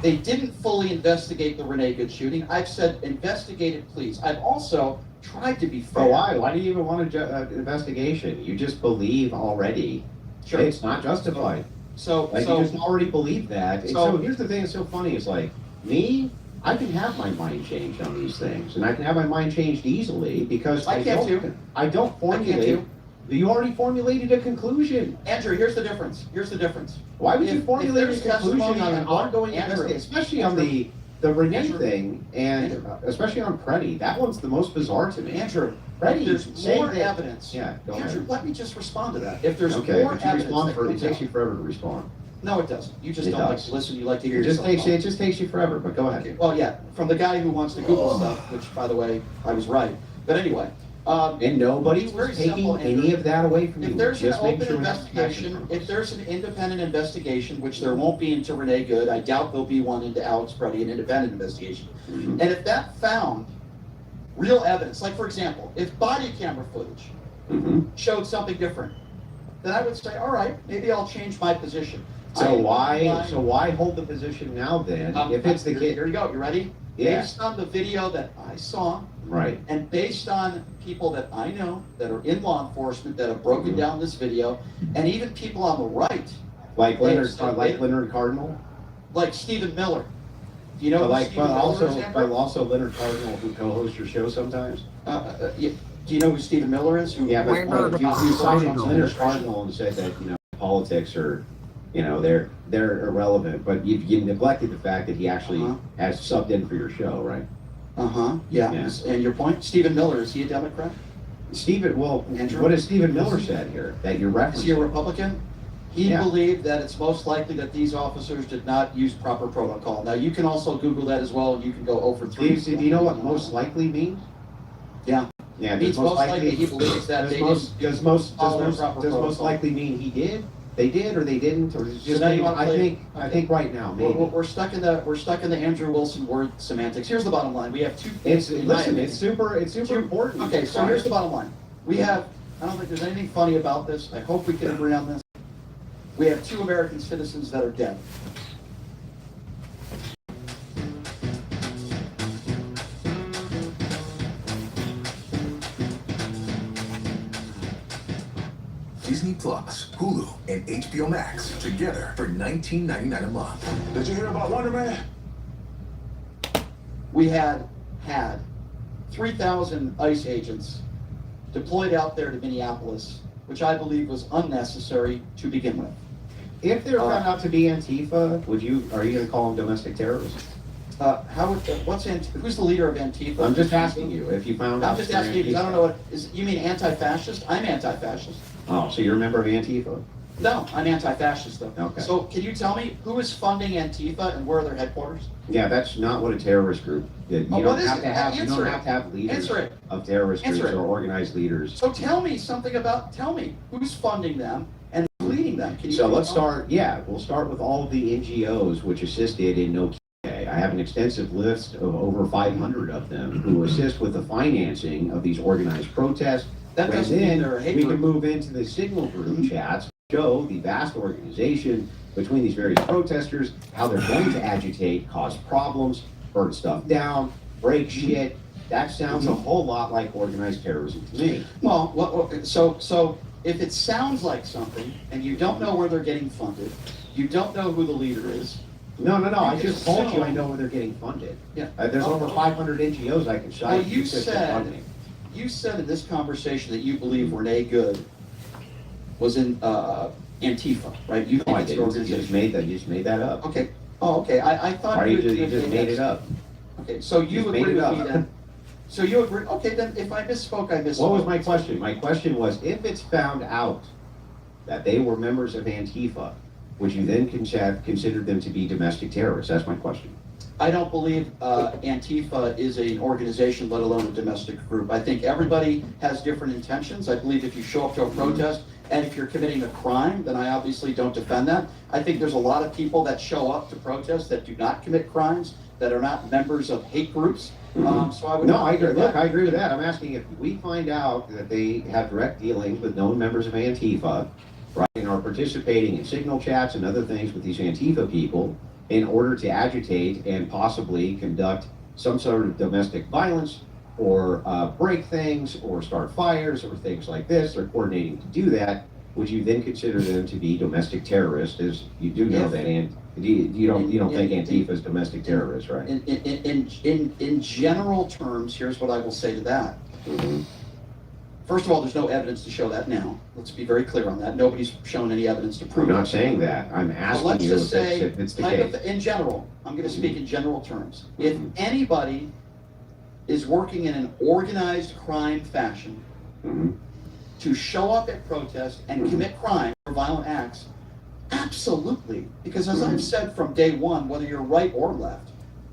They didn't fully investigate the Renee Good shooting. I've said, investigate it, please. I've also tried to be fair. But why? Why do you even want an investigation? You just believe already. Sure. It's not justified. So you just already believe that. So here's the thing that's so funny is like, me, I can have my mind changed on these things. And I can have my mind changed easily because I don't formulate. You already formulated a conclusion. Andrew, here's the difference. Here's the difference. Why would you formulate a conclusion on an ongoing investigation, especially on the Renee thing, and especially on Preddy? That one's the most bizarre to me. Andrew, Preddy, there's more evidence. Yeah, go Andrew, ahead. let me just respond to that. If there's Okay, more but you evidence, respond that it takes you forever to respond. No, it doesn't. You just It don't like does. to listen. You like to hear It just yourself takes you forever. But go ahead. Okay. Well, yeah, from the guy who wants to Google stuff, which, by the way, I was right. But anyway. And nobody's taking any of that away from you. If there's Just an make open sure we have investigation, if there's an independent investigation, which there won't be into Renee Good, I doubt there'll be one into Alex Preddy, an independent investigation. Mm-hmm. And if that found real evidence, like for example, if body camera footage showed something different, then I would say, all right, maybe I'll change my position. So why hold the position now then? If it's the case, here you go. You ready? Yeah. Based on the video that I saw, right, and based on people that I know that are in law enforcement that have broken down this video, and even people on the right Like Leonard Cardinal? Like Stephen Miller. Do you know who Stephen Miller is, but also Leonard Cardinal, who co-hosts your show sometimes? Do you know who Stephen Miller is? Yeah, but you cited Leonard Cardinal and said that, politics are, they're irrelevant, but you neglected the fact that he actually has subbed in for your show, right? Yeah. And your point, Stephen Miller, is he a Democrat? What has Stephen Miller said here that you're referencing? Is he a Republican? He believed that it's most likely that these officers did not use proper protocol. Now, you can also Google that as well, and you can go over 3. Do you know what most likely means? Yeah. Yeah, It means most likely he believes that they does most likely mean he did? They did or they didn't, or just So now you want to I think right now maybe. We're stuck in the Andrew Wilson word semantics. Here's the bottom line: we have two. It's super important. Okay, so here's the bottom line: we have. I don't think there's anything funny about this. I hope we can agree on this. We have 2 American citizens that are dead. Disney Plus, Hulu, and HBO Max together for $19.99 a month. Did you hear about Wonder Man? We had 3,000 ICE agents deployed out there to Minneapolis, which I believe was unnecessary to begin with. If they're found out to be Antifa, are you going to call them domestic terrorists? Who's the leader of Antifa? I'm just asking you if you found out. I'm just asking you because I don't know what you mean. Anti-fascist? I'm anti-fascist. Oh, so you're a member of Antifa? No, I'm anti-fascist though. Okay. So can you tell me who is funding Antifa and where are their headquarters? Yeah, that's not what a terrorist group did. You don't have to have leaders of terrorist groups or organized leaders. So tell me who's funding them and leading them. Can you let's start. Yeah, we'll start with all of the NGOs which assisted in No. I have an extensive list of over 500 of them who assist with the financing of these organized protests. That doesn't mean they're a hate we group. can move into the signal group chats, show the vast organization between these various protesters, how they're going to agitate, cause problems, burn stuff down, break shit. That sounds a whole lot like organized terrorism to me. Well, so if it sounds like something and you don't know where they're getting funded, you don't know who the leader is. No. I just told you I know where they're getting funded. Yeah. There's over 500 NGOs I can cite. Well, you said in this conversation that you believe Renee Good was in Antifa, right? You think it's an organization. You just made that up. Okay. Oh, okay. I thought you just made it up. Okay, so you agree with me then? So you agree? Okay, then if I misspoke, I misspoke. What was my question? My question was, if it's found out that they were members of Antifa, would you then consider them to be domestic terrorists? That's my question. I don't believe Antifa is an organization, let alone a domestic group. I think everybody has different intentions. I believe if you show up to a protest and if you're committing a crime, then I obviously don't defend that. I think there's a lot of people that show up to protests that do not commit crimes, that are not members of hate groups. So I would I agree with that. I'm asking if we find out that they have direct dealings with known members of Antifa, right, and are participating in signal chats and other things with these Antifa people in order to agitate and possibly conduct some sort of domestic violence or break things or start fires or things like this, they're coordinating to do that, would you then consider them to be domestic terrorists? As you do know that, and you don't think Antifa is domestic terrorists, right? In general terms, here's what I will say to that. First of all, there's no evidence to show that now. Let's be very clear on that. Nobody's shown any evidence to prove I'm not saying that. I'm asking you if it's the case. In general, I'm going to speak in general terms. If anybody is working in an organized crime fashion to show up at protests and commit crime or violent acts, absolutely. Because as I've said from day one, whether you're right or left,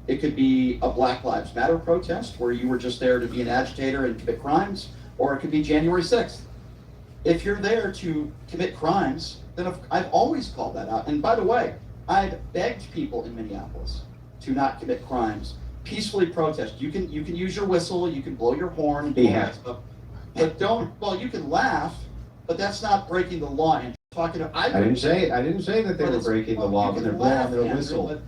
it could be a Black Lives Matter protest where you were just there to be an agitator and commit crimes, or it could be January 6th. If you're there to commit crimes, then I've always called that out. And by the way, I've begged people in Minneapolis to not commit crimes, peacefully protest. You can use your whistle, you can blow your horn and do all that stuff. But you can laugh, but that's not breaking the law. And I didn't say that they were breaking the law when they're blowing their whistle.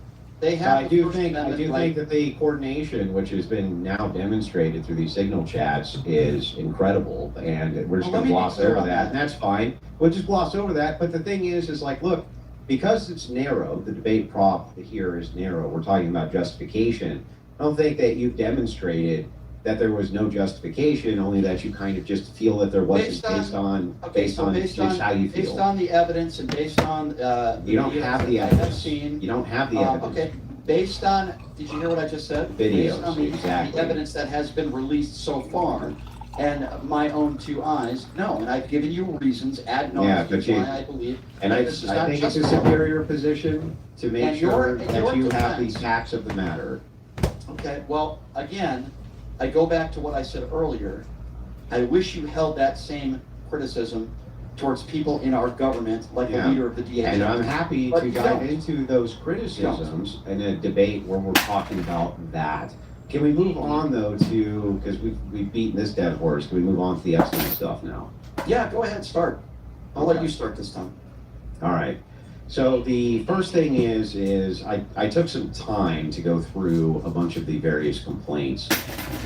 I do think that the coordination, which has been now demonstrated through these signal chats, is incredible, and we're just going to gloss over that, and that's fine. We'll just gloss over that. But the thing is like, look, because it's narrow, the debate prop here is narrow. We're talking about justification. I don't think that you've demonstrated that there was no justification, only that you kind of just feel that there wasn't based on just how you feel. Based on the evidence and based on You don't have the evidence. You don't have the evidence. Okay, based on, did you hear what I just said? Videos, Based on the exactly. evidence that has been released so far, and my own two eyes, no, and I've given you reasons ad nauseam why I believe. And I think it's a superior position to make sure that you have the facts of the matter. Okay, well, again, I go back to what I said earlier. I wish you held that same criticism towards people in our government, like the leader of the DHS. And I'm happy to dive into those criticisms in a debate where we're talking about that. Can we move on though to, because we've beaten this dead horse, can we move on to the Epstein stuff now? Yeah, go ahead, start. I'll let you start this time. All right. So the first thing is I took some time to go through a bunch of the various complaints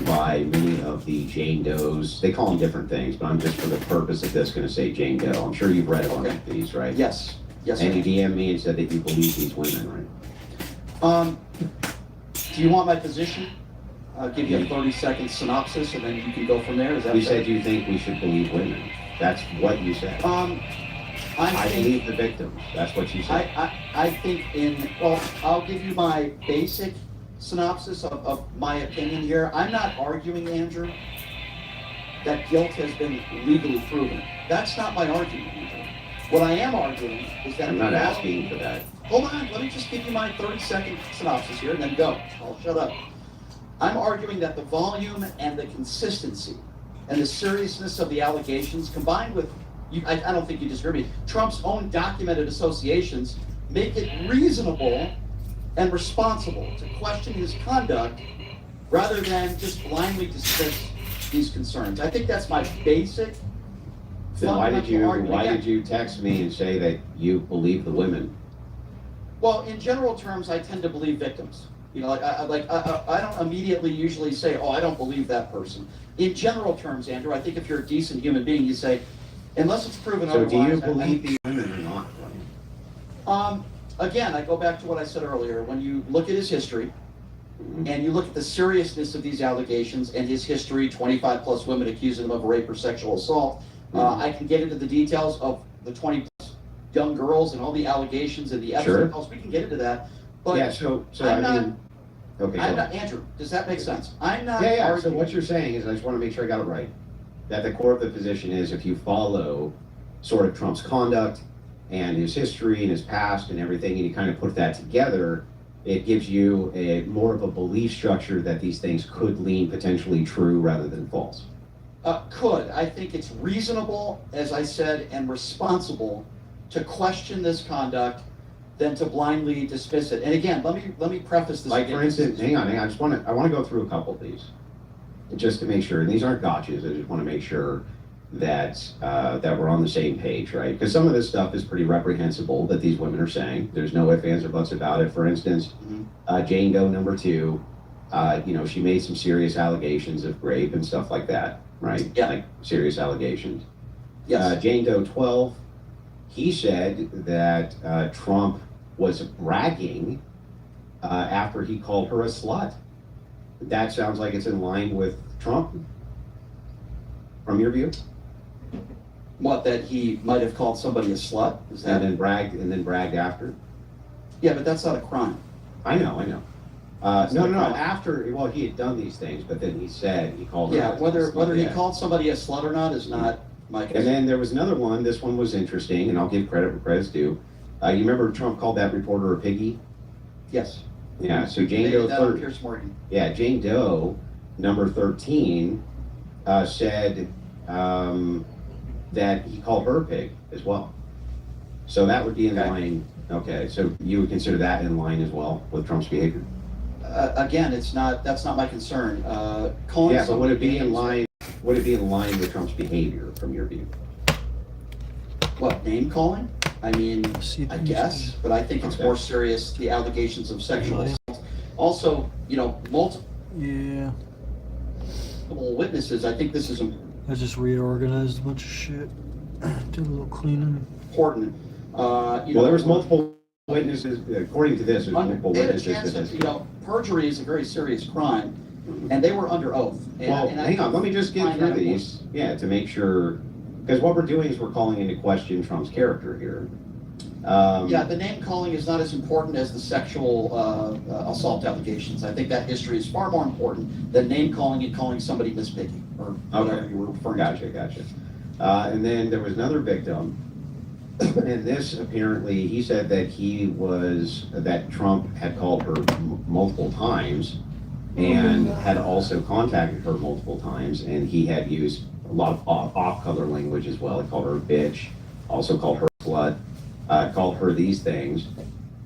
by many of the Jane Does. They call them different things, but I'm just for the purpose of this going to say Jane Doe. I'm sure you've read a bunch of these, right? Yes. Yes. And you DM'd me and said that you believe these women, right? Do you want my position? I'll give you a 30-second synopsis, and then you can go from there. Is that You fair? said you think we should believe women. That's what you said. I believe the victims. That's what you said. I think well, I'll give you my basic synopsis of my opinion here. I'm not arguing, Andrew, that guilt has been legally proven. That's not my argument, Andrew. What I am arguing is that... I'm not asking for that. Hold on, let me just give you my 30-second synopsis here and then go. I'll shut up. I'm arguing that the volume and the consistency and the seriousness of the allegations combined with, I don't think you disagree with me, Trump's own documented associations make it reasonable and responsible to question his conduct rather than just blindly dismiss these concerns. I think that's my basic Then why did argument. you text me and say that you believe the women? Well, in general terms, I tend to believe victims. You know, I don't immediately usually say, oh, I don't believe that person. In general terms, Andrew, I think if you're a decent human being, you say, unless it's proven So otherwise. do you believe these women or not? Again, I go back to what I said earlier. When you look at his history, and you look at the seriousness of these allegations and his history, 25 plus women accusing him of rape or sexual assault, I can get into the details of the 20 plus young girls and all the allegations and the Epstein calls. We can get into that. But yeah, so I'm I not, mean, okay. I'm not, Andrew, does that make sense? I'm not Yeah. So arguing. what you're saying is, I just want to make sure I got it right, that the core of the position is if you follow sort of Trump's conduct and his history and his past and everything, and you kind of put that together, it gives you a more of a belief structure that these things could lean potentially true rather than false. I think it's reasonable, as I said, and responsible to question this conduct than to blindly dismiss it. And again, let me preface this. Like for instance, hang on, I want to go through a couple of these just to make sure, and these aren't gotchas. I just want to make sure that that we're on the same page, right? Because some of this stuff is pretty reprehensible that these women are saying. There's no ifs, ands, or buts about it. For instance, Jane Doe number 2, you know, she made some serious allegations of rape and stuff like that, right? Yeah. Like serious allegations. Yes. Jane Doe 12, he said that Trump was bragging after he called her a slut. That sounds like it's in line with Trump, from your view? What, that he might have called somebody a slut? Is that? And then bragged after? Yeah, but that's not a crime. I know. No. After, well, he had done these things, but then he said he called her. Yeah, whether he called somebody a slut or not is not my concern. And then there was another one. This one was interesting, and I'll give credit where credit's due. You remember Trump called that reporter a piggy? Yes. Yeah. So Jane Maybe Doe. that on Pierce Morgan. Yeah, Jane Doe, number 13, said that he called her a pig as well. So that would be in line. Okay, so you would consider that in line as well with Trump's behavior? Again, that's not my concern. Yeah, but would it be in line? Would it be in line with Trump's behavior from your view? What, name calling? I mean, I guess, but I think it's more serious, the allegations of sexual assault. Also, you know, multiple witnesses, I think this is I just reorganized a bunch of shit. Did a little cleaning. important. Well, there was multiple witnesses, according to this, there's multiple they had a witnesses chance to of, this. you know, perjury is a very serious crime, and they were under oath. And, Well, and I hang on, let me just get find through that these, yeah, to make sure, because what we're doing is we're calling into question Trump's character here. Yeah, the name calling is not as important as the sexual assault allegations. I think that history is far more important than name calling and calling somebody Miss Piggy or whatever you were referring to. Gotcha. And then there was another victim, and this apparently, he said that that Trump had called her multiple times and had also contacted her multiple times, and he had used a lot of off-color language as well. He called her a bitch, also called her slut. Called her these things.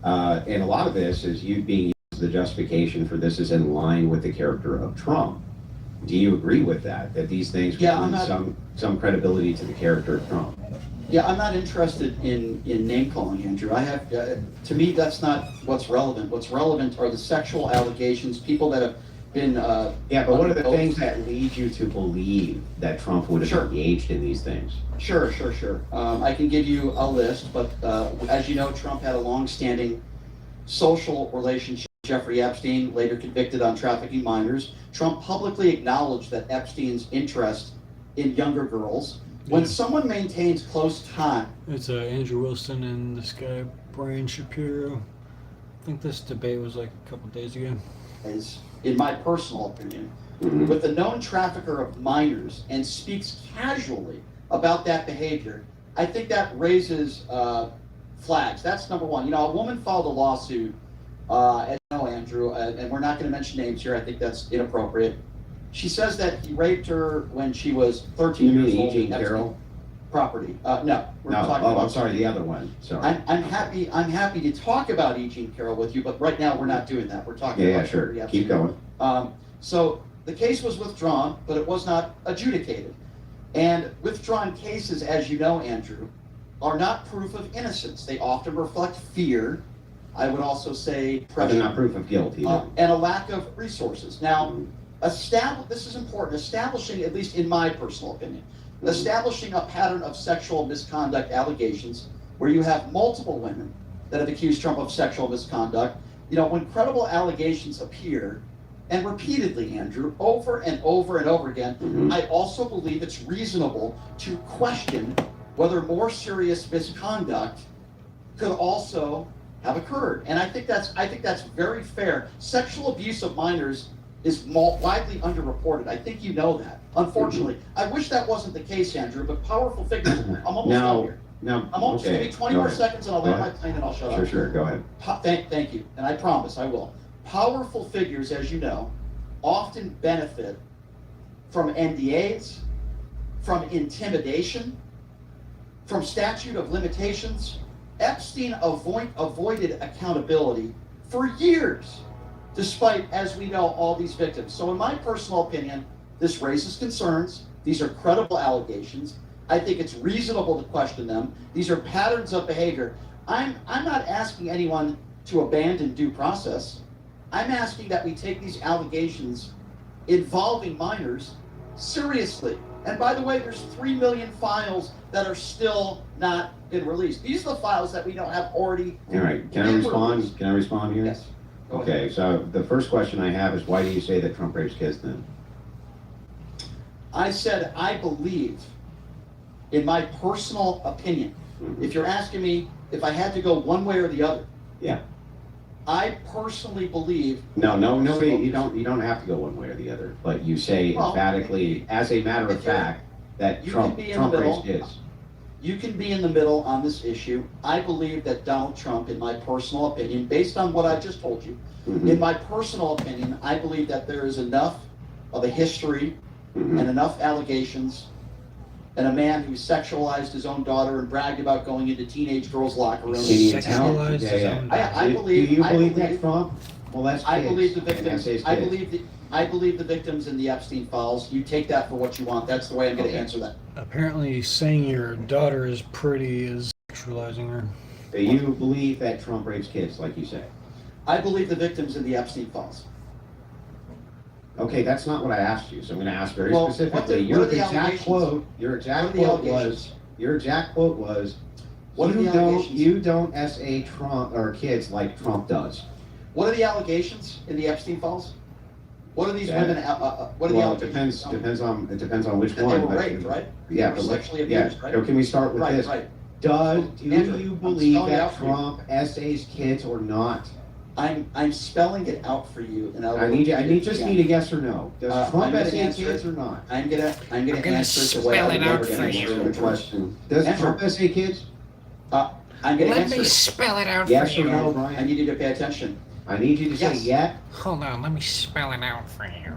And a lot of this is you being used as the justification for this is in line with the character of Trump. Do you agree with that? That these things bring some credibility to the character of Trump? Yeah, I'm not interested in name calling, Andrew. I have, to me, that's not what's relevant. What's relevant are the sexual allegations, people that have been. Yeah, but what are the things that lead you to believe that Trump would have engaged in these things? Sure. I can give you a list, but as you know, Trump had a long-standing social relationship with Jeffrey Epstein, later convicted on trafficking minors. Trump publicly acknowledged that Epstein's interest in younger girls. When someone maintains close time... It's Andrew Wilson and this guy, Brian Shapiro. I think this debate was like a couple days ago. Is, in my personal opinion, with the known trafficker of minors and speaks casually about that behavior, I think that raises flags. That's number one. You know, a woman filed a lawsuit, as you know, Andrew, and we're not going to mention names here. I think that's inappropriate. She says that he raped her when she was 13 years old. Eugene Carroll? Property. No, we're talking about. I'm sorry, the other one. Sorry. I'm happy to talk about Eugene Carroll with you, but right now we're not doing that. We're talking about. Yeah, sure. Keep going. So the case was withdrawn, but it was not adjudicated. And withdrawn cases, as you know, Andrew, are not proof of innocence. They often reflect fear. I would also say pressure. They're not proof of guilt either. And a lack of resources. Now, this is important, establishing, at least in my personal opinion, establishing a pattern of sexual misconduct allegations where you have multiple women that have accused Trump of sexual misconduct. You know, when credible allegations appear, and repeatedly, Andrew, over and over and over again, I also believe it's reasonable to question whether more serious misconduct could also have occurred. And I think that's very fair. Sexual abuse of minors is widely underreported. I think you know that. Unfortunately, I wish that wasn't the case, Andrew, but powerful figures. I'm almost done here. I'm almost okay. Give me 20 more seconds and I'll land my plane and I'll shut up. Sure, go ahead. Thank you, and I promise I will. Powerful figures, as you know, often benefit from NDAs, from intimidation, from statute of limitations. Epstein avoided accountability for years, despite, as we know, all these victims. So in my personal opinion, this raises concerns. These are credible allegations. I think it's reasonable to question them. These are patterns of behavior. I'm not asking anyone to abandon due process. I'm asking that we take these allegations involving minors seriously. And by the way, there's 3 million files that are still not been released. These are the files that we don't have already. All right, can I respond? Released. Can I respond here? Yes. Okay, so the first question I have is, why do you say that Trump rapes kids then? I said I believe, in my personal opinion, if you're asking me if I had to go one way or the other, yeah, I personally believe. No, you don't have to go one way or the other, but you say emphatically, as a matter of fact, that Trump rapes kids. You can be in the middle on this issue. I believe that Donald Trump, in my personal opinion, based on what I just told you, in my personal opinion, I believe that there is enough of a history and enough allegations, and a man who sexualized his own daughter and bragged about going into teenage girls' locker rooms. Sexualized his own daughter. I believe. Do you believe that, Trump? Well, that's I kids. believe the victims. And I believe the victims in the Epstein files. You take that for what you want. That's the way I'm going to answer that. Apparently, saying your daughter is pretty is sexualizing her. Do you believe that Trump rapes kids, like you say? I believe the victims in the Epstein files. Okay, that's not what I asked you. So I'm going to ask very specifically. What are the Your exact quote was, What are the allegations? You don't SA Trump or kids like Trump does. What are the allegations in the Epstein files? What are these women? What are the allegations? It depends on which That one. they were raped, right? Yeah, They were sexually yeah. abused, right? So can we start with Right, this? right. Do Andrew, you I'm believe spelling it out that for you. Trump SA's kids or not? I'm spelling it out for you, and I need a yes or no. Does Trump I'm SA gonna kids or not? I'm gonna answer the way I would never answer the question. Does Andrew, Trump SA kids? I'm gonna Let answer me it. spell it out Yes for or you. no, Brian? I need you to pay attention. I need you to say yes. Hold on, let me spell it out for you.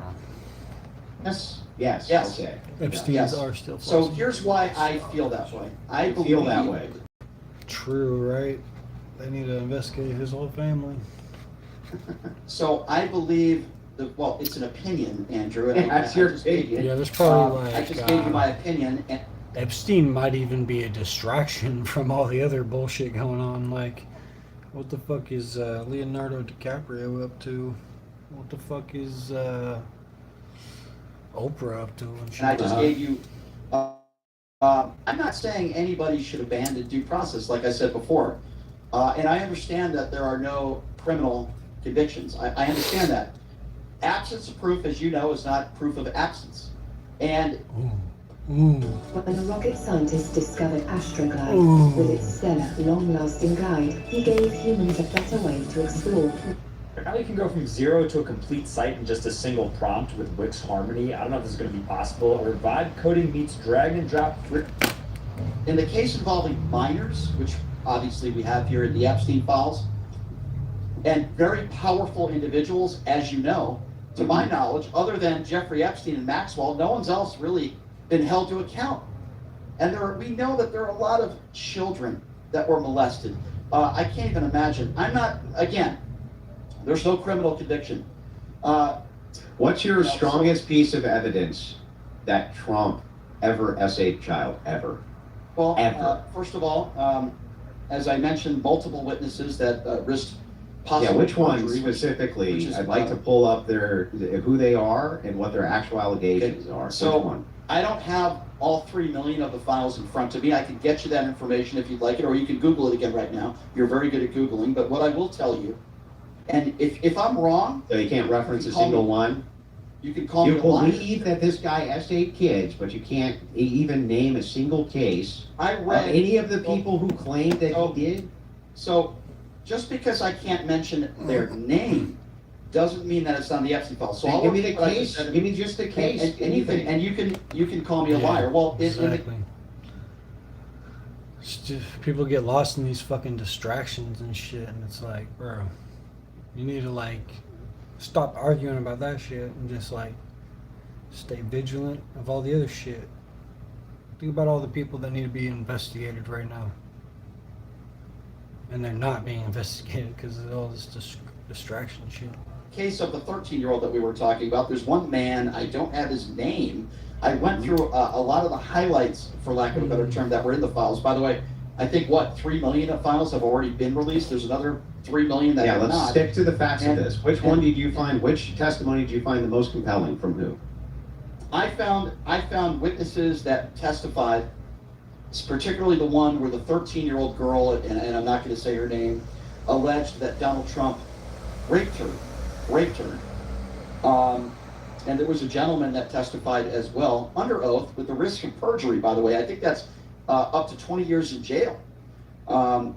Yes. Yes. Yes. Okay. Epstein's Yes. are still So flossing. here's why I feel that way. I believe Feel that way. True, right? They need to investigate his whole family. So I believe that, well, it's an opinion, Andrew. And That's I your just gave you. Yeah, there's probably I just gave you my opinion. And Epstein might even be a distraction from all the other bullshit going on. Like, what the fuck is Leonardo DiCaprio up to? What the fuck is Oprah up to? And I just gave you. I'm not saying anybody should abandon due process, like I said before. And I understand that there are no criminal convictions. I understand that. Absence of proof, as you know, is not proof of absence. And When a rocket scientist discovered Astroglide with its stellar, long-lasting glide, he gave humans a better way to explore. Now you can go from 0 to a complete site in just a single prompt with Wix Harmony. I don't know if this is going to be possible. Or vibe coding meets drag and drop. in the case involving minors, which obviously we have here in the Epstein files, and very powerful individuals, as you know, to my knowledge, other than Jeffrey Epstein and Maxwell, no one's else really been held to account. And we know that there are a lot of children that were molested. I can't even imagine. Again, there's no criminal conviction. What's your strongest piece of evidence that Trump ever SA'd child, ever? Well, ever? First of all, as I mentioned, multiple witnesses that risked possible which one perjury, specifically? which is, I'd like to pull up who they are and what their actual allegations are. So which one? I don't have all 3 million of the files in front of me. I can get you that information if you'd like it, or you can Google it again right now. You're very good at Googling. But what I will tell you, and if I'm wrong... So you can't reference a single one? You can call me You a liar. believe that this guy SA'd kids, but you can't even name a single case I read... of any of the people who claimed that he did? So, just because I can't mention their name doesn't mean that it's on the Epstein file. So Then I'll give me repeat the what I case. just said. Give me just the case. And you can call me a liar. Well, exactly. It's just, people get lost in these fucking distractions and shit, and it's like, bro, you need to stop arguing about that shit and just stay vigilant of all the other shit. Think about all the people that need to be investigated right now. And they're not being investigated because of all this distraction shit. Case of the 13-year-old that we were talking about, there's one man, I don't have his name. I went through a lot of the highlights, for lack of a better term, that were in the files. By the way, I think 3 million of files have already been released. There's another 3 million that are not. Let's stick to the facts of this. Which one did you find, which testimony did you find the most compelling? From who? I found witnesses that testified, particularly the one where the 13-year-old girl, and I'm not going to say her name, alleged that Donald Trump raped her. And there was a gentleman that testified as well, under oath, with the risk of perjury, by the way. I think that's up to 20 years in jail. And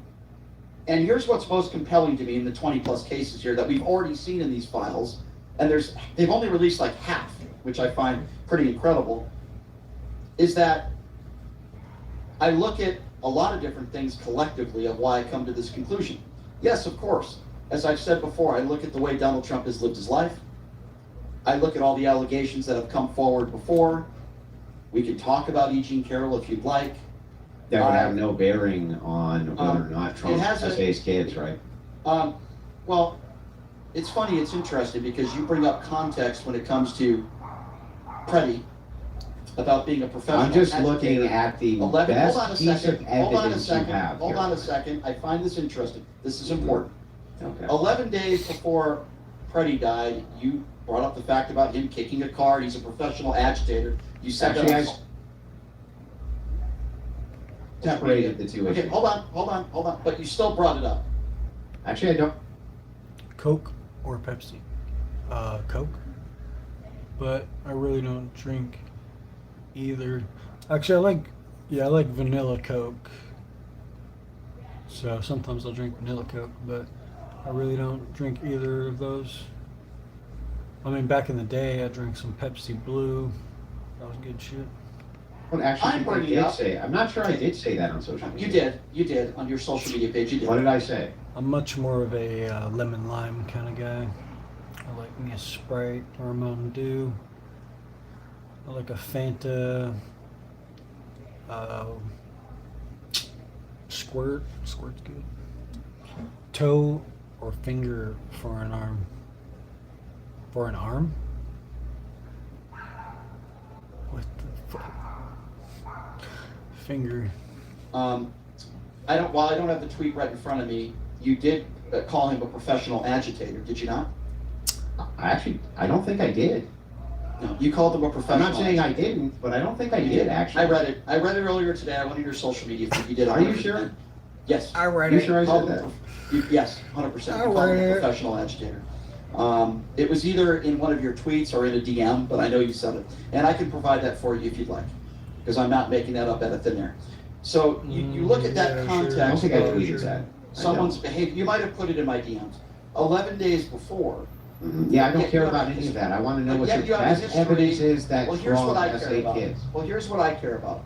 here's what's most compelling to me in the 20-plus cases here that we've already seen in these files, and they've only released half, which I find pretty incredible, is that I look at a lot of different things collectively of why I come to this conclusion. Yes, of course. As I've said before, I look at the way Donald Trump has lived his life. I look at all the allegations that have come forward before. We can talk about E. Jean Carroll if you'd like. That would have no bearing on whether or not Trump SA's kids, right? Well, it's funny, it's interesting, because you bring up context when it comes to Preddy, about being a professional. I'm just agitator. looking at the best piece of evidence you have. Hold on a second. I find this interesting. This is important. Okay. 11 days before Preddy died, you brought up the fact about him kicking a car. He's a professional agitator. You said Actually, that. separated the two Okay, issues. hold on. But you still brought it up. Actually, I don't. Coke or Pepsi? Coke. But I really don't drink either. Actually, I like vanilla Coke. So sometimes I'll drink vanilla Coke, but I really don't drink either of those. I mean, back in the day, I drank some Pepsi Blue. That was good shit. Well, actually, I'm I bringing did up- say. I'm not sure I did say that on social media. You did on your social media page. You did. What did I say? I'm much more of a lemon lime kind of guy. I like me a Sprite or a Mountain Dew. I like a Fanta. Squirt. Squirt's good. Toe or finger for an arm. For an arm? What the fuck? Finger. While I don't have the tweet right in front of me, you did call him a professional agitator, did you not? I don't think I did. No, you called him a I'm professional. not saying I agitator. didn't, but I don't think I You did actually. I read it earlier today. I went on your social media feed. You did. Are you 100%. sure? Yes. I read You it. sure I said that? Yes, 100%. I You called him read a it. professional agitator. It was either in one of your tweets or in a DM, but I know you said it, and I can provide that for you if you'd like, because I'm not making that up out of thin air. So you look at that Yeah, sure. context. I don't think I of tweeted that. Someone's behavior. You might have put it in my DMs. 11 days before. Yeah, I don't Yet care you have about a any of history. that. I want to know But what yet your you have a best history. evidence is that Well, here's what Trump I has care 8 about. kids. Well, here's what I care about.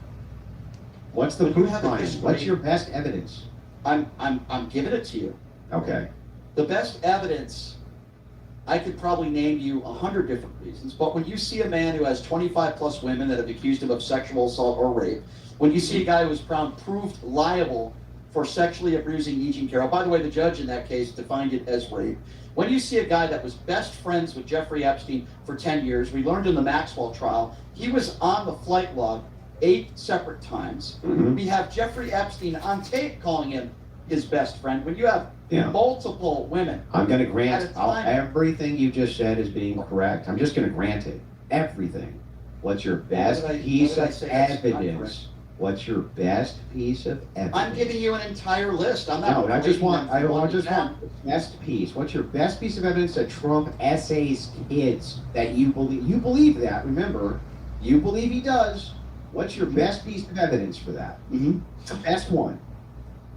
What's the When you proof, have a Brian? history- What's your best evidence? I'm giving it to you. Okay. The best evidence, I could probably name you 100 different reasons, but when you see a man who has 25 plus women that have accused him of sexual assault or rape, when you see a guy who was proved liable for sexually abusing E. Jean Carroll, by the way, the judge in that case defined it as rape. When you see a guy that was best friends with Jeffrey Epstein for 10 years, we learned in the Maxwell trial, he was on the flight log 8 separate times. Mhm. We have Jeffrey Epstein on tape calling him his best friend. When you have Yeah. multiple women. I'm going to At grant a time- everything you just said is being correct. I'm just going to grant it. Everything. What's your best What did I piece of say that's not correct? evidence? What's your best piece of evidence? I'm giving you an entire list. I'm not. No, I just rating want. them I from 1 to just 10. want the best piece. What's your best piece of evidence that Trump essays kids that you believe? You believe that. Remember, you believe he does. What's your best piece of evidence for that? Mm-hmm. The best one.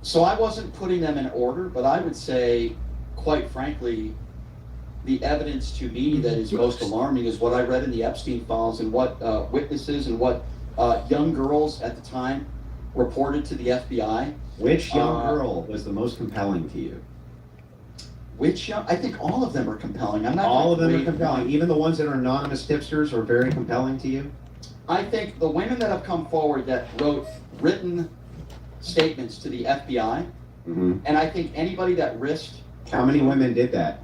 So I wasn't putting them in order, but I would say, quite frankly, the evidence to me that is most alarming is what I read in the Epstein files and what witnesses and what young girls at the time reported to the FBI. Which young girl was the most compelling to you? Which young? I think all of them are compelling. I'm not. All of gonna them are rate compelling. one. Even the ones that are anonymous tipsters are very compelling to you. I think the women that have come forward that wrote written statements to the FBI, Mm-hmm. and I think anybody that risked. How many women did that?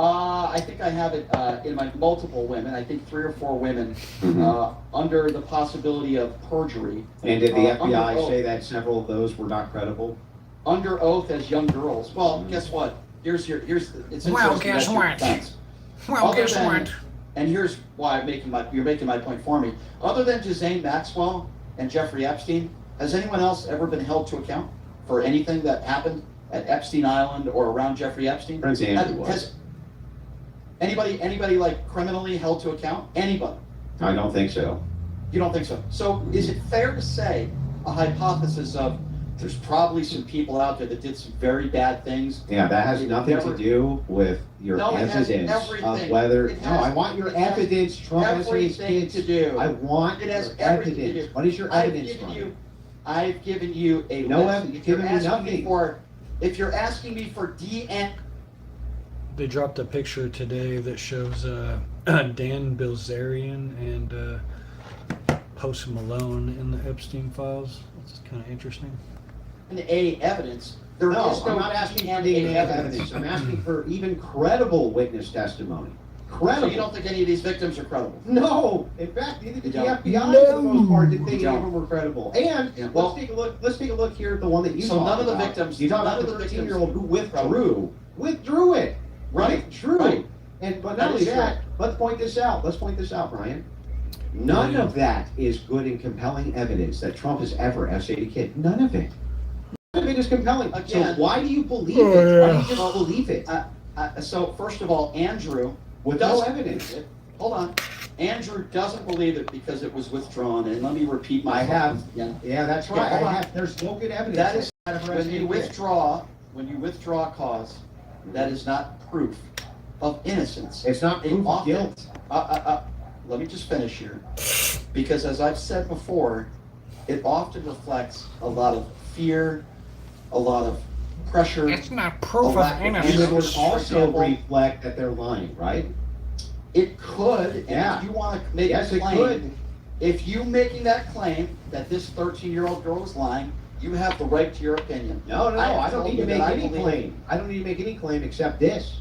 I think I have it in my multiple women. I think 3 or 4 women Mhm. under the possibility of perjury. And did the under FBI oath. say that several of those were not credible? Under oath as young girls. Well, guess what? It's Well, interesting guess that your what? defense. Well, Other guess than- what? And here's why you're making my point for me. Other than Ghislaine Maxwell and Jeffrey Epstein, has anyone else ever been held to account for anything that happened at Epstein Island or around Jeffrey Epstein? Prince Andrew was. Has anybody like criminally held to account? Anybody? I don't think so. You don't think so? So is it fair to say a hypothesis of there's probably some people out there that did some very bad things? Yeah, that has They nothing never- to do with your No, it has evidence of everything. whether. It No, has- I want your it has evidence. Trump has his everything kids. to do. I want It has your everything to evidence. do. What is your evidence from? I've given you a No list. evidence. If you're You've given me asking me nothing. for, if you're asking me for DNA, They dropped a picture today that shows Dan Bilzerian and Post Malone in the Epstein files. It's kind of interesting. evidence, there No, is no I'm not asking for DNA DNA evidence. I'm asking for even credible witness testimony. So Credible. you don't think any of these victims are credible? No, in fact, neither did the You don't? FBI for the most part didn't think You any of don't. them were credible. And Yeah, well- let's take a look. Let's take a look here at the one that you. So talked none of the about. victims- You talked none about of the the victims- 13-year-old who withdrew it. Right, Withdrew. right. And but That not only is that, let's point this out. Let's point this out, Brian. None of that is good and compelling evidence that Trump has ever essayed a kid. None of it. None of it is compelling. Again, so why do you believe it? Why do you just believe it? So first of all, Andrew with no evidence. Hold on. Andrew doesn't believe it because it was withdrawn, and let me repeat I myself have. again. Yeah, that's right. hold I on. have. There's no good evidence. That is when you withdraw cause, that is not proof of innocence. It's not proof of guilt. Let me just finish here, because as I've said before, it often reflects a lot of fear, a lot of pressure. It's not proof of innocence. And it would also reflect that they're lying, right? It could, and if you want to make a claim, if you making that claim that this 13-year-old girl is lying, you have the right to your opinion. No, I don't need to make any claim. I don't need to make any claim except this.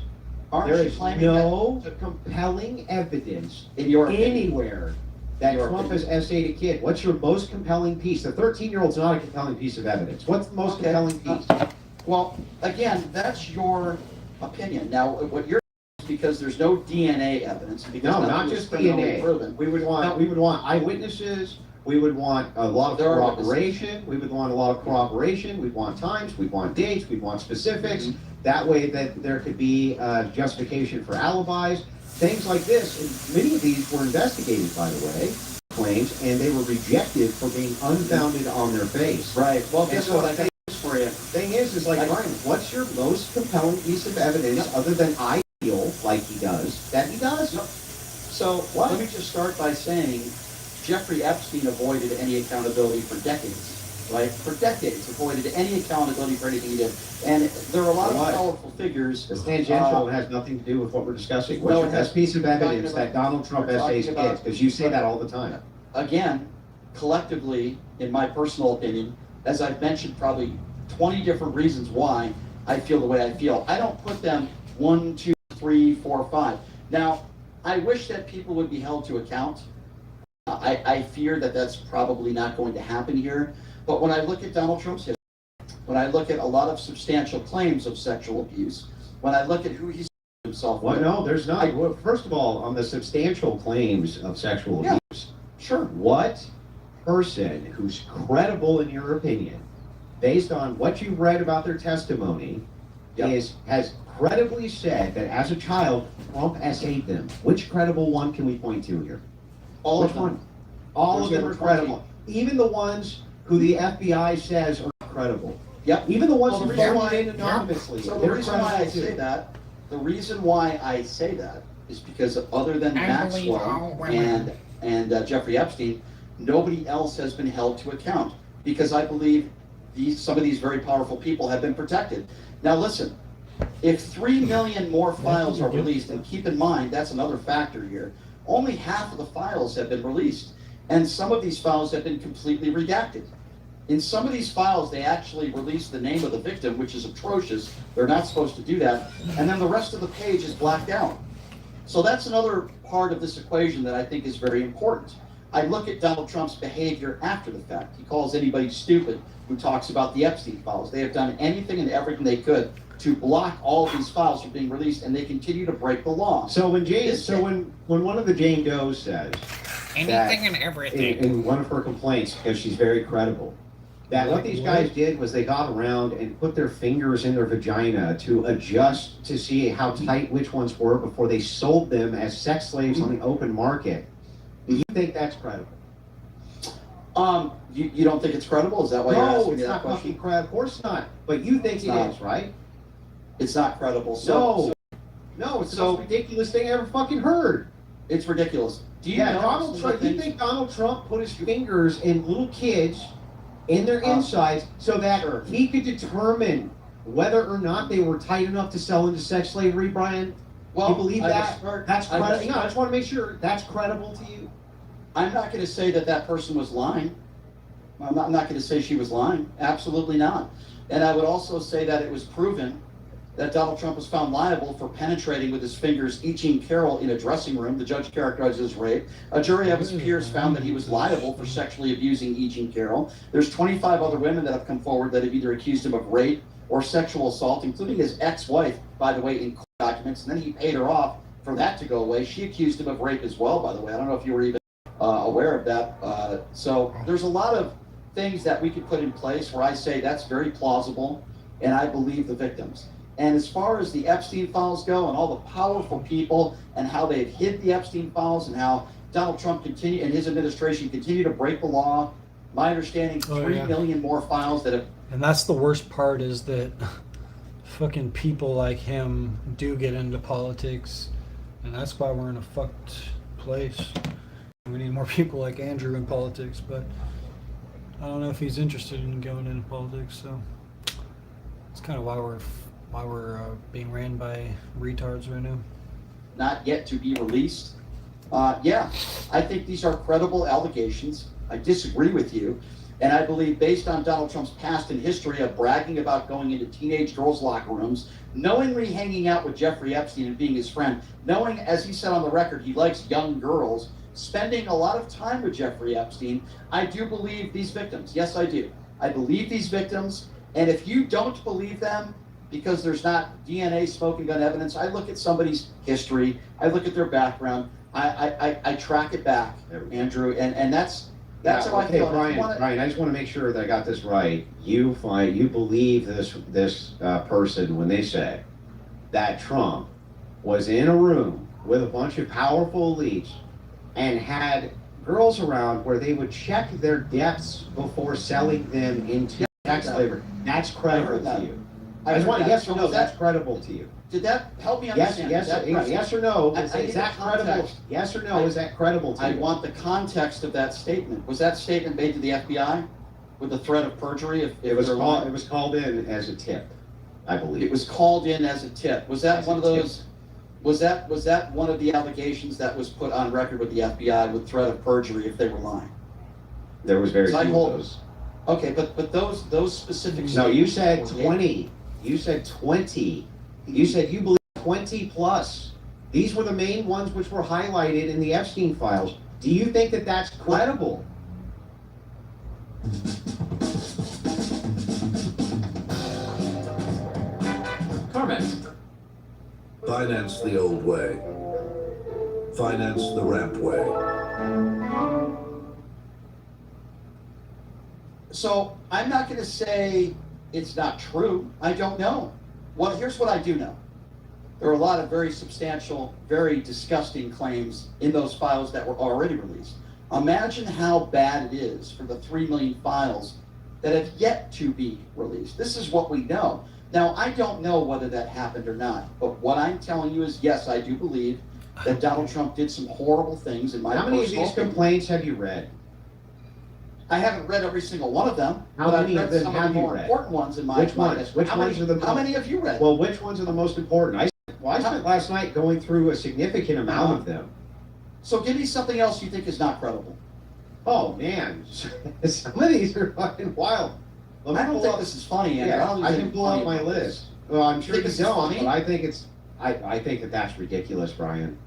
There is no compelling evidence in your anywhere that Trump has essayed a kid. What's your most compelling piece? The 13-year-old's not a compelling piece of evidence. What's the most compelling piece? Well, again, that's your opinion. Now, what you're because there's no DNA evidence. No, not just DNA. We would want eyewitnesses. We would want a lot of corroboration. We would want a lot of corroboration. We'd want times. We'd want dates. We'd want specifics. That way, that there could be justification for alibis, things like this. And many of these were investigated, by the way, claims, and they were rejected for being unfounded on their face. Right. Well, guess what I think for you. Thing is like, Ryan, what's your most compelling piece of evidence other than I feel like he does that he does? So let me just start by saying Jeffrey Epstein avoided any accountability for decades. Right? For decades, avoided any accountability for anything he did. And there are a lot of powerful figures. It's tangential. It has nothing to do with what we're discussing. What's your best piece of evidence that Donald Trump essays kids? Because you say that all the time. Again, collectively, in my personal opinion, as I've mentioned probably 20 different reasons why I feel the way I feel. I don't put them 1, 2, 3, 4, 5. Now, I wish that people would be held to account. I fear that that's probably not going to happen here. But when I look at Donald Trump's history, when I look at a lot of substantial claims of sexual abuse, when I look at who he's himself with. Well, no, there's not. Well, first of all, on the substantial claims of sexual abuse, sure. What person who's credible in your opinion, based on what you've read about their testimony, has credibly said that as a child, Trump essayed them? Which credible one can we point to here? All Which of them. one? All of them are credible. Even the ones who the FBI says are credible. Yep. Even the ones who reason phone in anonymously. So the reason why I say that, is because other than Maxwell and Jeffrey Epstein, nobody else has been held to account. Because I believe some of these very powerful people have been protected. Now listen, if 3 million more files are released, and keep in mind, that's another factor here, only half of the files have been released. And some of these files have been completely redacted. In some of these files, they actually release the name of the victim, which is atrocious. They're not supposed to do that. And then the rest of the page is blacked out. So that's another part of this equation that I think is very important. I look at Donald Trump's behavior after the fact. He calls anybody stupid who talks about the Epstein files. They have done anything and everything they could to block all of these files from being released, and they continue to break the law. So when one of the Jane Does says anything and everything in one of her complaints, because she's very credible, that what these guys did was they got around and put their fingers in their vagina to adjust to see how tight which ones were before they sold them as sex slaves on the open market. Do you think that's credible? You don't think it's credible? Is that why you're asking me that question? No, it's not fucking credible. Of course not. But you think it is, right? It's not credible. No, it's the most ridiculous thing I ever fucking heard. It's ridiculous. Do you know Donald Trump? You think Donald Trump put his fingers in little kids in their insides so that he could determine whether or not they were tight enough to sell into sex slavery, Brian? Well, you believe that? That's credible. I I just want to make sure that's credible to you. I'm not going to say that person was lying. I'm not going to say she was lying. Absolutely not. And I would also say that it was proven that Donald Trump was found liable for penetrating with his fingers E. Jean Carroll in a dressing room. The judge characterized it as rape. A jury of his peers found that he was liable for sexually abusing E. Jean Carroll. There's 25 other women that have come forward that have either accused him of rape or sexual assault, including his ex-wife, by the way, in court documents, and then he paid her off for that to go away. She accused him of rape as well, by the way. I don't know if you were even aware of that. So there's a lot of things that we could put in place where I say that's very plausible, and I believe the victims. And as far as the Epstein files go, and all the powerful people, and how they've hid the Epstein files, and how Donald Trump and his administration continue to break the law, my understanding, 3 million more files that have. And that's the worst part, is that fucking people like him do get into politics, and that's why we're in a fucked place. We need more people like Andrew in politics, but I don't know if he's interested in going into politics, so it's kind of why we're being ran by retards right now. Not yet to be released. Yeah, I think these are credible allegations. I disagree with you. And I believe, based on Donald Trump's past and history of bragging about going into teenage girls' locker rooms, knowingly hanging out with Jeffrey Epstein and being his friend, knowing, as he said on the record, he likes young girls, spending a lot of time with Jeffrey Epstein, I do believe these victims. Yes, I do. I believe these victims. And if you don't believe them, because there's not DNA smoking gun evidence, I look at somebody's history, I look at their background, I track it back, Andrew, and that's how I feel. Brian, I just want to make sure that I got this right. You believe this person when they say that Trump was in a room with a bunch of powerful elites and had girls around where they would check their depths before selling them into sex labor. That's credible to you. I just want a yes or no. That's credible to you. Did that help me understand? Yes or no? Is that credible? Yes or no? Is that credible to you? I want the context of that statement. Was that statement made to the FBI with the threat of perjury? It was called in as a tip, I believe. It was called in as a tip. Was that one of those? Was that one of the allegations that was put on record with the FBI with threat of perjury if they were lying? There was very few of those. Okay, but those specific. No, you said 20. You said 20. You said you believe 20 plus. These were the main ones which were highlighted in the Epstein files. Do you think that that's credible? Comment. Finance the old way. Finance the ramp way. So I'm not going to say it's not true. I don't know. Well, here's what I do know. There are a lot of very substantial, very disgusting claims in those files that were already released. Imagine how bad it is for the 3 million files that have yet to be released. This is what we know. Now, I don't know whether that happened or not, but what I'm telling you is, yes, I do believe that Donald Trump did some horrible things in my How many of these complaints have you read? I haven't read every single one of them, How but many I've of read them some of have the you more read? important ones in my Which ones? Which ones are the? How many have you read? Well, which ones are the most important? I spent last night going through a significant amount of them. So give me something else you think is not credible. Oh man, some of these are fucking wild. I don't think this is funny, Andrew. Yeah, I can pull out my list. Well, I'm sure you don't, but I think it's. I think that that's ridiculous, Brian.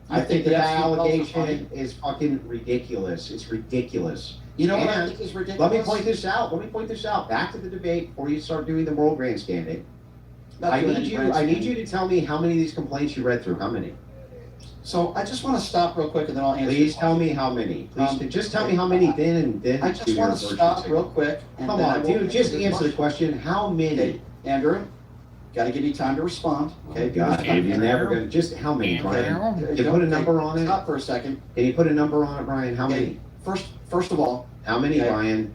I think that allegation is fucking ridiculous. It's ridiculous. You know what I think is ridiculous? Let me point this out. Back to the debate before you start doing the moral grandstanding. I need you to tell me how many of these complaints you read through. How many? So I just want to stop real quick and then I'll answer. Please tell me how many. Please just tell me how many. Then I just want to stop real quick. Come on, dude. Just answer the question. How many? Okay, Andrew, got to give you time to respond. Okay, God, you're never gonna. Just how many, Brian? Can you put a number on it? Stop for a second. Can you put a number on it, Brian? How many? First of all. How many, Brian?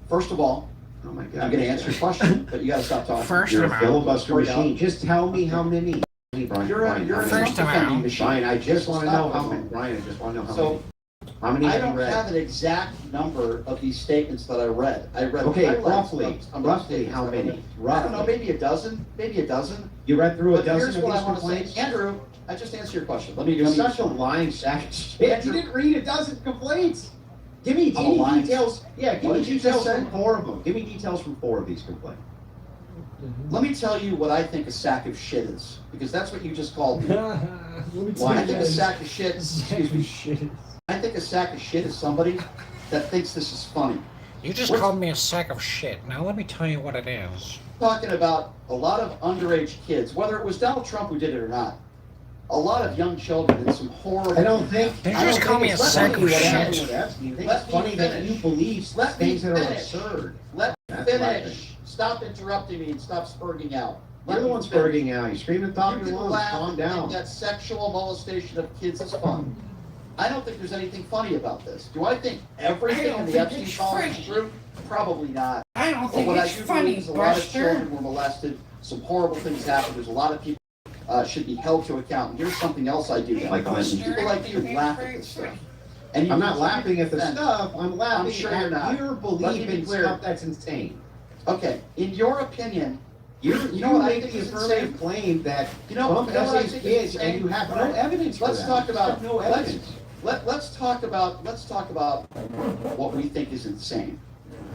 First of all. Oh my God. I'm going to answer your question, but you got to stop talking. You're a filibuster machine. Just tell me how many. Brian, You're a defending machine. Brian, I just want to know how many. Brian, I just want to know how many. How many I don't have an exact number of these statements that I read. Okay, roughly how many? I don't know, maybe a dozen. You read through a dozen Here's of what these I want to complaints? say. Andrew, I just answered your question. You're such a lying sack of shit. You didn't read a dozen complaints. Give me details. Yeah, give me details from 4 of them. Give me details from 4 of these complaints. Let me tell you what I think a sack of shit is, because that's what you just called me. I think a sack of shit. I think a sack of shit is somebody that thinks this is funny. You just called me a sack of shit. Now let me tell you what it is. Talking about a lot of underage kids, whether it was Donald Trump who did it or not. a lot of young children in some horrible. I don't think. Did you I just don't call think me a it's sack funny of what shit? happened with Epstein. I think it's funny that you believe things that are absurd. Let me That's what I think. finish. Stop interrupting me and stop spurging out. You're the one spurging out. You scream at the top of You your can lungs. laugh Calm and down. think that sexual molestation of kids is fun. I don't think there's anything funny about this. Do I think everything in the Epstein files is true? Probably not. I don't But think what it's I do funny, believe is a lot of Buster. children were molested. Some horrible things happened. There's a lot of people should be held to account. And here's something else I do. Like Clinton. People like you laugh at this stuff. And I'm not laughing at the defend- stuff. I'm laughing sure at you're not. your Let belief me be in clear. stuff that's insane. Okay, in your opinion, You know what I make think the is affirmative insane? claim that Trump Trump what I essays think kids is insane? and you have All no right. evidence for Let's that. talk You about have no evidence. Let's talk about what we think is insane.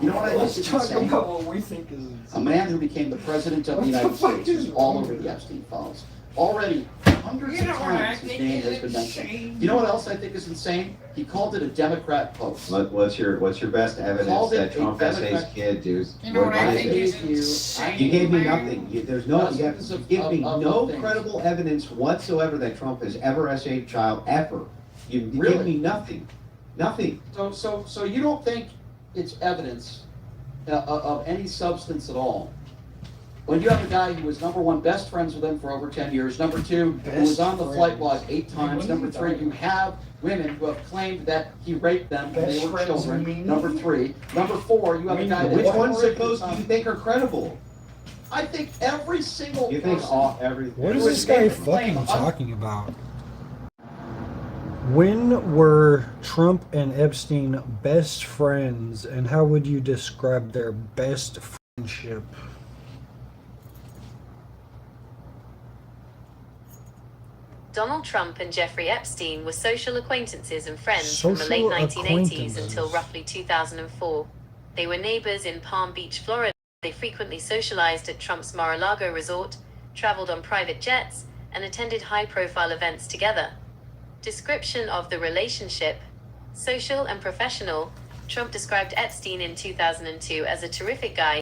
You know what I think Let's is talk insane? about what we think is A man who became the president of the United States is all over the Epstein files. Already hundreds of times his name has been mentioned. You know what else I think is insane? He called it a Democrat post. What's your best evidence Called it that a Trump essays Democrat- kid, dude? You know what I think is gave you- insane? You gave me man? nothing. There's no. You Dozens give me of no things. credible evidence whatsoever that Trump has ever essayed a child ever. You give Really? me nothing. Nothing. So you don't think it's evidence of any substance at all? When you have a guy who was number one, best friends with him for over 10 years, number two, who was on the flight log 8 times, number three, you have women who have claimed that he raped them when they were children, number three, number four, you have a guy that. Which ones supposed do you think are credible? I think every single You think person. everything? What is Who this is guy made the claim fucking of- talking about? When were Trump and Epstein best friends, and how would you describe their best friendship? Donald Trump and Jeffrey Epstein were social acquaintances and friends from the Social late 1980s until acquaintances. roughly 2004. They were neighbors in Palm Beach, Florida. They frequently socialized at Trump's Mar-a-Lago resort, traveled on private jets, and attended high-profile events together. Description of the relationship: social and professional. Trump described Epstein in 2002 as a terrific guy,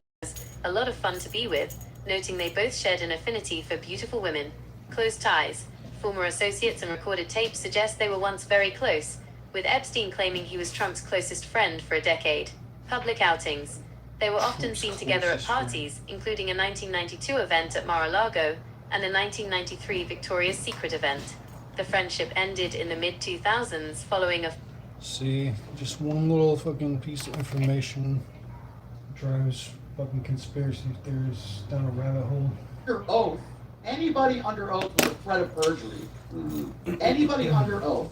a lot of fun to be with, noting they both shared an affinity for beautiful women. Close ties. Former associates and recorded tapes suggest they were once very close, with Epstein claiming he was Trump's closest friend for a decade. Public outings. They were often seen together at parties, including a 1992 event at Mar-a-Lago and a 1993 Victoria's Secret event. The friendship ended in the mid-2000s following a See, just one little fucking piece of information drives fucking conspiracy theories down a rabbit hole. Under oath, anybody under oath with a threat of perjury, anybody under oath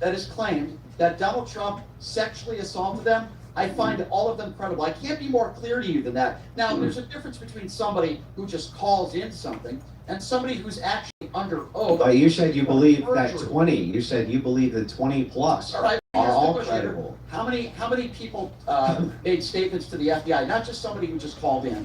that has claimed that Donald Trump sexually assaulted them, I find all of them credible. I can't be more clear to you than that. Now, there's a difference between somebody who just calls in something and somebody who's actually under oath. But you said you believe that Perjury. 20. You said you believe that 20 plus All right, are all here's the question. credible. How many people made statements to the FBI? Not just somebody who just called in,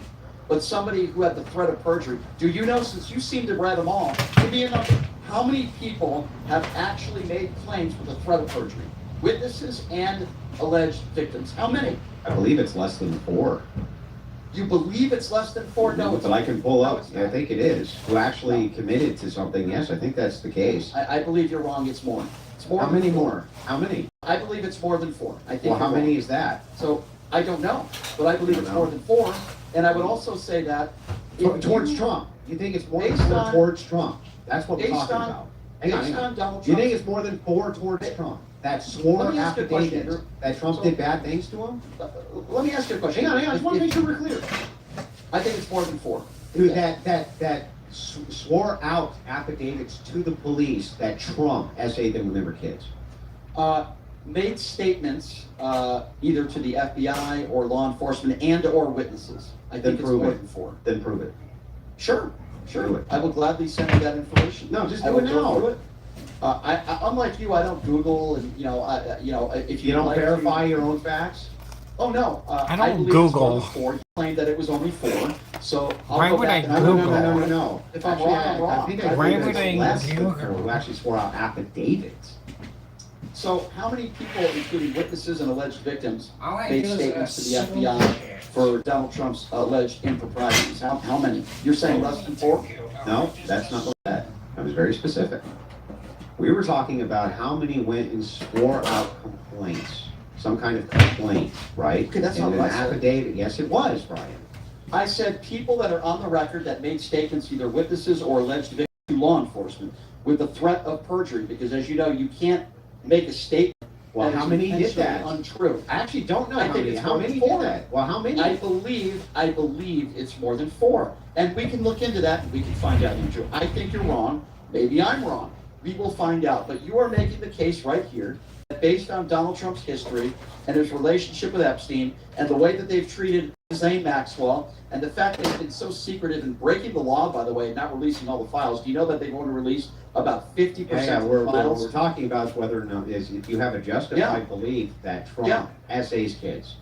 but somebody who had the threat of perjury. Do you know, since you seem to have read them all, give me a number. How many people have actually made claims with the threat of perjury? Witnesses and alleged victims. How many? I believe it's less than 4. You believe it's less than 4? No, it's But I can pull no, up. it's I not. think it is. Who actually committed to something? Yes, I think that's the case. I believe you're wrong. It's more. It's more. How than many 4. more? How many? I believe it's more than 4. I think. Well, how you're wrong. many is that? So I don't know, but I believe You it's don't more know. than 4. And I would also say that if Towards you- Trump. You think it's more than Based 4 on- towards Trump? That's what we're based talking on- about. Hang on, based hang on on. Donald You think Trump's- it's more than 4 towards Trump? That sworn Let me ask you a question, affidavit Andrew. that Trump So- did bad things to him? Let me ask you a question. Hang on, I just want to make sure we're clear. I think it's more than 4. Dude, that swore out affidavits to the police that Trump essayed them when they were kids. Made statements either to the FBI or law enforcement and or witnesses. I Then think it's prove more it. than 4. Then prove it. Sure, Do sure. it. I will gladly send you that information. No, just I do will it go now. through it. I unlike you, I don't Google and if You don't like to- verify your own facts? Oh no, I don't believe it's Google. more than 4. You claimed that it was only 4. So I'll Why go would back I and Google? No. If I'm Actually, wrong, I'm wrong. I think I Why think would it's I less than Google? 4 who actually swore out affidavits. So how many people, including witnesses and alleged victims, All I made do is statements to the assume FBI shit. for Donald Trump's alleged improprieties? How many? You're saying less than 4? No, that's not what that. I was very specific. We were talking about how many went and swore out complaints, some kind of complaint, right? Okay, that's not in what an I said. affidavit. Yes, it was, Brian. I said people that are on the record that made statements, either witnesses or alleged victims, to law enforcement with the threat of perjury, because as you know, you can't make a statement. Well, that how is many did intentionally that? Untrue. I actually don't know I how think many. it's How more many than did 4. that? Well, how many? I believe it's more than 4. And we can look into that and we can find out, Andrew. I think you're wrong. Maybe I'm wrong. We will find out. But you are making the case right here that based on Donald Trump's history and his relationship with Epstein and the way that they've treated Ghislaine Maxwell and the fact that they've been so secretive in breaking the law, by the way, and not releasing all the files. Do you know that they've only released about 50% Yeah, of what the files? we're talking about is whether or not is if you have a justified belief that Trump essays kids.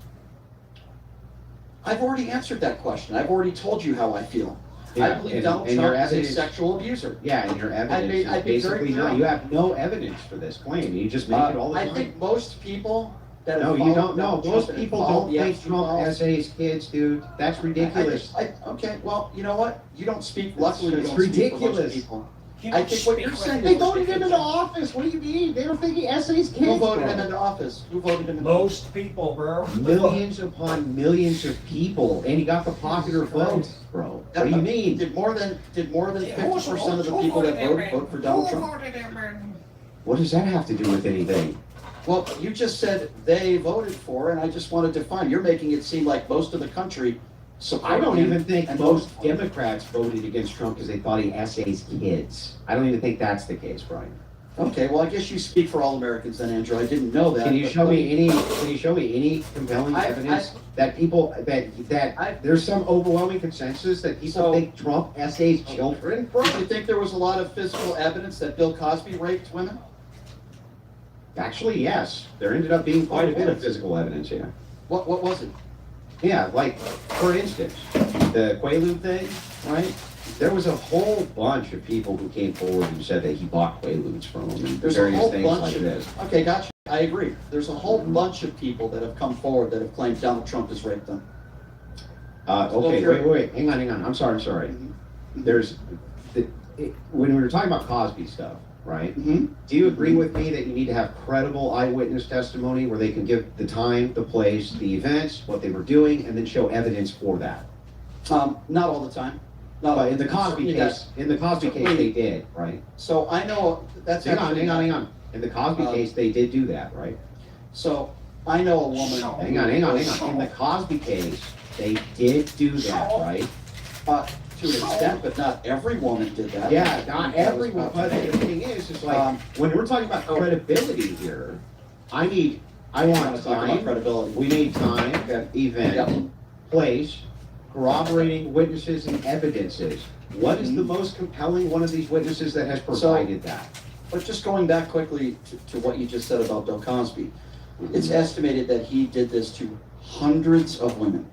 I've already answered that question. I've already told you how I feel. I believe Donald your Trump is a evidence- sexual abuser. Yeah, and your evidence I'd is be very basically clear not. on You that. have no evidence for this claim. You just make it all the I time. think most people that No, have you followed don't. No, Donald Trump most and people followed don't the think Epstein Trump files- essays kids, dude. That's ridiculous. Okay, well, you know what? You don't speak. Luckily, you It's don't speak for most ridiculous. people. I think what you're saying They is voted him ridiculous. into office. What do you mean? They don't think he essays kids. Who voted bro. him into office? Who voted him into Most people, bro. Millions upon millions of people, and he got the popular vote, bro. What do you mean? Did more than 50% of the people that vote for Donald Trump? What does that have to do with anything? Well, you just said they voted for, and I just want to define. You're making it seem like most of the country supported I don't him even think and most voted for him. Democrats voted against Trump because they thought he essays kids. I don't even think that's the case, Brian. Okay, well, I guess you speak for all Americans then, Andrew. I didn't know that. Can you but- show me any? Can you show me any compelling evidence that people that there's some overwhelming consensus that people think Trump essays children? Do you think there was a lot of physical evidence that Bill Cosby raped women? Actually, yes. There ended up being quite a bit of physical evidence. Yeah. What was it? Yeah, like for instance, the Quaalude thing, right? There was a whole bunch of people who came forward and said that he bought Quaaludes from him and There's a various whole things bunch like of this. Okay, gotcha. I agree. There's a whole bunch of people that have come forward that have claimed Donald Trump has raped them. Okay, wait. Hang on. I'm sorry. Mm-hmm. There's when we were talking about Cosby stuff, right? Mm-hmm. Do you agree with me that you need to have credible eyewitness testimony where they can give the time, the place, the events, what they were doing, and then show evidence for that? Not all the time. No, But in the Cosby case, they did, right? So I know that's Hang on. In the Cosby case, they did do that, right? So I know a woman. Hang on. In the Cosby case, they did do that, right? To an extent, but not every woman did that. Yeah, not everyone. But the thing is like when we're talking about credibility here, I want time. Credibility. We need time, event, place, corroborating witnesses and evidences. What is the most compelling one of these witnesses that has provided that? But just going back quickly to what you just said about Bill Cosby, it's estimated that he did this to hundreds of women.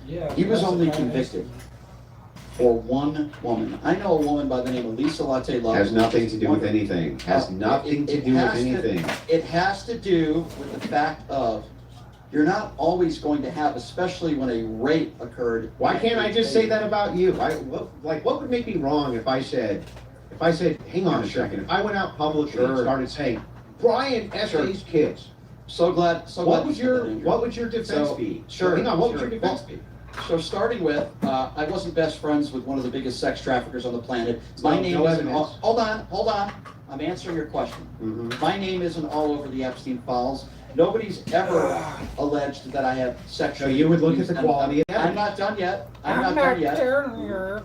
Yeah. He was only convicted for one woman. I know a woman by the name of Lisa Latte Love. Has nothing to do with anything. Has nothing to do with anything. It has to do with the fact of you're not always going to have, especially when a rape occurred. Why can't I just say that about you? What would make me wrong if I said, hang on a second, if I went out publicly and started saying, Brian essays kids. So glad. What would your defense be? Sure. Hang on. What would your defense be? So starting with, I wasn't best friends with one of the biggest sex traffickers on the planet. No Isn't evidence. hold on. I'm answering your question. Mm-hmm. My name isn't all over the Epstein files. Nobody's ever alleged that I have sexually. So you would look at abused the quality of I'm evidence. not done yet. I'm not not done yet. done yet.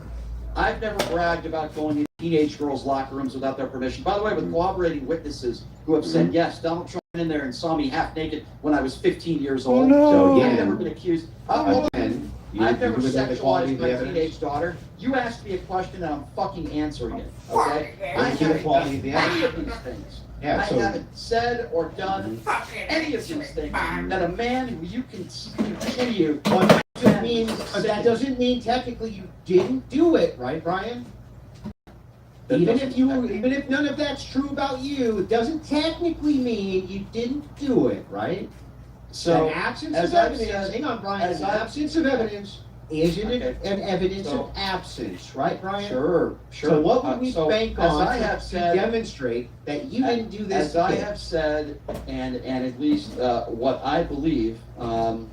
I've never bragged about going into teenage girls' locker rooms without their permission. By the way, with corroborating witnesses who have said, yes, Donald Trump went in there and saw me half naked when I was 15 years old. So I've again, never been accused. Hold on. I've never would look at the quality sexualized of the my evidence. teenage daughter. You asked me a question and I'm fucking answering it. Okay? I Look at the quality of the haven't done any of evidence. these things. Yeah, I so- haven't said or done any of these things that a man who you can continue. But that doesn't mean technically you didn't do it, right, Brian? Even if none of that's true about you, it doesn't technically mean you didn't do it, right? So, An absence as of I've evidence. said- Hang on, Brian. as An I've- absence of evidence isn't Okay. it an evidence So- of absence, right, Brian? Sure. So what would we So, bank as on I have to said, demonstrate that you didn't do this? As I have said, and at least what I believe, and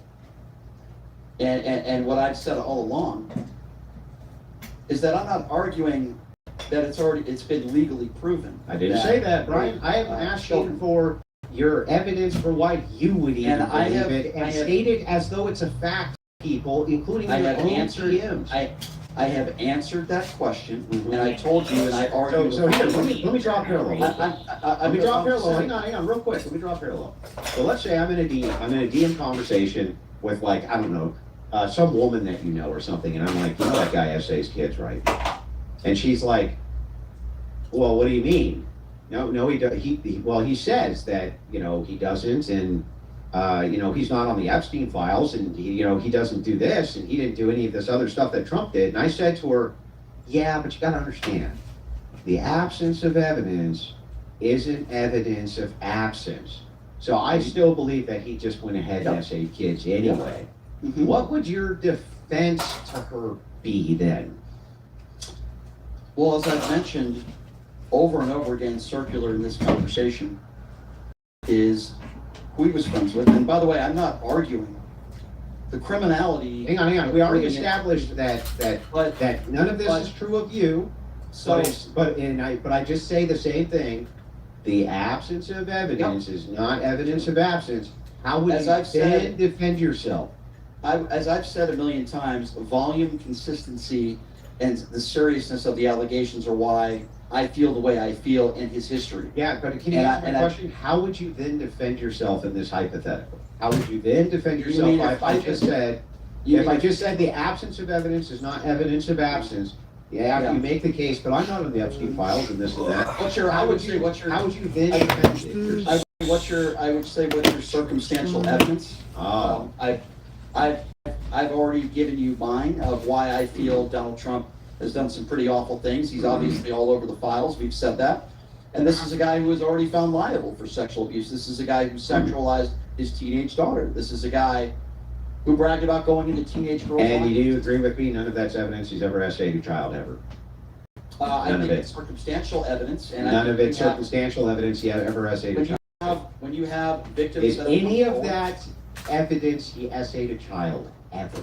what I've said all along, is that I'm not arguing that it's been legally proven. I didn't say that, Brian. I am asking for your evidence for why you would even And I believe have- it, and I have- state it as though it's a fact, people, including I your have own answered. PMs. I have answered that question, and I told you, and I argued. So here, let me draw a parallel. Let me draw a parallel. saying- Hang on, real quick. Let me draw a parallel. So let's say I'm in a DM conversation with, like, I don't know, some woman that you know or something, and I'm like, you know that guy essays kids, right? And she's like, well, what do you mean? No, he does. He says that, he doesn't, and he's not on the Epstein files, and he doesn't do this, and he didn't do any of this other stuff that Trump did. And I said to her, yeah, but you got to understand, the absence of evidence isn't evidence of absence. So I still believe that he just went ahead and essayed kids anyway. Mm-hmm. What would your defense to her be then? Well, as I've mentioned over and over again, circular in this conversation, is who he was friends with. And by the way, I'm not arguing the criminality. Hang on. We already established that none of this is true of you. So, but I just say the same thing. The absence of evidence is not evidence of absence. How would you then defend yourself? As I've said a million times, volume, consistency, and the seriousness of the allegations are why I feel the way I feel in his history. Yeah, but can you answer my question? How would you then defend yourself in this hypothetical? How would you then defend yourself if I just said the absence of evidence is not evidence of absence? Yeah, you make the case, but I'm not on the Epstein files and this and that. How would you then defend yourself? I would say what's your circumstantial evidence? I've already given you mine of why I feel Donald Trump has done some pretty awful things. He's obviously all over the files. We've said that. And this is a guy who was already found liable for sexual abuse. This is a guy who sexualized his teenage daughter. This is a guy who bragged about going into teenage girls' And lives. do you agree with me? None of that's evidence he's ever essayed a child ever. I think it's circumstantial evidence. And None of it's circumstantial evidence he ever essayed a child. When you have victims Is that any of that evidence he essayed a child ever?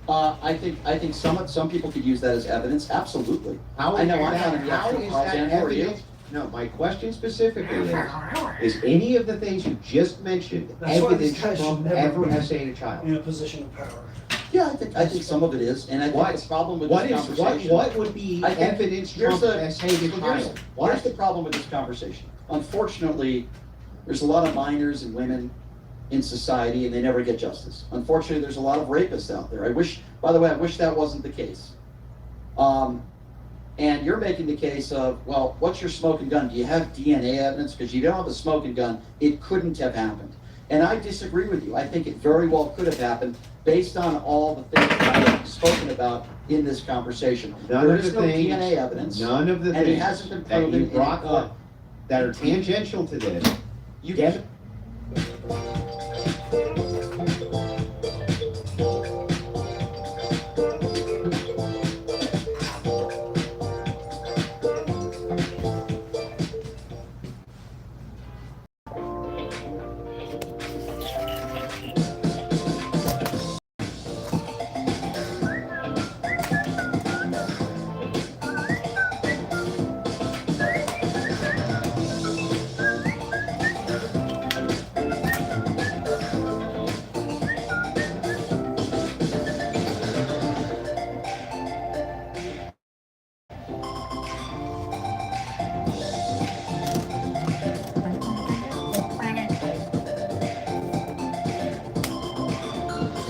I think some people could use that as evidence. Absolutely. How I know I'm that, not in the how Epstein is files, that and who are you? evidence? No, my question specifically is any of the things you just mentioned evidence Trump ever essayed a child? In a position of power. Yeah, I think some of it is, and I think the problem with this conversation. What would be evidence Trump essayed a child? Here's the problem with this conversation. Unfortunately, there's a lot of minors and women in society, and they never get justice. Unfortunately, there's a lot of rapists out there. I wish that wasn't the case. And you're making the case of, well, what's your smoking gun? Do you have DNA evidence? Because you don't have a smoking gun, it couldn't have happened. And I disagree with you. I think it very well could have happened based on all the things that I have spoken about in this conversation. There is no DNA evidence. None of the and things it hasn't been that proven you brought up that are tangential to this.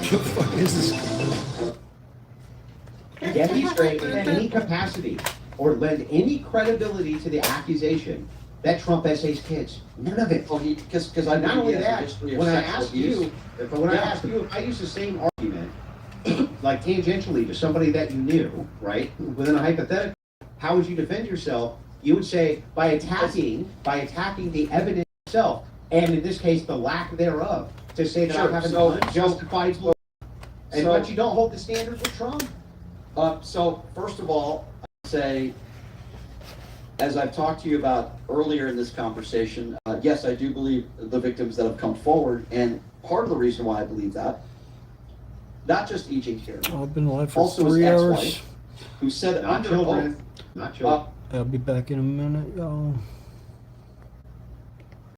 What the fuck is this? Demonstrate in any capacity or lend any credibility to the accusation that Trump essays kids. None of it. Well, because I not only that, when I asked ask you, if I use the same argument, like tangentially to somebody that you knew, right, within a hypothetical, how would you defend yourself? You would say by attacking the evidence itself, and in this case, the lack thereof, to say that I have an unjustified. And but you don't hold the standard for Trump. So first of all, I'd say, as I've talked to you about earlier in this conversation, yes, I do believe the victims that have come forward, and part of the reason why I believe that, not just E.J. here, I've been alive for also his 3 hours. ex-wife, who said Not under children. oath, Not children. I'll be back in a minute, y'all.